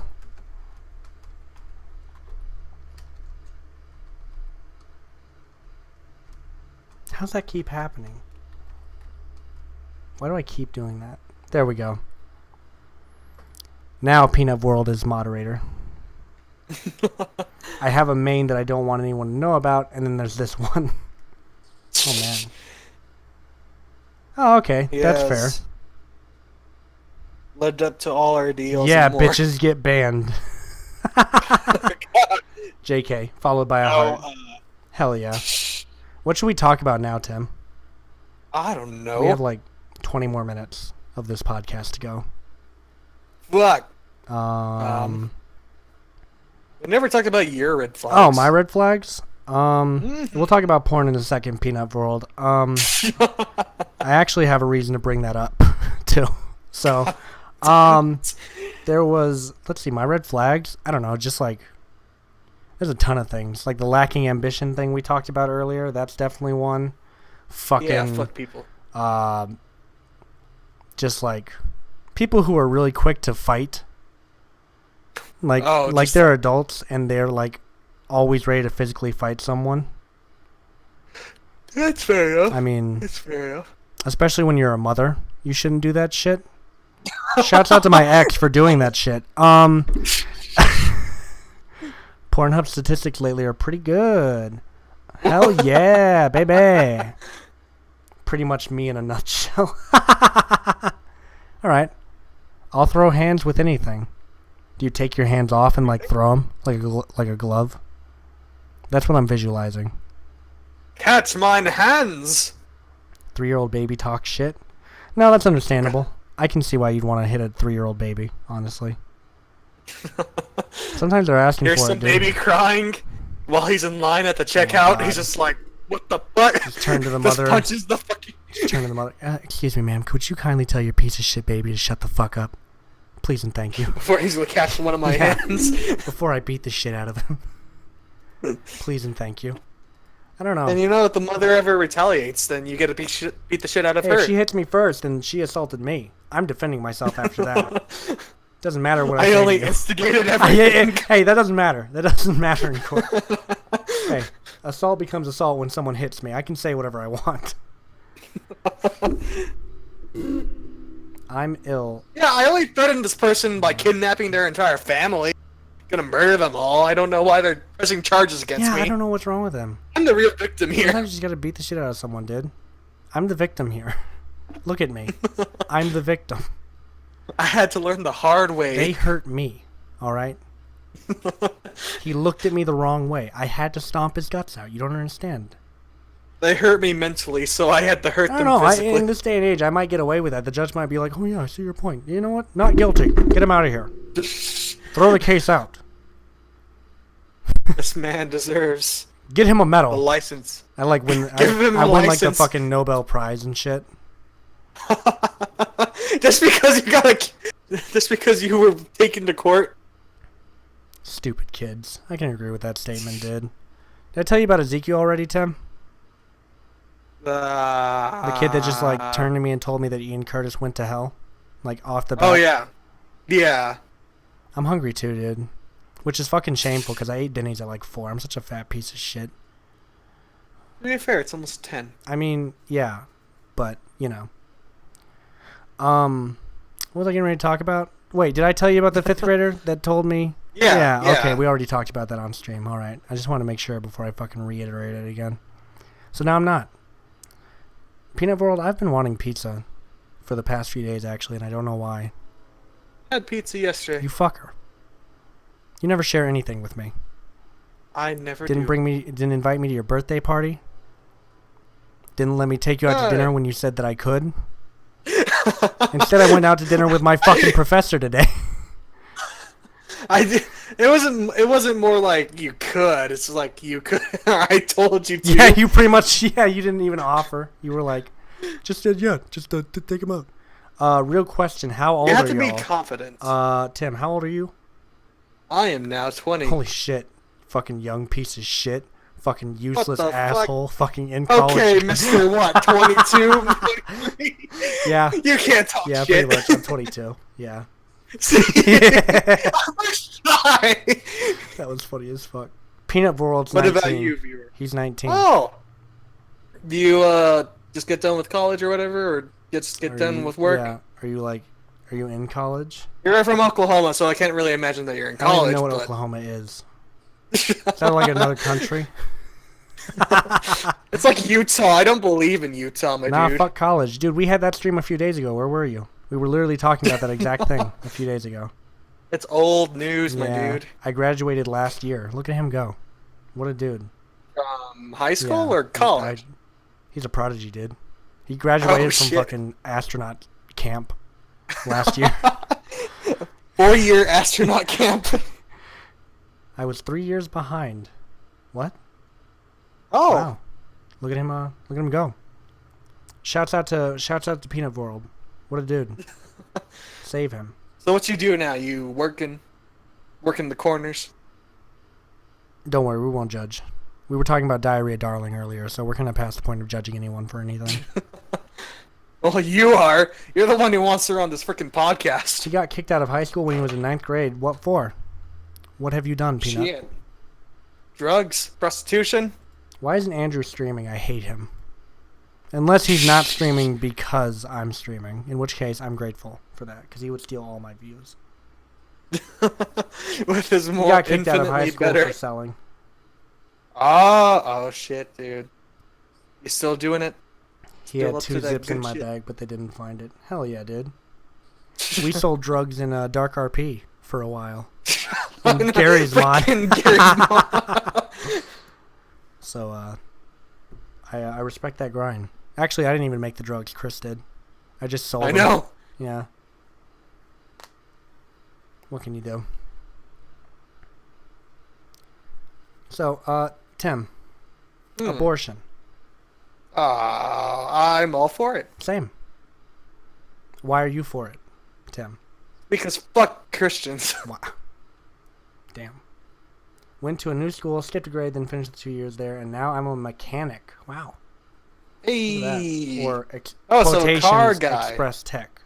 How's that keep happening? Why do I keep doing that? There we go. Now Peanut World is moderator. I have a main that I don't want anyone to know about, and then there's this one. Oh man. Oh, okay. That's fair. Lived up to all our deals. Yeah, and more. bitches get banned. JK, followed by a heart. Hell yeah. What should we talk about now, Tim? I don't know. We have like 20 more minutes of this podcast to go. Fuck. We never talked about your red flags. Oh, my red flags? We'll talk about porn in a second, Peanut World. I actually have a reason to bring that up, too. So, there was, let's see, my red flags. I don't know, just like, there's a ton of things. Like the lacking ambition thing we talked about earlier, that's definitely one. Fucking, Yeah, fuck people. just like, people who are really quick to fight. Like, Oh, like just- they're adults and they're like always ready to physically fight someone. That's fair enough. I mean, That's fair enough. especially when you're a mother, you shouldn't do that shit. Shouts out to my ex for doing that shit. Pornhub statistics lately are pretty good. Hell yeah, baby. Pretty much me in a nutshell. All right. I'll throw hands with anything. Do you take your hands off and like throw them like a glove? That's what I'm visualizing. Catch mine hands. 3-year-old baby talk shit. No, that's understandable. I can see why you'd want to hit a 3-year-old baby, honestly. Sometimes they're asking Here's for some it, dude. baby crying while he's in line at the checkout. God. He's just like, what the fuck? Just turn to the Just mother. punches the fucking. Just turn to the mother. Excuse me, ma'am. Could you kindly tell your piece of shit baby to shut the fuck up? Please and thank you. Before he's gonna catch one of my Yeah. hands. Before I beat the shit out of him. Please and thank you. I don't know. And you know, if the mother ever retaliates, then you get to beat the shit out of Hey, her. if she hits me first and she assaulted me, I'm defending myself after that. Doesn't matter what I I say only to you. instigated Hey, everything. hey, that doesn't matter. That doesn't matter in court. Hey, assault becomes assault when someone hits me. I can say whatever I want. I'm ill. Yeah, I only threatened this person by kidnapping their entire family. Gonna murder them all. I don't know why they're pressing charges against Yeah, me. I don't know what's wrong with him. I'm the real victim here. Sometimes you just gotta beat the shit out of someone, dude. I'm the victim here. Look at me. I'm the victim. I had to learn the hard They way. hurt me, alright? He looked at me the wrong way. I had to stomp his guts out. You don't understand. They hurt me mentally, so I had to hurt I them don't know. physically. In this day and age, I might get away with that. The judge might be like, oh, yeah, I see your point. You know what? Not guilty. Get him out of here. Throw the case out. This man deserves Get him a a medal. license. I like when Give him I a win like the license. fucking Nobel Prize and shit. Just because you got just because you were taken to court. Stupid kids. I can agree with that statement, dude. Did I tell you about Ezekiel already, Tim? The kid that just like turned to me and told me that Ian Curtis went to hell, like off the bat. Oh yeah, yeah. I'm hungry too, dude. Which is fucking shameful because I ate Denny's at like 4. I'm such a fat piece of shit. To be fair, it's almost 10. I mean, yeah, but you know. What was I getting ready to talk about? Wait, did I tell you about the 5th grader that told me? Yeah, yeah. Okay, we already talked about that on stream. All right, I just want to make sure before I fucking reiterate it again. So now I'm not. Peanut World, I've been wanting pizza for the past few days actually, and I don't know why. I had pizza yesterday. You fucker. You never share anything with me. I never Didn't do. invite me to your birthday party. Didn't let me take you out to dinner when you said that I could. Instead, I went out to dinner with my fucking professor today. I did. It wasn't more like you could. It's like you could. I told you to. Yeah, you pretty much. Yeah, you didn't even offer. You were like, just take him out. Real question: how old You have are to you? be confident. Tim, how old are you? I am now 20. Holy shit! Fucking young piece of shit. Fucking useless the fuck? asshole. Fucking in college. Okay, Mr. What? 22? Yeah. You can't talk Yeah, shit. pretty much. I'm 22. Yeah. I'm shy. That was funny as fuck. Peanut World's What 19. about you, viewer? He's 19. Oh. Do you just get done with college or whatever, or just get Are done you- with work? Yeah. Are you in college? You're from Oklahoma, so I can't really imagine that you're in I don't college. even know what but... Oklahoma is. Is that like another country? It's like Utah. I don't believe in Utah, my Nah, dude. fuck college. Dude, we had that stream a few days ago. Where were you? We were literally talking about that exact thing a few days ago. It's old news, my Yeah. dude. I graduated last year. Look at him go. What a dude. From high school Yeah. or college? He's a prodigy, dude. He graduated from shit. fucking astronaut camp last year. 4-year astronaut camp. I was 3 years behind. What? Oh. Wow. Look at him go. Shouts out to Peanut World. What a dude. Save him. So what you do now? You working the corners? Don't worry, we won't judge. We were talking about Diarrhea Darling earlier, so we're gonna pass the point of judging anyone for anything. Well, you are. You're the one who wants her on this freaking podcast. He got kicked out of high school when he was in 9th grade. What for? What have you done, Peanut? Shit. Drugs, prostitution. Why isn't Andrew streaming? I hate him. Unless he's not streaming because I'm streaming, in which case I'm grateful for that, because he would steal all my views. With his He more got kicked out of high infinitely school better. for selling. Oh shit, dude. You still doing it? He Still had up 2 to that zips in good my shit. bag, but they didn't find it. Hell yeah, dude. We sold drugs in Dark RP for a while. In Gary's mod. Freaking Gary's mod. So, I respect that grind. Actually, I didn't even make the drugs. Chris did. I just sold I them. know. Yeah. What can you do? So, Tim. Abortion. I'm all for it. Same. Why are you for it, Tim? Because fuck Christians. Wow. Damn. Went to a new school, skipped a grade, then finished the 2 years there, and now I'm a mechanic. Wow. Look at that. Hey. Or Oh, so a quotations car guy. Express Tech.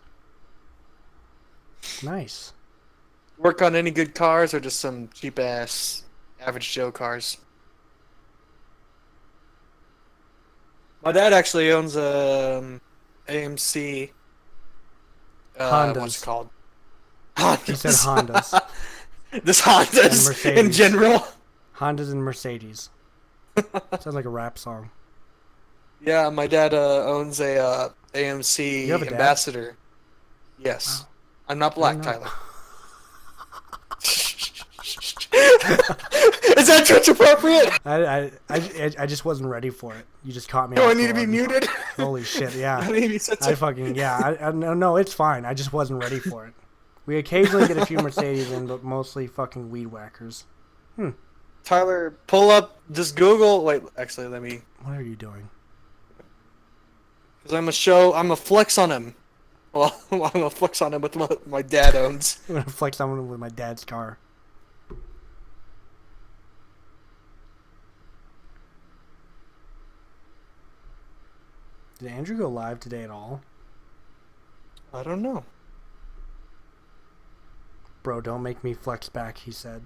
Nice. Work on any good cars or just some cheap ass average Joe cars? My dad actually owns a AMC. Hondas. What's it called? He said Hondas. This And Hondas in Mercedes. general. Hondas and Mercedes. Sounds like a rap song. Yeah, my dad owns a AMC You have a dad? Ambassador. Yes. Wow. I'm not I black, didn't know. Tyler. Is that church appropriate? I just wasn't ready for it. You just caught me. Do I off need to be guard. muted? Holy shit! I Yeah. need to be censored. I fucking yeah. No, it's fine. I just wasn't ready for it. We occasionally get a few Mercedes in, but mostly fucking weed whackers. Tyler, pull up. Just Google. Wait, actually, let me. What are you doing? Because I'm a flex on him. Well, I'm gonna flex on him with what my dad owns. I'm gonna flex someone with my dad's car. Did Andrew go live today at all? I don't know. Bro, don't make me flex back, he said.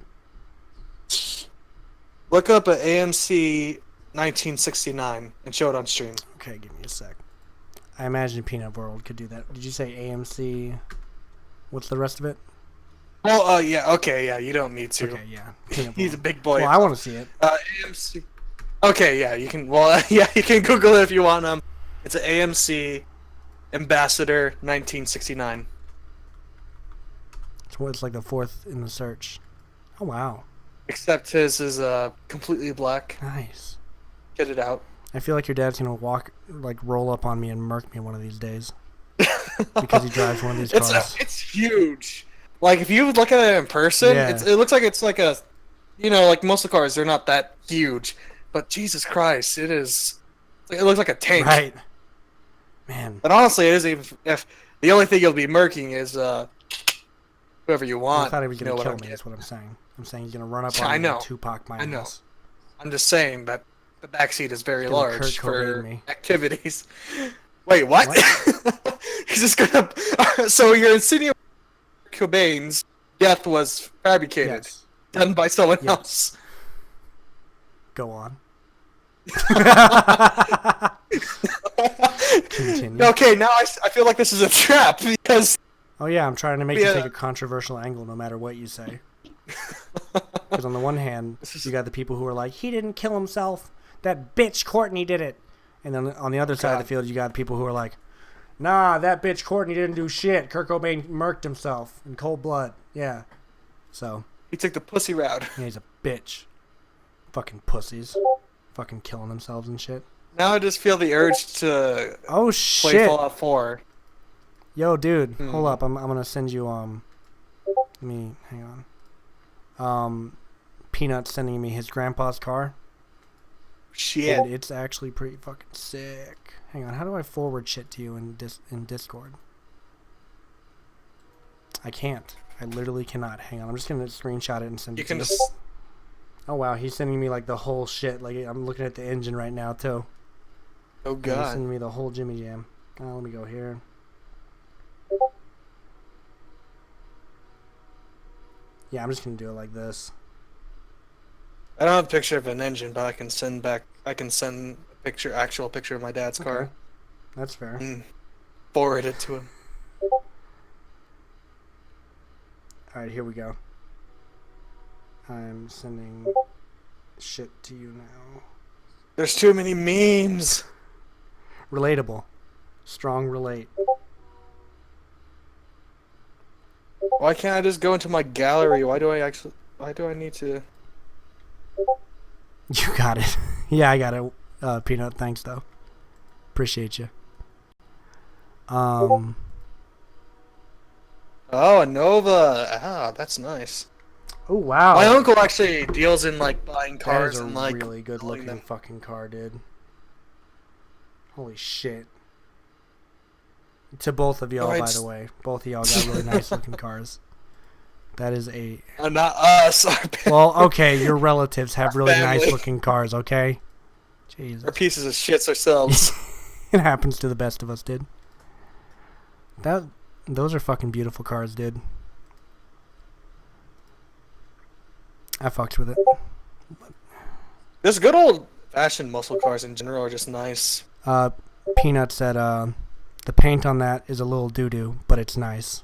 Look up an AMC 1969 and show it on stream. Okay, give me a sec. I imagine Peanut World could do that. Did you say AMC? What's the rest of it? Well, yeah, okay, yeah, you don't need to. Okay, yeah. Peanut He's a World. big boy. Well, I want to see it. AMC. Okay, yeah, you can. Well, yeah, you can Google it if you want. It's an AMC Ambassador 1969. It's like the 4th in the search. Oh, wow. Except his is completely black, Nice. kitted out. I feel like your dad's gonna roll up on me and murk me one of these days because he drives one of these cars. It's huge. Like if you look at it in person, Yeah. it looks like it's like a, like most of the cars, they're not that huge, but Jesus Christ, it is. It looks like a tank. Right. Man. But honestly, it is even if the only thing you'll be murking is whoever you want. I thought he was you gonna know what kill I'm me. getting. That's what I'm saying. I'm saying he's gonna run up I on me know. and Tupac my I know. ass. I'm just saying that the backseat is very He's gonna large Kurt Cobain for me. activities. Wait, what? He's just gonna. So you're insinuating Cobain's death was fabricated, Yes. done by someone Yes. else. Go on. Continue. Okay, now I feel like this is a trap because Oh yeah, I'm trying to make you Yeah. take a controversial angle no matter what you say. Because on the one hand, you got the people who are like, he didn't kill himself. That bitch Courtney did it. And then on the other side of the God. field, you got people who are like, nah, that bitch Courtney didn't do shit. Kurt Cobain murked himself in cold blood. Yeah. So, he took the pussy route. yeah, he's a bitch. Fucking pussies. Fucking killing themselves and shit. Now I just feel the urge to Oh play shit. Fallout 4. Yo, dude, Hmm. hold up. I'm gonna send you let me hang on. Peanut's sending me his grandpa's car, Shit. and it's actually pretty fucking sick. Hang on, how do I forward shit to you in Discord? I can't. I literally cannot. Hang on, I'm just gonna screenshot it and send You it can to you. just. Oh wow, he's sending me like the whole shit. Like I'm looking at the engine right now too. Oh He's god. sending me the whole Jimmy Jam. Let me go here. Yeah, I'm just gonna do it like this. I don't have a picture of an engine, but I can send a actual picture of my dad's car. Okay. That's fair. And forward it to him. Alright, here we go. I'm sending shit to you now. There's too many memes. Relatable. Strong relate. Why can't I just go into my gallery? Why do I need to? You got it. Yeah, I got it. Peanut, thanks though. Appreciate you. Oh, a Nova. Ah, that's nice. Oh wow. My uncle actually deals in like buying That cars is a and like really good selling looking them. fucking car, dude. Holy shit. To both of y'all, Oh, by it's- the way. Both of y'all got really nice looking cars. That is a... Not us. Well, okay, your relatives have really nice family. looking cars, okay? Jesus. We're pieces of shits ourselves. It happens to the best of us, dude. Those are fucking beautiful cars, dude. I fucked with it. This good old fashioned muscle cars in general are just nice. Peanut said, the paint on that is a little doo-doo, but it's nice.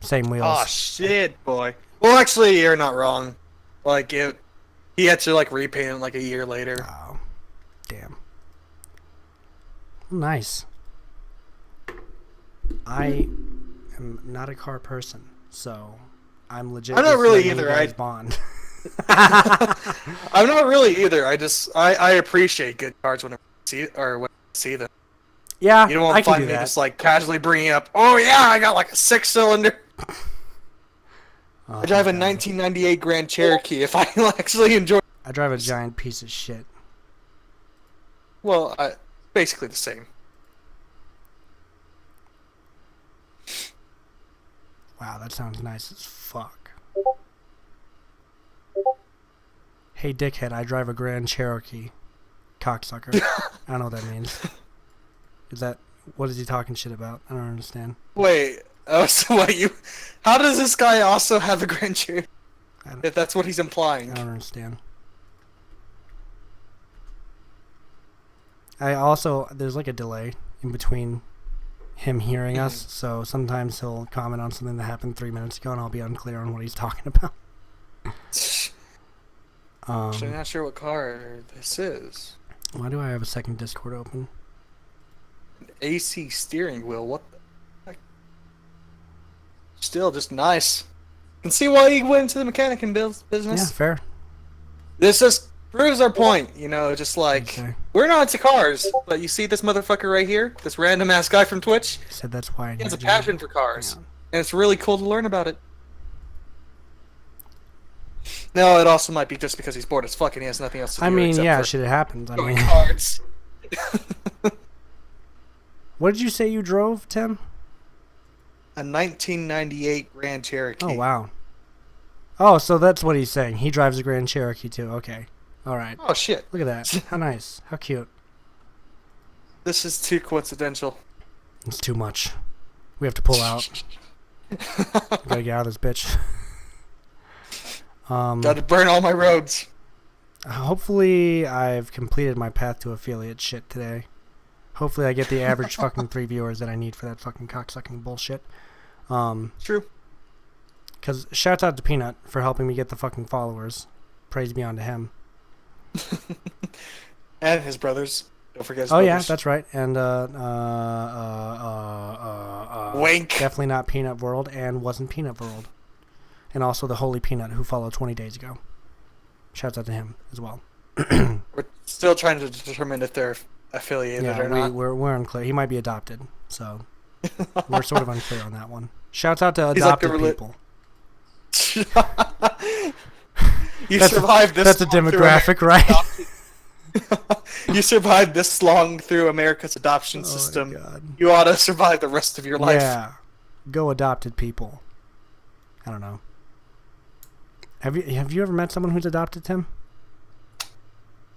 Same wheels. Oh shit, boy. Well, actually, you're not wrong. Like he had to like repaint it like a year later. Oh, damn. Nice. I am not a car person, so I'm legit. I'm not just really letting you either, guys bond. I'm not really either. I appreciate good cars when I see them. Yeah, You don't I can find do me that. just like casually bringing up. Oh yeah, I got like a 6-cylinder. Oh, I drive a God. 1998 Grand Cherokee. If I actually enjoy, I drive a giant piece of shit. well, basically the same. Wow, that sounds nice as fuck. Hey, dickhead, I drive a Grand Cherokee. Cocksucker. I don't know what that means. What is he talking shit about? I don't understand. Wait, so what you? How does this guy also have a Grand Cherokee? I don't- If that's what he's I implying. don't understand. There's like a delay in between him hearing us, so sometimes he'll comment on something that happened 3 minutes ago and I'll be unclear on what he's talking about. Actually, not sure what car this is. Why do I have a second Discord open? AC steering wheel. What the heck? Still just nice. Can see why he went into the mechanic and business. Yeah, fair. This just proves our point. Just like Okay. We're not into cars, but you see this motherfucker right here? This random ass guy from Twitch? He said that's why I He has a need you. passion for cars. Hang on. And it's really cool to learn about it. No, it also might be just because he's bored as fuck and he has nothing else to do. I mean, except yeah, for shit, it happens. I going mean, cards. what did you say you drove, Tim? A 1998 Grand Cherokee. Oh, wow. Oh, so that's what he's saying. He drives a Grand Cherokee, too. Okay. All right. Oh shit. Look at that. How nice. How cute. This is too coincidental. It's too much. We have to pull out. We gotta get out of this bitch. Got to burn all my roads. Hopefully I've completed my path to affiliate shit today. Hopefully I get the average fucking 3 viewers that I need for that fucking cocksucking bullshit. True. Because shouts out to Peanut for helping me get the fucking followers. Praise be unto him. And his brothers. Don't forget his Oh brothers. yeah, that's right. And Wink. definitely not Peanut World and wasn't Peanut World. And also the Holy Peanut who followed 20 days ago. Shouts out to him as well. We're still trying to determine if they're affiliated Yeah, or not. we're unclear. He might be adopted, so we're sort of unclear on that one. Shouts out to He's like the adopted people. You That's survived this. That's a long through demographic, right? You survived this long through America's adoption Oh my system. God. You ought to survive the rest of your life. Yeah, go adopted people. I don't know. Have you ever met someone who's adopted, Tim?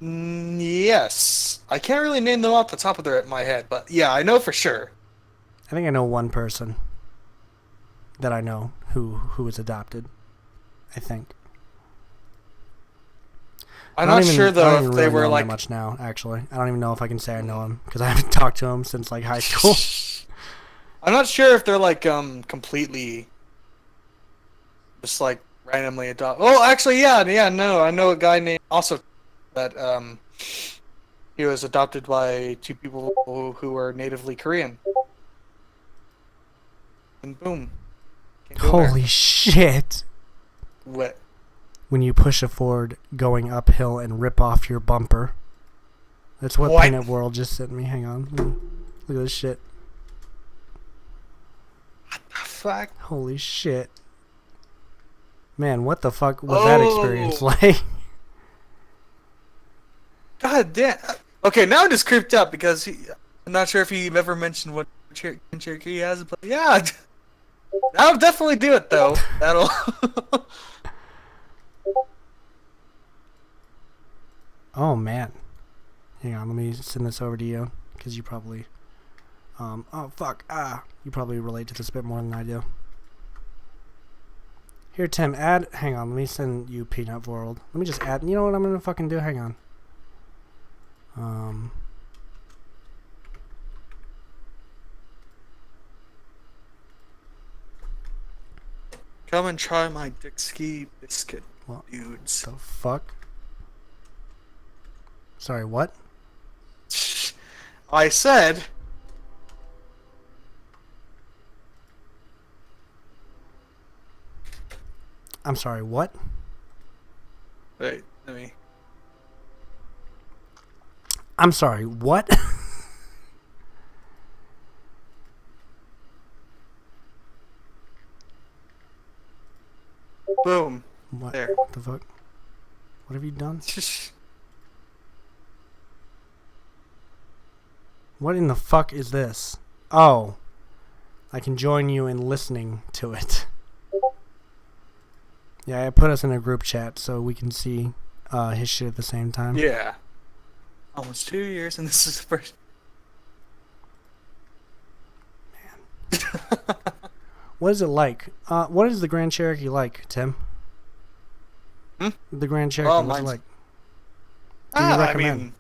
Yes. I can't really name them off the top of my head, but yeah, I know for sure. I think I know one person that I know who is adopted. I think. I'm I don't not even- sure I though don't if even they really were know him like. that much now. Actually, I don't even know if I can say I know him because I haven't talked to him since like high school. I'm not sure if they're like completely just like randomly adopted. Oh, actually, yeah, no, I know a guy named also that he was adopted by two people who were natively Korean. And boom. Can't go there. Holy shit! What? When you push a Ford going uphill and rip off your bumper. That's what What? Peanut World just sent me. Hang on. Look at this shit. Fuck. Holy shit. Man, what the fuck was that experience like? God damn. Okay, now I'm just creeped up because I'm not sure if he ever mentioned what Cherokee has, but yeah. I'll definitely do it though. That'll. Oh man. Hang on, let me send this over to you because you probably oh fuck. You probably relate to this a bit more than I do. Here, Tim, hang on, let me send you Peanut World. Let me just add, you know what I'm gonna fucking do? Hang on. Come and try my Dixie biscuit, What dudes. the fuck? Sorry, what? I said. I'm sorry, what? Wait, let me. I'm sorry, what? Boom. What There. the fuck? What have you done? What in the fuck is this? Oh. I can join you in listening to it. Yeah, I put us in a group chat so we can see his shit at the same time. Yeah. Almost 2 years, and this is the first. What is it like? What is the Grand Cherokee like, Tim? Hmm? The Grand Cherokee, Oh, what's it mine's- like? Do you I recommend? mean,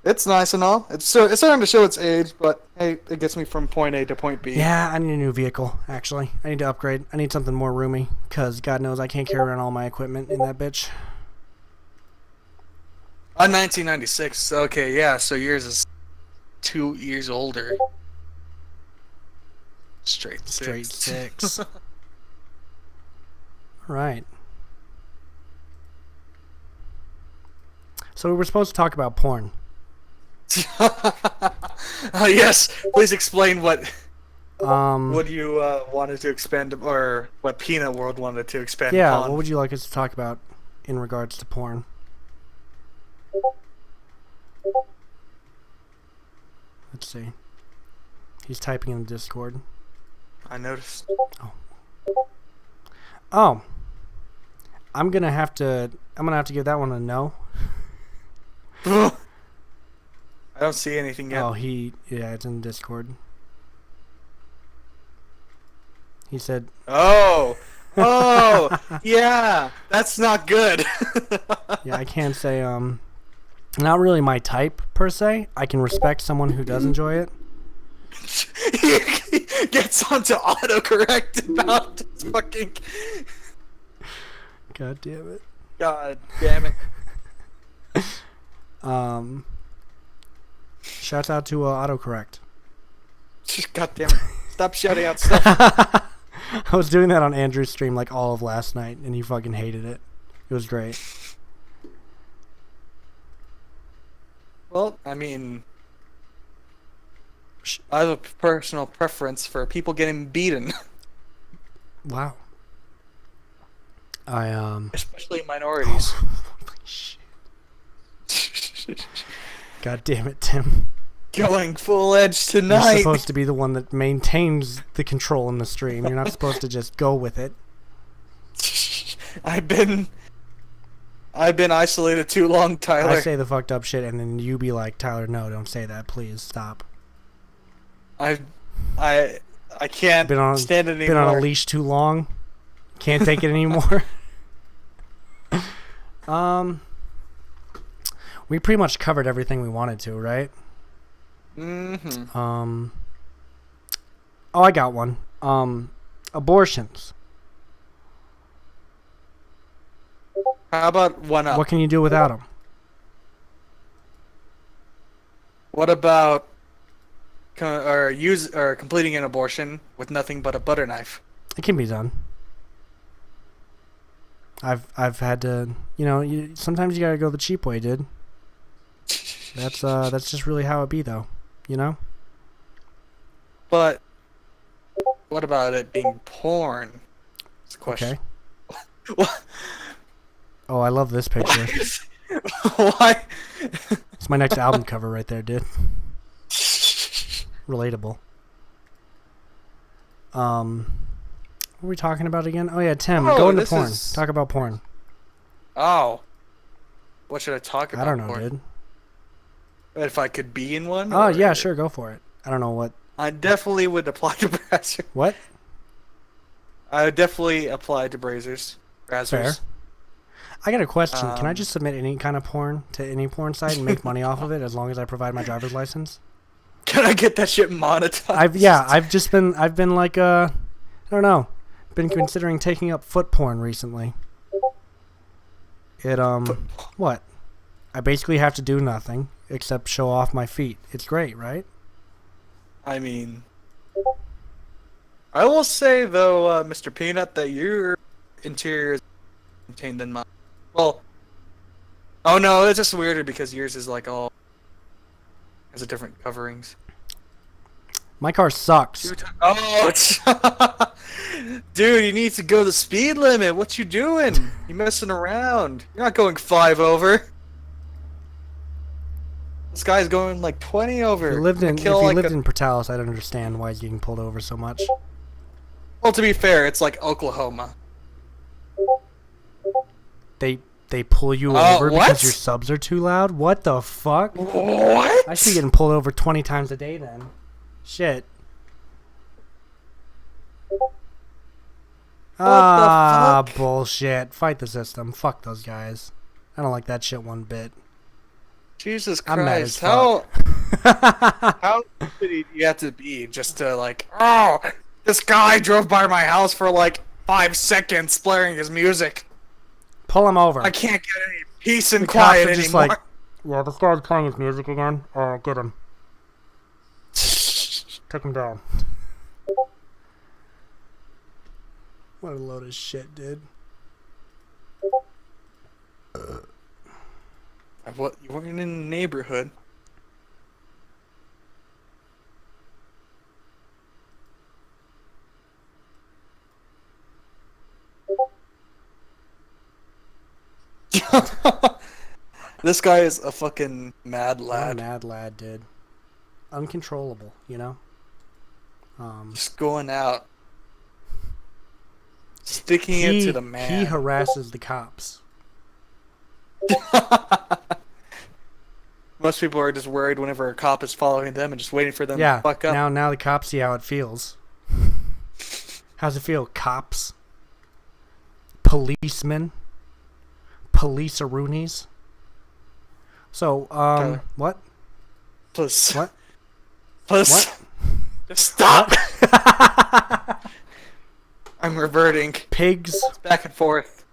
it's nice and all. It's starting to show its age, but hey, it gets me from point A to point B. Yeah, I need a new vehicle, actually. I need to upgrade. I need something more roomy, because God knows I can't carry around all my equipment in that bitch. 1996. Okay, yeah. So yours is 2 years older. Straight six. Right. So we were supposed to talk about porn. Yes, please explain what What you wanted to expand, or what Peanut World wanted to expand Yeah, upon. what would you like us to talk about in regards to porn? Let's see. He's typing in the Discord. I noticed. Oh. I'm gonna have to give that one a no. I don't see anything yet. Oh, yeah, it's in Discord. He said, Oh, yeah, that's not good. yeah, I can't say, not really my type, per se. I can respect someone who does enjoy it. He gets onto autocorrect about this fucking. God damn it. God damn it. Shouts out to autocorrect. God damn it. Stop shouting out stuff. I was doing that on Andrew's stream like all of last night, and he fucking hated it. It was great. Well, I mean, I have a personal preference for people getting beaten, Wow. especially minorities. Shit. God damn it, Tim. Going full edge You're tonight. supposed to be the one that maintains the control in the stream. You're not supposed to just go with it. I've been isolated too long, Tyler. I say the fucked up shit, and then you be like, Tyler, no, don't say that. Please stop. I can't stand it anymore. Been on a leash too long. Can't take it anymore. We pretty much covered everything we wanted to, right? Mm-hmm. Oh, I got one. Abortions. How about one up? What can you do without them? What about completing an abortion with nothing but a butter knife? It can be done. I've had to, sometimes you gotta go the cheap way, dude. That's just really how it be, though. You know? But what about it being porn? That's the question. Okay. Oh, I love this picture. Why? It's my next album cover right there, dude. Relatable. What were we talking about again? Oh yeah, Tim, go into porn. Talk about porn. Oh. What should I talk about? I don't know, porn? dude. If I could be in one? Oh yeah, sure, go for it. I don't know what. I definitely would apply to Brazzers. What? I would definitely apply to Brazzers. Fair. I got a question. Can I just submit any kind of porn to any porn site and make money off of it as long as I provide my driver's license? Can I get that shit monetized? I've been like I don't know. Been considering taking up foot porn recently. What? I basically have to do nothing except show off my feet. It's great, right? I mean, I will say though, Mr. Peanut, that your interior is contained in mine. Well, oh no, it's just weirder because yours is like all has a different coverings. My car sucks. Oh, it's dude, you need to go the speed limit. What you doing? You messing around? You're not going 5 over. This guy's going like 20 over. If you lived in Portales, I'd understand why he's getting pulled over so much. Well, to be fair, it's like Oklahoma. They pull you over because your subs are too loud? What the fuck? What? I should be getting pulled over 20 times a day then. Shit. the fuck? Bullshit. Fight the system. Fuck those guys. I don't like that shit one bit. Jesus I'm mad as Christ. How stupid do you have to be just to like, oh, this guy drove by my house for like 5 seconds blaring his music. Pull him over. I can't get any peace and The quiet cops are just anymore. like, yeah, this guy's playing his music again. Get him. Took him down. What a load of shit, dude. What? You weren't in the neighborhood. This guy is a fucking mad I'm a lad. mad lad, dude. Uncontrollable, you know? Just going out. Sticking it to the man. He harasses the cops. Most people are just worried whenever a cop is following them and just waiting for them Yeah, to fuck up. now the cops see how it feels. How's it feel, cops? Policemen? Police-a-roonies? So, Tyler. what? Plus, What? plus, What? just stop. I'm reverting Pigs? back and forth.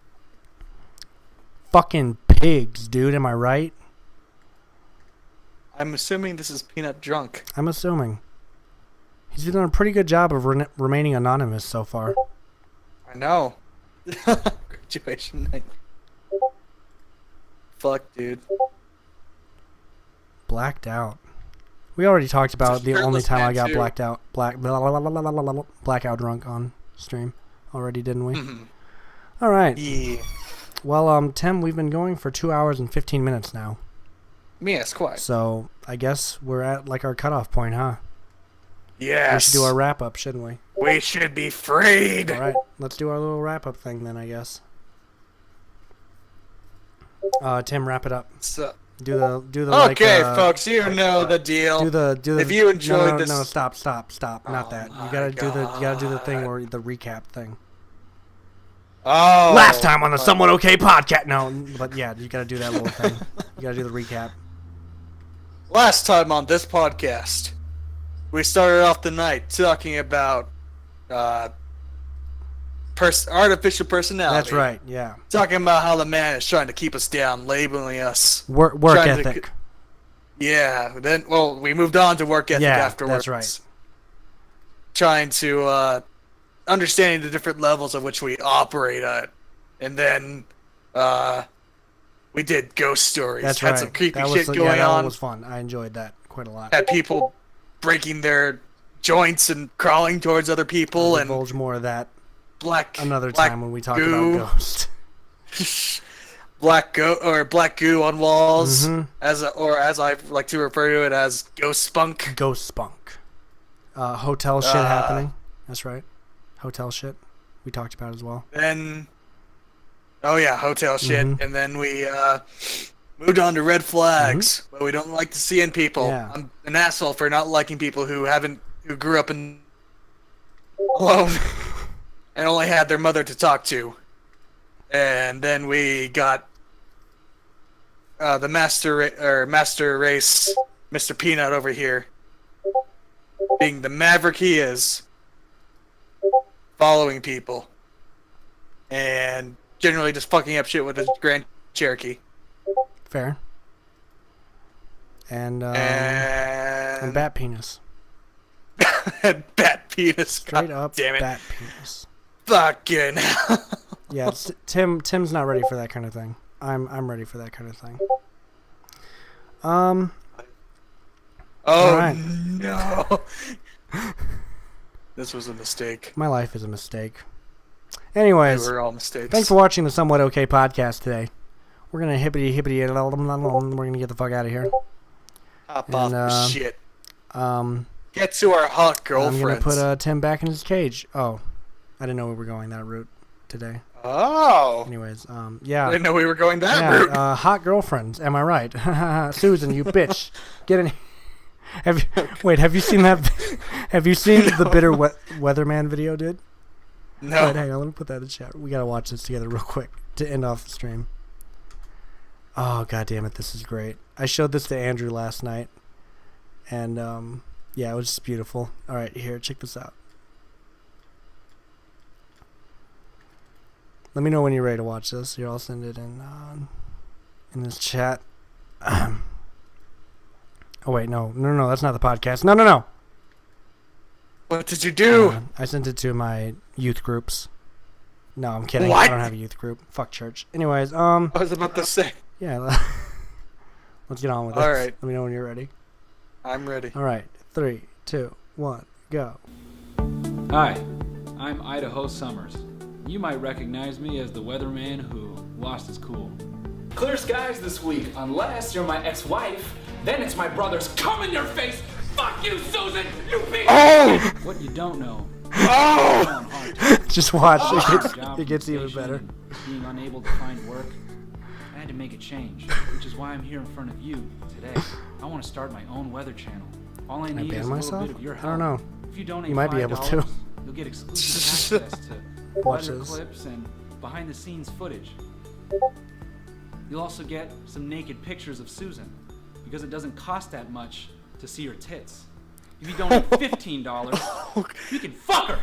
Fucking pigs, dude, am I right? I'm assuming this is Peanut drunk. I'm assuming. He's done a pretty good job of remaining anonymous so far. I know. Graduation night. Fuck, dude. Blacked out. We already talked about It's a the only shirtless time I man, got too. blackout drunk on stream already, didn't we? Mhm. All right. Yeah. Well, Tim, we've been going for 2 hours and 15 minutes now. Yes, quite. So I guess we're at like our cutoff point, huh? Yes. We should do our wrap up, shouldn't we? We should be freed. All right, let's do our little wrap up thing then, I guess. Tim, wrap it up. So, Do the okay, like, folks, you know the deal. Do the If you enjoyed no, this- no, stop, not Oh that. You my gotta do the thing God. where the recap thing. Oh. Last time on the Somewhat Okay podcast. No, but yeah, you gotta do that little thing. You gotta do the recap. Last time on this podcast, we started off the night talking about artificial personality. That's right. Yeah. Talking about how the man is trying to keep us down, labeling us. Work Trying to ethic. Yeah. Then, well, we moved on to work ethic Yeah, afterwards. that's right. Trying to understanding the different levels of which we operate at, and then we did ghost stories. That's Had right. some creepy that shit was, going that one on. was fun. I enjoyed that quite a lot. Had people breaking their joints and crawling towards other people, We'll and divulge more of that black another black time when we talk goo, about Ghost. black goo on walls, Mhm. as I like to refer to it as ghost spunk. Ghost spunk. Hotel shit happening. That's right. Hotel shit. We talked about as well. Then, oh yeah, hotel shit, Mhm. and then we moved on to red flags. But we don't like to see in people. Yeah. I'm an asshole for not liking people who grew up in alone and only had their mother to talk to. And then we got the master race, Mr. Peanut over here, being the maverick he is, following people, and generally just fucking up shit with his Grand Cherokee. Fair. And And bat penis. bat penis. Straight God up damn it. bat penis. Fucking hell. Yeah, Tim's not ready for that kind of thing. I'm ready for that kind of thing. Oh Alright. no. This was a mistake. My life is a mistake. They Anyways, were all mistakes. thanks for watching the Somewhat Okay podcast today. We're gonna hippity we're gonna get the fuck out of here. Hop off and, the shit. Um, Get to our hot I'm gonna girlfriends. put Tim back in his cage. Oh, I didn't know we were going that route today. Oh. Anyways, I yeah. didn't know we were going that Yeah, route. hot girlfriends. Am I right? Susan, you bitch. Get in. Have you seen that? Have you seen the bitter weatherman video, dude? No. Wait, hang on. Let me put that in the chat. We gotta watch this together real quick to end off the stream. Oh god damn it! This is great. I showed this to Andrew last night, and yeah, it was just beautiful. All right, here, check this out. Let me know when you're ready to watch this. Here, I'll send it in this chat. Oh wait, no, that's not the podcast. No. What did you do? I sent it to my youth groups. No, I'm kidding. What? I don't have a youth group. Fuck church. Anyways, I was about to say. yeah. Let's get on with All it. right. Let me know when you're ready. I'm ready. All right. 3, 2, 1, go. Hi, I'm Idaho Summers. You might recognize me as the weatherman who lost his cool. Clear skies this week, unless you're my ex-wife. Then it's my brother's come in your face. Fuck you, Susan. You bitch. Oh! What you don't know, Oh! Just watch. job It gets even rotation better. and being unable to find work, I had to make a change, which is why I'm here in front of you today. I want to start my own weather channel. All I Can I need ban is a little myself? bit of your I help. don't know. If you donate You might be able $5, to. You'll get exclusive access to Watch weather this. clips and behind-the-scenes footage. You'll also get some naked pictures of Susan, because it doesn't cost that much to see her tits. If you donate $15, you can fuck her!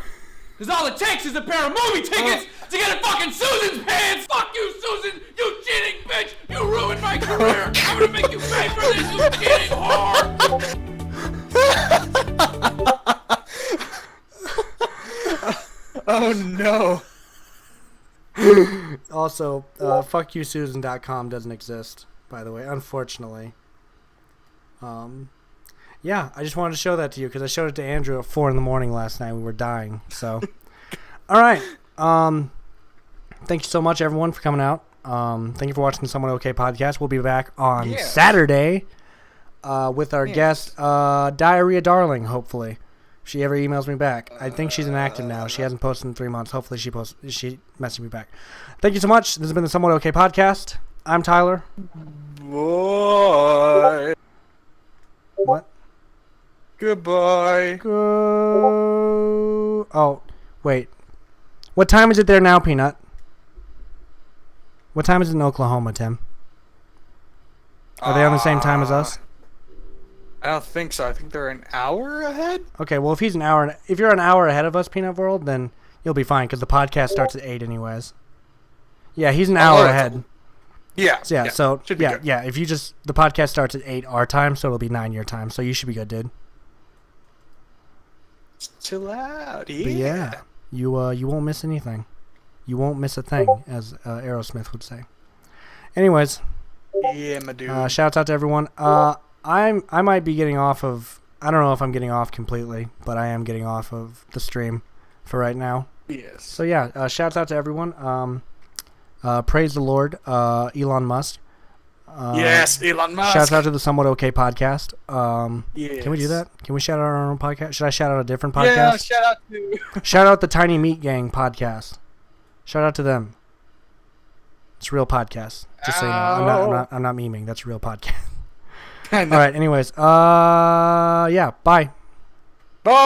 Because all it takes is a pair of movie tickets to get a fucking Susan's pants! Fuck you, Susan! You cheating bitch! You ruined my career! I'm gonna make you pay for this, you cheating whore! Oh no. Also, fuckyoususan.com doesn't exist, by the way, unfortunately. Yeah, I just wanted to show that to you because I showed it to Andrew at 4 in the morning last night. We were dying. So, all right. Thank you so much, everyone, for coming out. Thank you for watching the Somewhat Okay podcast. We'll be back on Yeah. Saturday with our guest, Diarrhea Darling, hopefully. If she ever emails me back. I think she's inactive now. She hasn't posted in 3 months. Hopefully she messaged me back. Thank you so much. This has been the Somewhat Okay podcast. I'm Tyler. Boy. What? Goodbye. Go. Oh, wait. What time is it there now, Peanut? What time is it in Oklahoma, Tim? Are they on the same time as us? I don't think so. I think they're an hour ahead. Okay, well, if you're an hour ahead of us, Peanut World, then you'll be fine because the podcast starts at 8 anyways. Yeah, he's an hour ahead. Yeah. So, Should be good. If you the podcast starts at 8 our time, so it'll be 9 your time. So you should be good, dude. Chill out. But yeah, you won't miss anything. You won't miss a thing, as Aerosmith would say. Anyways, Yeah, my dude. shouts out to everyone. I might be getting off of. I don't know if I'm getting off completely, but I am getting off of the stream for right now. Yes. So yeah, shouts out to everyone. Praise the Lord, Elon Musk. Yes, Elon Musk. Shouts out to the Somewhat Okay podcast. Yes. Can we do that? Can we shout out our own podcast? Should I shout out a different Yeah, podcast? shout out to. Shout out the Tiny Meat Gang podcast. Shout out to them. It's a real podcast. Just so you know, I'm not memeing. That's a real podcast. I know. All right. Anyways, yeah. Bye.